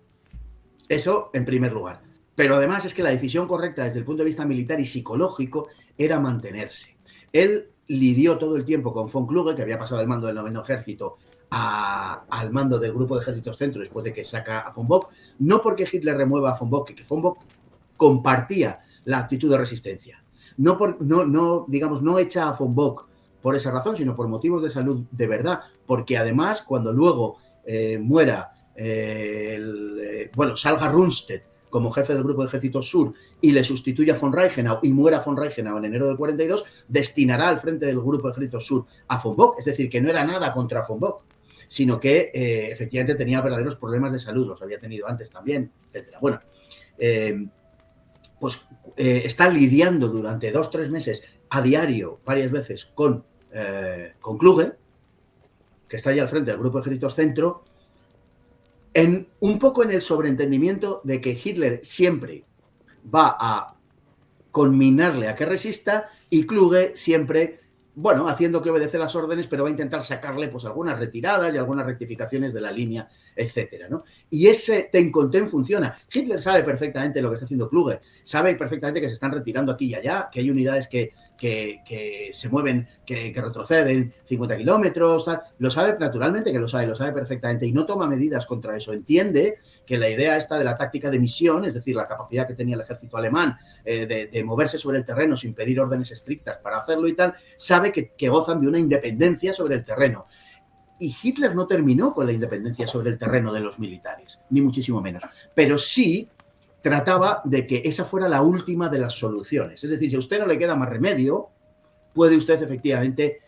Eso en primer lugar. Pero además es que la decisión correcta desde el punto de vista militar y psicológico era mantenerse. Él lidió todo el tiempo con von Kluge, que había pasado del mando del 9º ejército al mando del grupo de ejércitos centro después de que saca a von Bock, no porque Hitler remueva a von Bock, que von Bock compartía la actitud de resistencia. No echa a von Bock por esa razón, sino por motivos de salud de verdad, porque además cuando luego muera salga Rundstedt como jefe del grupo de ejércitos sur y le sustituya von Reichenau y muera von Reichenau en enero del 42, destinará al frente del grupo de ejércitos sur a von Bock, es decir, que no era nada contra von Bock, sino que efectivamente tenía verdaderos problemas de salud, los había tenido antes también, etc. Bueno, está lidiando durante 2-3 meses a diario, varias veces, con Kluge, que está ahí al frente del grupo de ejércitos centro, un poco en el sobreentendimiento de que Hitler siempre va a conminarle a que resista y Kluge siempre, haciendo que obedece las órdenes, pero va a intentar sacarle pues algunas retiradas y algunas rectificaciones de la línea, etcétera, ¿no? Y ese ten con ten funciona. Hitler sabe perfectamente lo que está haciendo Kluge, sabe perfectamente que se están retirando aquí y allá, que hay unidades que se mueven, que retroceden 50 kilómetros, tal. Lo sabe naturalmente que lo sabe perfectamente y no toma medidas contra eso. Entiende que la idea esta de la táctica de misión, es decir, la capacidad que tenía el ejército alemán de moverse sobre el terreno sin pedir órdenes estrictas para hacerlo y tal, sabe que gozan de una independencia sobre el terreno. Y Hitler no terminó con la independencia sobre el terreno de los militares, ni muchísimo menos. Pero sí trataba de que esa fuera la última de las soluciones. Es decir, si a usted no le queda más remedio, puede usted efectivamente,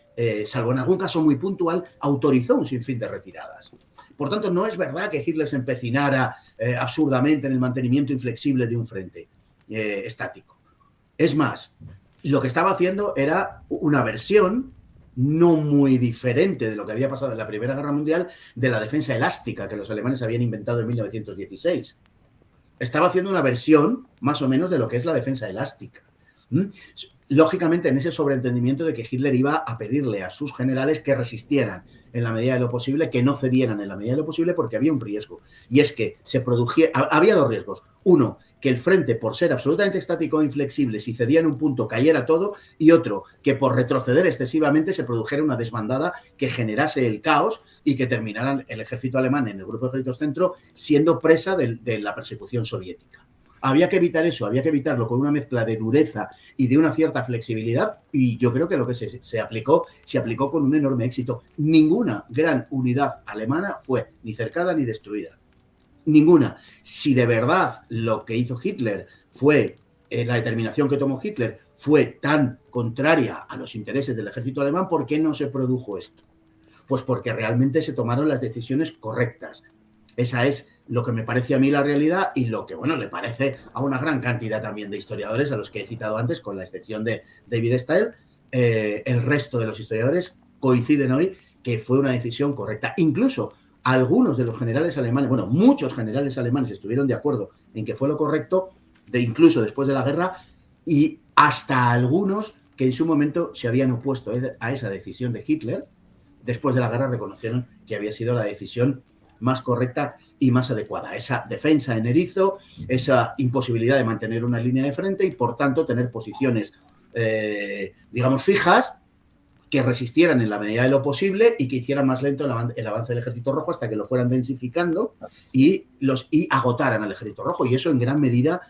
salvo en algún caso muy puntual, autorizó un sinfín de retiradas. Por tanto, no es verdad que Hitler se empecinara absurdamente en el mantenimiento inflexible de un frente estático. Es más, lo que estaba haciendo era una versión no muy diferente de lo que había pasado en la Primera Guerra Mundial de la defensa elástica que los alemanes habían inventado en 1916. Estaba haciendo una versión más o menos de lo que es la defensa elástica. Lógicamente, en ese sobreentendimiento de que Hitler iba a pedirle a sus generales que resistieran en la medida de lo posible, que no cedieran en la medida de lo posible, porque había un riesgo. Y es que había dos riesgos. Uno, que el frente, por ser absolutamente estático e inflexible, si cedía en un punto, cayera todo. Y otro, que por retroceder excesivamente se produjera una desbandada que generase el caos y que terminara el ejército alemán en el grupo de ejércitos centro siendo presa de la persecución soviética. Había que evitar eso, había que evitarlo con una mezcla de dureza y de una cierta flexibilidad, y yo creo que lo que se aplicó con un enorme éxito. Ninguna gran unidad alemana fue ni cercada ni destruida. Ninguna. Si de verdad lo que hizo Hitler fue, la determinación que tomó Hitler fue tan contraria a los intereses del ejército alemán, ¿por qué no se produjo esto? Pues porque realmente se tomaron las decisiones correctas. Esa es lo que me parece a mí la realidad y lo que, le parece a una gran cantidad también de historiadores a los que he citado antes, con la excepción de David Stael. El resto de los historiadores coinciden hoy que fue una decisión correcta. Incluso algunos de los generales alemanes, muchos generales alemanes estuvieron de acuerdo en que fue lo correcto, incluso después de la guerra, y hasta algunos que en su momento se habían opuesto a esa decisión de Hitler, después de la guerra reconocieron que había sido la decisión más correcta y más adecuada. Esa defensa en erizo, esa imposibilidad de mantener una línea de frente y, por tanto, tener posiciones, fijas, que resistieran en la medida de lo posible y que hicieran más lento el avance del Ejército Rojo hasta que lo fueran densificando y agotaran al Ejército Rojo. Y eso, en gran medida,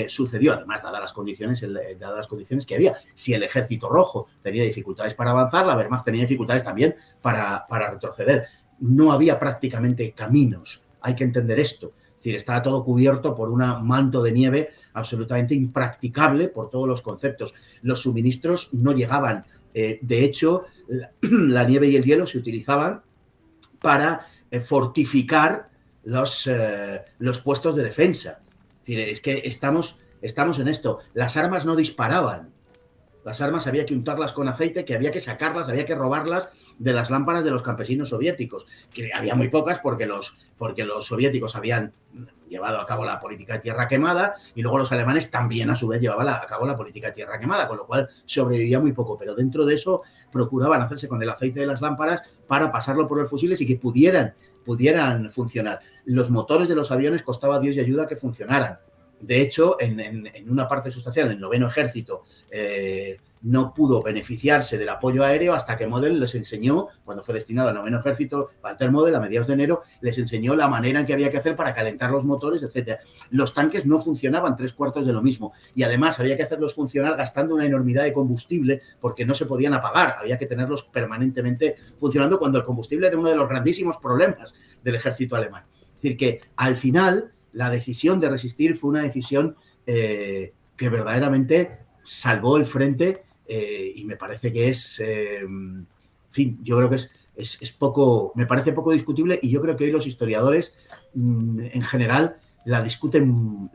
sucedió, además, dadas las condiciones que había. Si el Ejército Rojo tenía dificultades para avanzar, la Wehrmacht tenía dificultades también para retroceder. No había prácticamente caminos, hay que entender esto. Es decir, estaba todo cubierto por un manto de nieve absolutamente impracticable por todos los conceptos. Los suministros no llegaban. De hecho, la nieve y el hielo se utilizaban para fortificar los puestos de defensa. Es decir, es que estamos en esto. Las armas no disparaban. Las armas había que untarlas con aceite, que había que sacarlas, había que robarlas de las lámparas de los campesinos soviéticos, que había muy pocas porque los soviéticos habían llevado a cabo la política de tierra quemada y luego los alemanes también a su vez llevaban a cabo la política de tierra quemada, con lo cual sobrevivía muy poco, pero dentro de eso procuraban hacerse con el aceite de las lámparas para pasarlo por los fusiles y que pudieran funcionar. Los motores de los aviones costaba Dios y ayuda que funcionaran. De hecho, en una parte sustancial, el 9º Ejército no pudo beneficiarse del apoyo aéreo hasta que Model les enseñó, cuando fue destinado al 9º Ejército, Walter Model, a mediados de enero, les enseñó la manera en que había que hacer para calentar los motores, etc. Los tanques no funcionaban 3/4 de lo mismo y además había que hacerlos funcionar gastando una enormidad de combustible porque no se podían apagar, había que tenerlos permanentemente funcionando cuando el combustible era uno de los grandísimos problemas del ejército alemán. Es decir, que al final la decisión de resistir fue una decisión que verdaderamente salvó el frente y me parece que es, en fin, yo creo que es poco, me parece poco discutible y yo creo que hoy los historiadores en general la discuten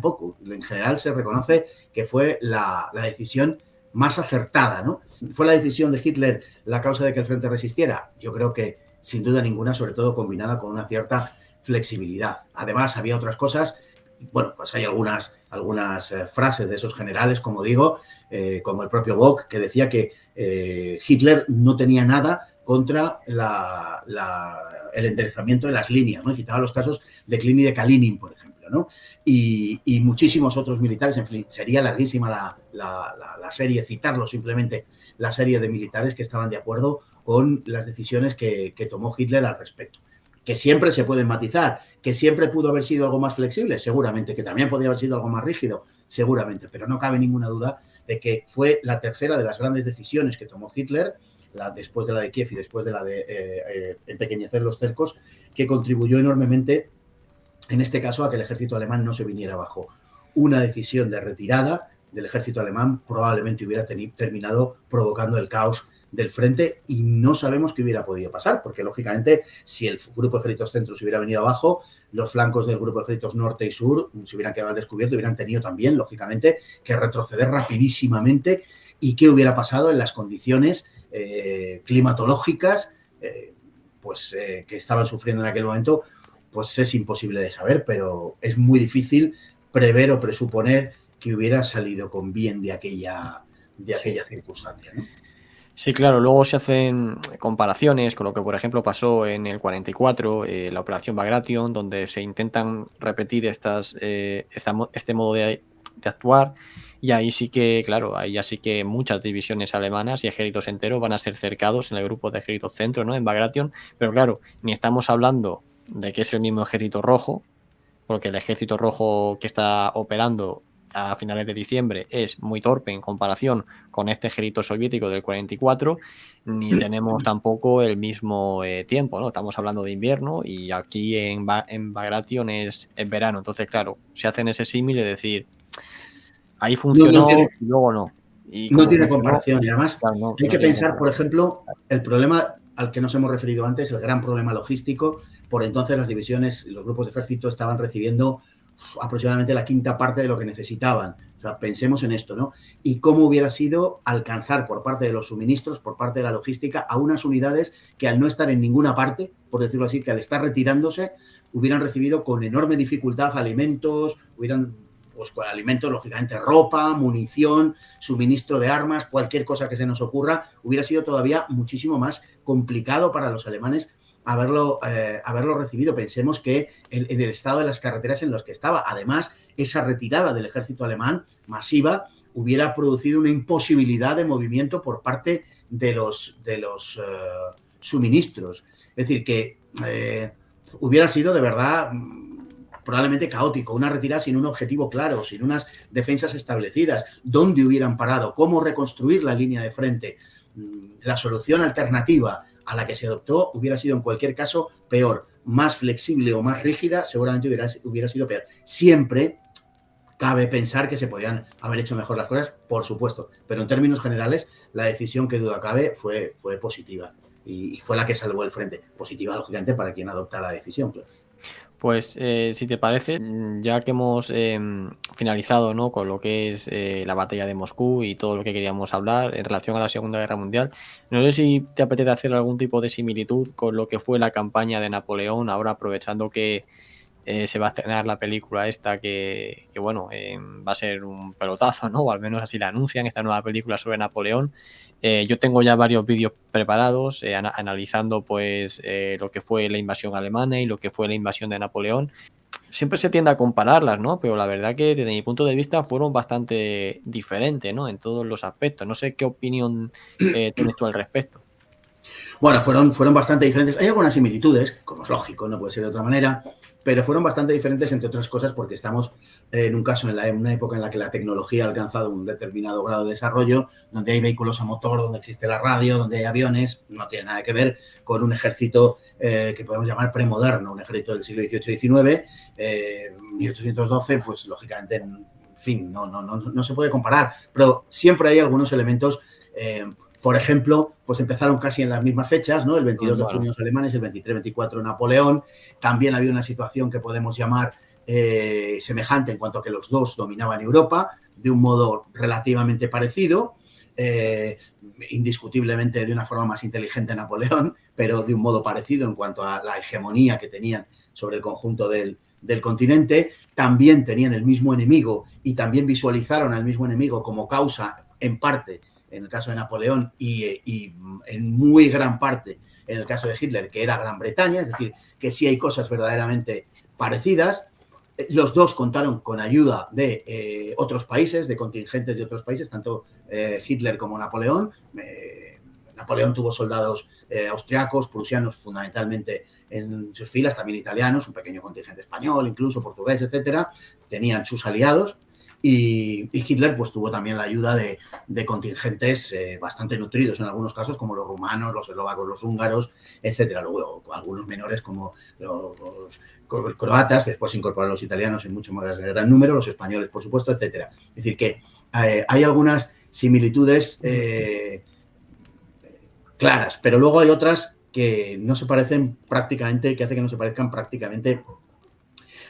poco. En general se reconoce que fue la decisión más acertada, ¿no? ¿Fue la decisión de Hitler la causa de que el frente resistiera? Yo creo que sin duda ninguna, sobre todo combinada con una cierta flexibilidad. Además, había otras cosas. Bueno, pues hay algunas frases de esos generales, como digo, como el propio Bock, que decía que Hitler no tenía nada contra el enderezamiento de las líneas, ¿no? Y citaba los casos de Klin y de Kalinin, por ejemplo, ¿no? Y muchísimos otros militares. En fin, sería larguísima la serie, citarlo simplemente, la serie de militares que estaban de acuerdo con las decisiones que tomó Hitler al respecto. Que siempre se pueden matizar, que siempre pudo haber sido algo más flexible, seguramente, que también podría haber sido algo más rígido, seguramente, pero no cabe ninguna duda de que fue la tercera de las grandes decisiones que tomó Hitler, después de la de Kiev y después de la de empequeñecer los cercos, que contribuyó enormemente, en este caso, a que el ejército alemán no se viniera abajo. Una decisión de retirada del ejército alemán probablemente hubiera terminado provocando el caos del frente y no sabemos qué hubiera podido pasar, porque lógicamente si el grupo de ejércitos centro se hubiera venido abajo, los flancos del grupo de ejércitos norte y sur se hubieran quedado al descubierto y hubieran tenido también, lógicamente, que retroceder rapidísimamente. ¿Y qué hubiera pasado en las condiciones climatológicas que estaban sufriendo en aquel momento? Pues es imposible de saber, pero es muy difícil prever o presuponer que hubiera salido con bien de aquella circunstancia, ¿no? Sí, claro, luego se hacen comparaciones con lo que, por ejemplo, pasó en el 44, la Operación Bagration, donde se intentan repetir este modo de actuar, y ahí sí que, claro, ahí ya sí que muchas divisiones alemanas y ejércitos enteros van a ser cercados en el grupo de ejércitos centro, ¿no? En Bagration, pero claro, ni estamos hablando de que es el mismo ejército rojo, porque el ejército rojo que está operando a finales de diciembre es muy torpe en comparación con este ejército soviético del 44, ni tenemos tampoco el mismo tiempo, ¿no? Estamos hablando de invierno y aquí en Bagration es verano, entonces claro, se hacen ese símil de decir, ahí funcionó y luego no. Y no tiene comparación y además claro, hay que pensar, por ejemplo, el problema al que nos hemos referido antes, el gran problema logístico. Por entonces las divisiones, los grupos de ejército estaban recibiendo aproximadamente la quinta parte de lo que necesitaban. O sea, pensemos en esto, ¿no? Y cómo hubiera sido alcanzar por parte de los suministros, por parte de la logística, a unas unidades que al no estar en ninguna parte, por decirlo así, que al estar retirándose, hubieran recibido con enorme dificultad alimentos, lógicamente ropa, munición, suministro de armas, cualquier cosa que se nos ocurra, hubiera sido todavía muchísimo más complicado para los alemanes haberlo recibido. Pensemos que en el estado de las carreteras en los que estaba. Además, esa retirada del ejército alemán masiva hubiera producido una imposibilidad de movimiento por parte de los suministros. Es decir, que hubiera sido de verdad probablemente caótico, una retirada sin un objetivo claro, sin unas defensas establecidas, dónde hubieran parado, cómo reconstruir la línea de frente. La solución alternativa a la que se adoptó hubiera sido en cualquier caso peor, más flexible o más rígida, seguramente hubiera sido peor. Siempre cabe pensar que se podían haber hecho mejor las cosas, por supuesto, pero en términos generales la decisión, que duda cabe, fue positiva y fue la que salvó el frente. Positiva, lógicamente, para quien adopta la decisión, claro. Pues si te parece, ya que hemos finalizado, ¿no?, con lo que es la batalla de Moscú y todo lo que queríamos hablar en relación a la Segunda Guerra Mundial, no sé si te apetece hacer algún tipo de similitud con lo que fue la campaña de Napoleón, ahora aprovechando que se va a estrenar la película esta que bueno, va a ser un pelotazo, ¿no? O al menos así la anuncian, esta nueva película sobre Napoleón. Yo tengo ya varios vídeos preparados analizando pues lo que fue la invasión alemana y lo que fue la invasión de Napoleón. Siempre se tiende a compararlas, ¿no? Pero la verdad que desde mi punto de vista fueron bastante diferentes, ¿no?, en todos los aspectos. No sé qué opinión tienes tú al respecto. Bueno, fueron bastante diferentes. Hay algunas similitudes, como es lógico, no puede ser de otra manera, pero fueron bastante diferentes, entre otras cosas, porque estamos en un caso, en una época en la que la tecnología ha alcanzado un determinado grado de desarrollo, donde hay vehículos a motor, donde existe la radio, donde hay aviones. No tiene nada que ver con un ejército que podemos llamar premoderno, un ejército del siglo XVIII-XIX, 1812, pues lógicamente, en fin, no se puede comparar, pero siempre hay algunos elementos. Por ejemplo, pues empezaron casi en las mismas fechas, ¿no? El 22 de junio los alemanes, el 23-24 Napoleón. También había una situación que podemos llamar semejante en cuanto a que los dos dominaban Europa de un modo relativamente parecido, indiscutiblemente de una forma más inteligente Napoleón, pero de un modo parecido en cuanto a la hegemonía que tenían sobre el conjunto del continente. También tenían el mismo enemigo y también visualizaron al mismo enemigo como causa, en parte, en el caso de Napoleón y en muy gran parte en el caso de Hitler, que era Gran Bretaña, es decir, que sí hay cosas verdaderamente parecidas. Los dos contaron con ayuda de otros países, de contingentes de otros países, tanto Hitler como Napoleón. Napoleón tuvo soldados austriacos, prusianos fundamentalmente en sus filas, también italianos, un pequeño contingente español, incluso portugués, etcétera. Tenían sus aliados. Y Hitler pues tuvo también la ayuda de contingentes bastante nutridos en algunos casos, como los rumanos, los eslovacos, los húngaros, etcétera. Luego algunos menores como los croatas, después se incorporaron los italianos en mucho más gran número, los españoles, por supuesto, etcétera. Es decir, que hay algunas similitudes claras, pero luego hay otras que no se parecen prácticamente, que hace que no se parezcan prácticamente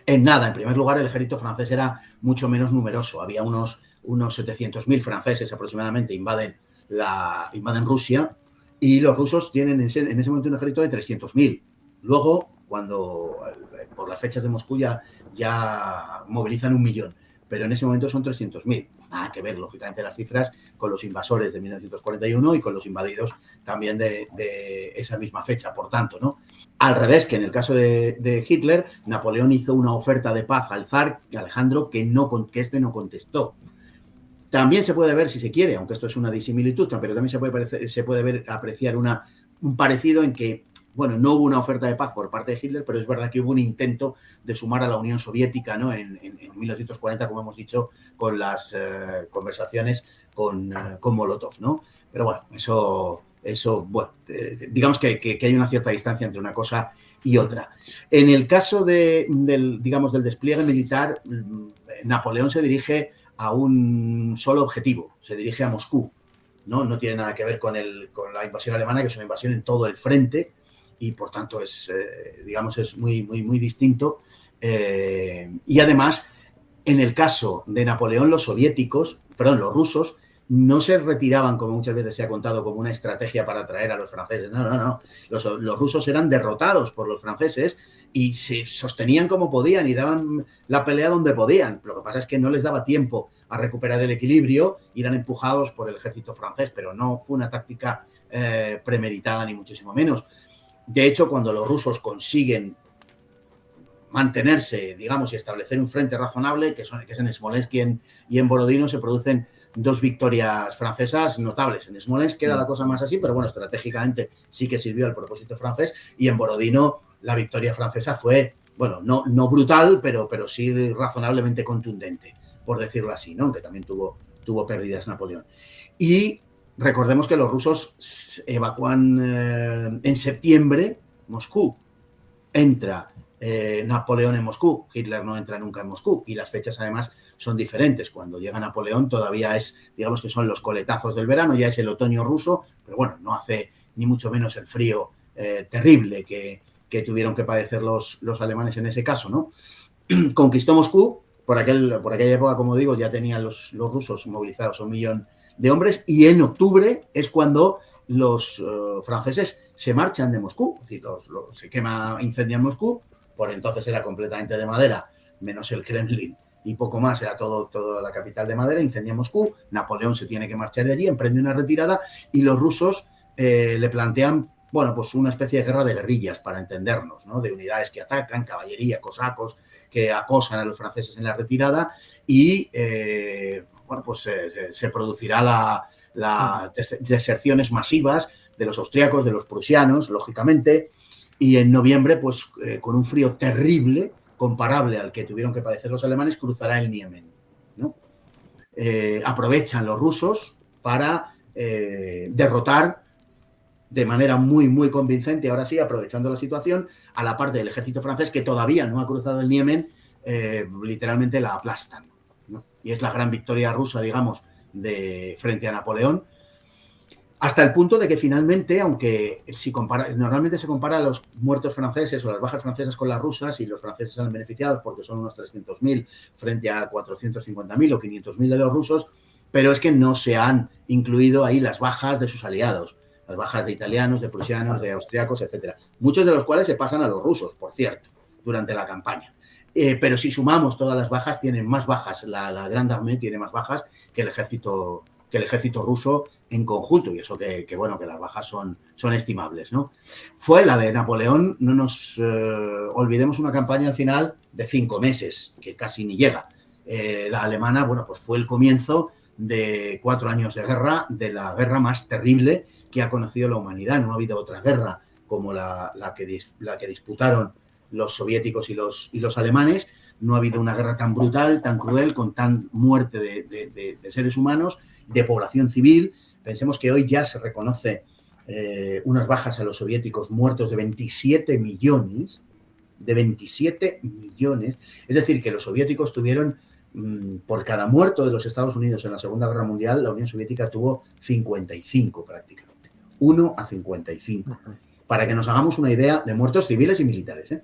en nada. En primer lugar, el ejército francés era mucho menos numeroso. Había unos 700.000 franceses aproximadamente invaden Rusia, y los rusos tienen en ese momento un ejército de 300.000. Luego, cuando por las fechas de Moscú ya movilizan 1 millón, pero en ese momento son 300.000. Nada que ver, lógicamente, las cifras con los invasores de 1941 y con los invadidos también de esa misma fecha. Por tanto, ¿no? Al revés que en el caso de Hitler, Napoleón hizo una oferta de paz al zar Alejandro que este no contestó. También se puede ver, si se quiere, aunque esto es una disimilitud, pero también se puede apreciar un parecido en que, bueno, no hubo una oferta de paz por parte de Hitler, pero es verdad que hubo un intento de sumar a la Unión Soviética, ¿no? En 1940, como hemos dicho, con las conversaciones con Molotov, ¿no? Pero bueno, eso bueno, digamos que hay una cierta distancia entre una cosa y otra. En el caso del despliegue militar, Napoleón se dirige a un solo objetivo, se dirige a Moscú. No tiene nada que ver con la invasión alemana, que es una invasión en todo el frente, y por tanto es muy, muy, muy distinto. Y además, en el caso de Napoleón, los rusos, no se retiraban, como muchas veces se ha contado, como una estrategia para atraer a los franceses. No. Los rusos eran derrotados por los franceses y se sostenían como podían y daban la pelea donde podían. Lo que pasa es que no les daba tiempo a recuperar el equilibrio y eran empujados por el ejército francés, pero no fue una táctica premeditada, ni muchísimo menos. De hecho, cuando los rusos consiguen mantenerse, y establecer un frente razonable, que es en Smolensk y en Borodino, se producen 2 victorias francesas notables. En Smolensk queda la cosa más así, pero bueno, estratégicamente sí que sirvió al propósito francés, y en Borodino la victoria francesa fue bueno, no brutal, pero sí razonablemente contundente, por decirlo así, ¿no? Aunque también tuvo pérdidas Napoleón. Y recordemos que los rusos evacúan en septiembre Moscú. Entra Napoleón en Moscú, Hitler no entra nunca en Moscú, y las fechas además son diferentes. Cuando llega Napoleón todavía es, digamos que son los coletazos del verano, ya es el otoño ruso, pero bueno, no hace ni mucho menos el frío terrible que tuvieron que padecer los alemanes en ese caso, ¿no? Conquistó Moscú, por aquella época, como digo, ya tenían los rusos movilizados 1 millón de hombres, y en octubre es cuando los franceses se marchan de Moscú, es decir, se incendian Moscú, por entonces era completamente de madera, menos el Kremlin y poco más, era toda la capital de madera, incendia Moscú, Napoleón se tiene que marchar de allí, emprende una retirada y los rusos le plantean, bueno, pues una especie de guerra de guerrillas, para entendernos, ¿no? De unidades que atacan, caballería, cosacos, que acosan a los franceses en la retirada y, bueno, pues se producirá las deserciones masivas de los austriacos, de los prusianos, lógicamente, y en noviembre, pues con un frío terrible, comparable al que tuvieron que padecer los alemanes, cruzará el Niemen, ¿no? Aprovechan los rusos para derrotar de manera muy, muy convincente, ahora sí, aprovechando la situación, a la parte del ejército francés que todavía no ha cruzado el Niemen, literalmente la aplastan, ¿no? Y es la gran victoria rusa, digamos, frente a Napoleón, hasta el punto de que finalmente, aunque normalmente se compara a los muertos franceses o las bajas francesas con las rusas, y los franceses salen beneficiados porque son unos 300.000 frente a 450.000 o 500.000 de los rusos, pero es que no se han incluido ahí las bajas de sus aliados, las bajas de italianos, de prusianos, de austriacos, etcétera, muchos de los cuales se pasan a los rusos, por cierto, durante la campaña. Pero si sumamos todas las bajas, tienen más bajas, la Grande Armée tiene más bajas que el ejército ruso en conjunto, y eso que bueno, que las bajas son estimables, ¿no? Fue la de Napoleón, no nos olvidemos, una campaña al final de 5 meses, que casi ni llega. La alemana, bueno, pues fue el comienzo de 4 años de guerra, de la guerra más terrible que ha conocido la humanidad. No ha habido otra guerra como la que disputaron los soviéticos y los alemanes. No ha habido una guerra tan brutal, tan cruel, con tan muerte de seres humanos, de población civil. Pensemos que hoy ya se reconoce unas bajas a los soviéticos muertos de 27 millones, es decir, que los soviéticos tuvieron, por cada muerto de los Estados Unidos en la Segunda Guerra Mundial, la Unión Soviética tuvo 55 prácticamente, 1 a 55. Para que nos hagamos una idea de muertos civiles y militares,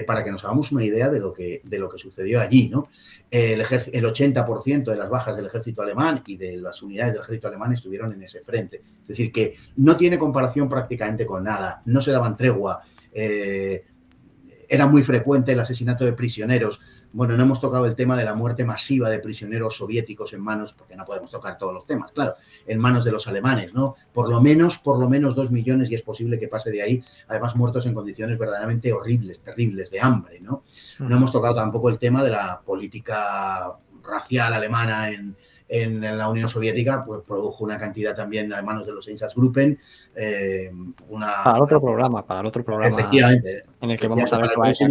para que nos hagamos una idea de lo que sucedió allí, ¿no? El 80% de las bajas del ejército alemán y de las unidades del ejército alemán estuvieron en ese frente. Es decir, que no tiene comparación prácticamente con nada, no se daban tregua, era muy frecuente el asesinato de prisioneros. Bueno, no hemos tocado el tema de la muerte masiva de prisioneros soviéticos en manos, porque no podemos tocar todos los temas, claro, en manos de los alemanes, ¿no? Por lo menos 2 millones, y es posible que pase de ahí, además muertos en condiciones verdaderamente horribles, terribles, de hambre, ¿no? No hemos tocado tampoco el tema de la política racial alemana en la Unión Soviética, pues produjo una cantidad también a manos de los Einsatzgruppen. Para el otro programa. Efectivamente. En el que vamos a ver qué va a ser.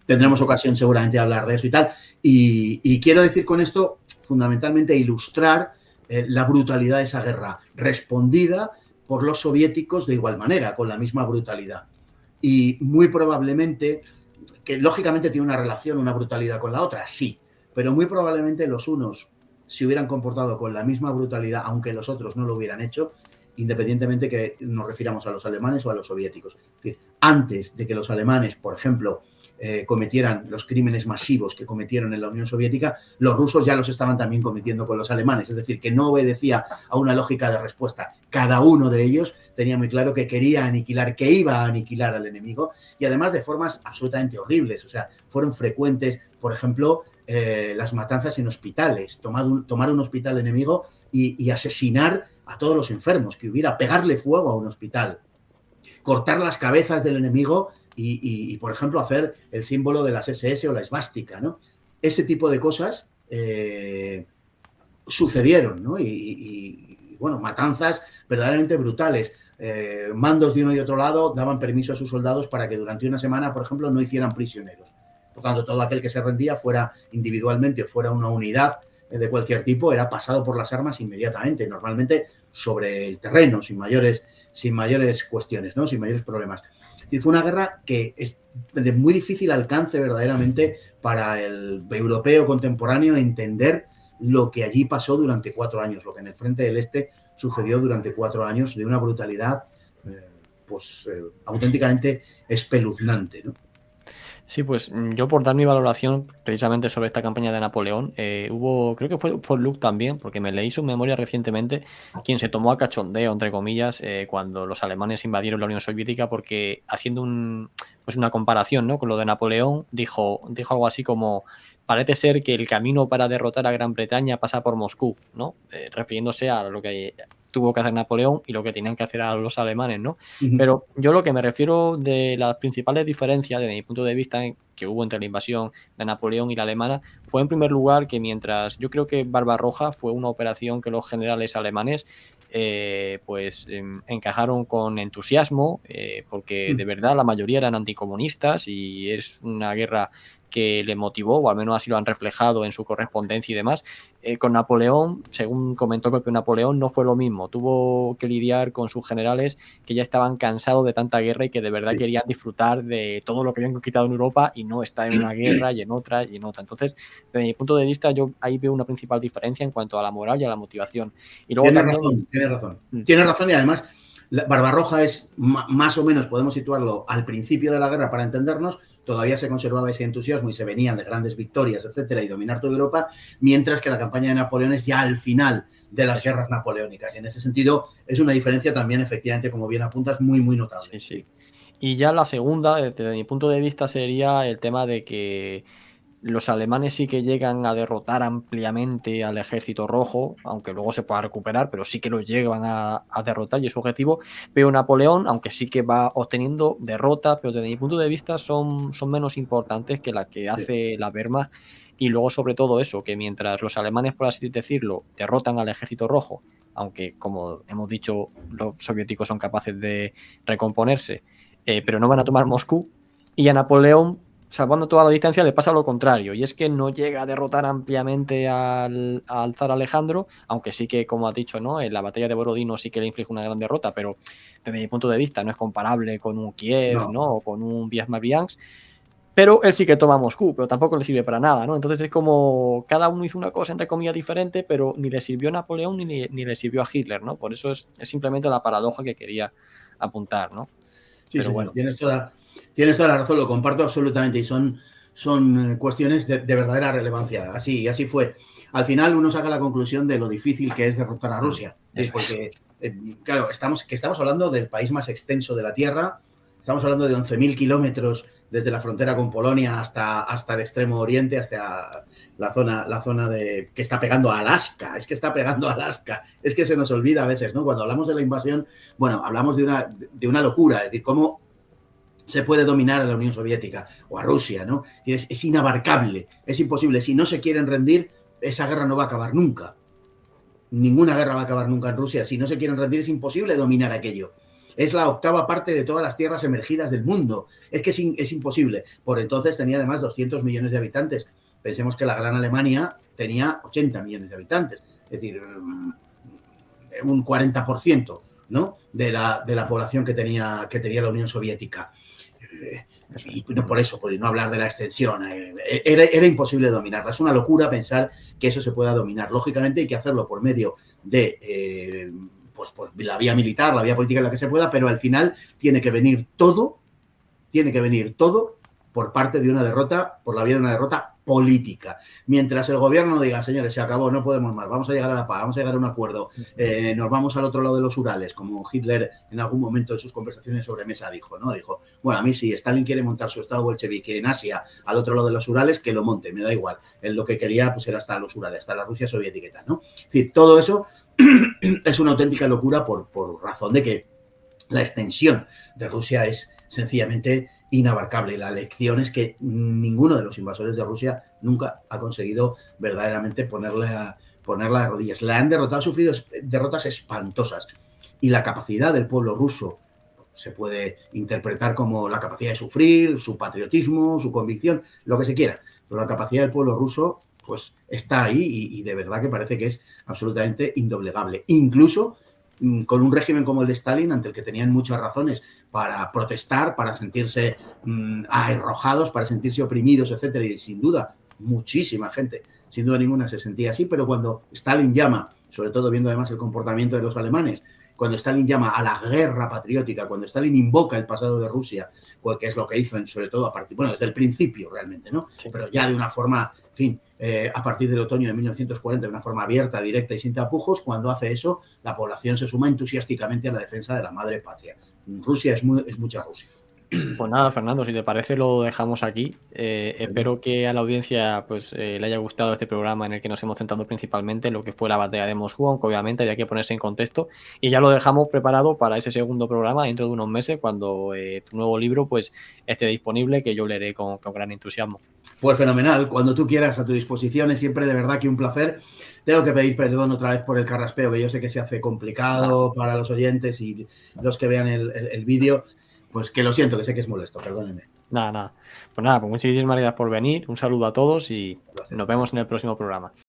Tendremos ocasión seguramente de hablar de eso y tal. Y quiero decir con esto, fundamentalmente, ilustrar la brutalidad de esa guerra, respondida por los soviéticos de igual manera, con la misma brutalidad. Y muy probablemente, que lógicamente tiene una relación, una brutalidad con la otra, sí, pero muy probablemente los unos se hubieran comportado con la misma brutalidad, aunque los otros no lo hubieran hecho, independientemente que nos refiramos a los alemanes o a los soviéticos. Es decir, antes de que los alemanes, por ejemplo, cometieran los crímenes masivos que cometieron en la Unión Soviética, los rusos ya los estaban también cometiendo con los alemanes. Es decir, que no obedecía a una lógica de respuesta. Cada uno de ellos tenía muy claro que quería aniquilar, que iba a aniquilar al enemigo, y además de formas absolutamente horribles. O sea, fueron frecuentes, por ejemplo, las matanzas en hospitales, tomar un hospital enemigo y asesinar a todos los enfermos que hubiera, pegarle fuego a un hospital, cortar las cabezas del enemigo y por ejemplo, hacer el símbolo de las SS o la esvástica, ¿no? Ese tipo de cosas sucedieron, ¿no? Y bueno, matanzas verdaderamente brutales. Mandos de uno y otro lado daban permiso a sus soldados para que durante una semana, por ejemplo, no hicieran prisioneros. Por tanto, todo aquel que se rendía, fuera individualmente o fuera una unidad de cualquier tipo, era pasado por las armas inmediatamente, normalmente sobre el terreno, sin mayores cuestiones, ¿no? Sin mayores problemas. Y fue una guerra que es de muy difícil alcance verdaderamente para el europeo contemporáneo entender lo que allí pasó durante 4 años, lo que en el Frente del Este sucedió durante 4 años de una brutalidad auténticamente espeluznante, ¿no? Sí, pues yo por dar mi valoración precisamente sobre esta campaña de Napoleón, creo que fue por Luke también, porque me leí su memoria recientemente, quien se tomó a cachondeo, entre comillas, cuando los alemanes invadieron la Unión Soviética, porque haciendo una comparación, ¿no?, con lo de Napoleón, dijo algo así como: parece ser que el camino para derrotar a Gran Bretaña pasa por Moscú, ¿no? Refiriéndose a lo que tuvo que hacer Napoleón y lo que tenían que hacer a los alemanes, ¿no? Pero yo lo que me refiero de las principales diferencias, desde mi punto de vista, que hubo entre la invasión de Napoleón y la alemana, fue en primer lugar que mientras yo creo que Barbarroja fue una operación que los generales alemanes encajaron con entusiasmo, porque de verdad la mayoría eran anticomunistas y es una guerra que le motivó, o al menos así lo han reflejado en su correspondencia y demás. Con Napoleón, según comentó el propio Napoleón, no fue lo mismo. Tuvo que lidiar con sus generales que ya estaban cansados de tanta guerra y que de verdad querían disfrutar de todo lo que habían conquistado en Europa y no estar en una guerra y en otra y en otra. Entonces, desde mi punto de vista, yo ahí veo una principal diferencia en cuanto a la moral y a la motivación. Y luego Tienes razón. Y además, Barbarroja es más o menos, podemos situarlo al principio de la guerra para entendernos, todavía se conservaba ese entusiasmo y se venían de grandes victorias, etcétera, y dominar toda Europa, mientras que la campaña de Napoleón es ya al final de las guerras napoleónicas. Y en ese sentido es una diferencia también, efectivamente, como bien apuntas, muy, muy notable. Sí. Y ya la segunda, desde mi punto de vista, sería el tema de que los alemanes sí que llegan a derrotar ampliamente al ejército rojo, aunque luego se pueda recuperar, pero sí que lo llegan a derrotar y es su objetivo. Pero Napoleón, aunque sí que va obteniendo derrotas, pero desde mi punto de vista son menos importantes que las que hace la Wehrmacht. Y luego, sobre todo eso, que mientras los alemanes, por así decirlo, derrotan al ejército rojo, aunque, como hemos dicho, los soviéticos son capaces de recomponerse, pero no van a tomar Moscú, y a Napoleón, salvando toda la distancia, le pasa lo contrario, y es que no llega a derrotar ampliamente al zar Alejandro, aunque sí que, como has dicho, ¿no?, en la batalla de Borodino sí que le inflige una gran derrota, pero desde mi punto de vista no es comparable con un Kiev, ¿no?, o con un Brest-Marbriansk, pero él sí que toma Moscú, pero tampoco le sirve para nada, ¿no? Entonces es como cada uno hizo una cosa, entre comillas, diferente, pero ni le sirvió a Napoleón ni le sirvió a Hitler, ¿no? Por eso es simplemente la paradoja que quería apuntar, ¿no? Sí, pero bueno, tienes toda la razón, lo comparto absolutamente y son cuestiones de verdadera relevancia. Así fue. Al final uno saca la conclusión de lo difícil que es derrotar a Rusia. Porque, claro, estamos hablando del país más extenso de la Tierra, estamos hablando de 11.000 kilómetros desde la frontera con Polonia hasta el extremo oriente, hasta la zona que está pegando a Alaska. Es que está pegando a Alaska. Es que se nos olvida a veces, ¿no? Cuando hablamos de la invasión, bueno, hablamos de una locura, es decir, cómo se puede dominar a la Unión Soviética o a Rusia, ¿no? Es inabarcable, es imposible. Si no se quieren rendir, esa guerra no va a acabar nunca. Ninguna guerra va a acabar nunca en Rusia. Si no se quieren rendir, es imposible dominar aquello. Es la 8ª parte de todas las tierras emergidas del mundo. Es que es imposible. Por entonces tenía además 200 millones de habitantes. Pensemos que la Gran Alemania tenía 80 millones de habitantes. Es decir, un 40%, ¿no?, de la población que tenía la Unión Soviética. Y por eso, por no hablar de la extensión, era imposible dominarla. Es una locura pensar que eso se pueda dominar. Lógicamente hay que hacerlo por medio de la vía militar, la vía política en la que se pueda, pero al final tiene que venir todo por parte de una derrota, por la vía de una derrota política. Mientras el gobierno diga, señores, se acabó, no podemos más, vamos a llegar a la paz, vamos a llegar a un acuerdo, nos vamos al otro lado de los Urales, como Hitler en algún momento en sus conversaciones sobre mesa dijo, ¿no? Dijo, bueno, a mí si Stalin quiere montar su estado bolchevique en Asia, al otro lado de los Urales, que lo monte, me da igual. Él lo que quería pues era hasta los Urales, hasta la Rusia soviética y tal, ¿no? Es decir, todo eso es una auténtica locura por razón de que la extensión de Rusia es sencillamente inabarcable. La lección es que ninguno de los invasores de Rusia nunca ha conseguido verdaderamente ponerle ponerla de rodillas. La han derrotado, ha sufrido derrotas espantosas. Y la capacidad del pueblo ruso se puede interpretar como la capacidad de sufrir, su patriotismo, su convicción, lo que se quiera. Pero la capacidad del pueblo ruso pues está ahí y de verdad que parece que es absolutamente indoblegable. Incluso con un régimen como el de Stalin, ante el que tenían muchas razones para protestar, para sentirse arrojados, para sentirse oprimidos, etcétera, y sin duda muchísima gente, sin duda ninguna, se sentía así, pero cuando Stalin llama, sobre todo viendo además el comportamiento de los alemanes, cuando Stalin llama a la guerra patriótica, cuando Stalin invoca el pasado de Rusia, que es lo que hizo sobre todo desde el principio realmente, ¿no? Sí. Pero ya de una forma, en fin, a partir del otoño de 1940, de una forma abierta, directa y sin tapujos, cuando hace eso, la población se suma entusiásticamente a la defensa de la madre patria. Rusia es mucha Rusia. Pues nada, Fernando, si te parece lo dejamos aquí. Espero que a la audiencia pues le haya gustado este programa en el que nos hemos centrado principalmente en lo que fue la batalla de Moscú, aunque obviamente había que ponerse en contexto, y ya lo dejamos preparado para ese segundo programa dentro de unos meses, cuando tu nuevo libro pues esté disponible, que yo leeré con gran entusiasmo. Pues fenomenal, cuando tú quieras, a tu disposición, es siempre de verdad que un placer. Tengo que pedir perdón otra vez por el carraspeo, que yo sé que se hace complicado para los oyentes y los que vean el vídeo. Pues que lo siento, que sé que es molesto, perdónenme. Nada. Pues muchísimas gracias por venir, un saludo a todos y nos vemos en el próximo programa.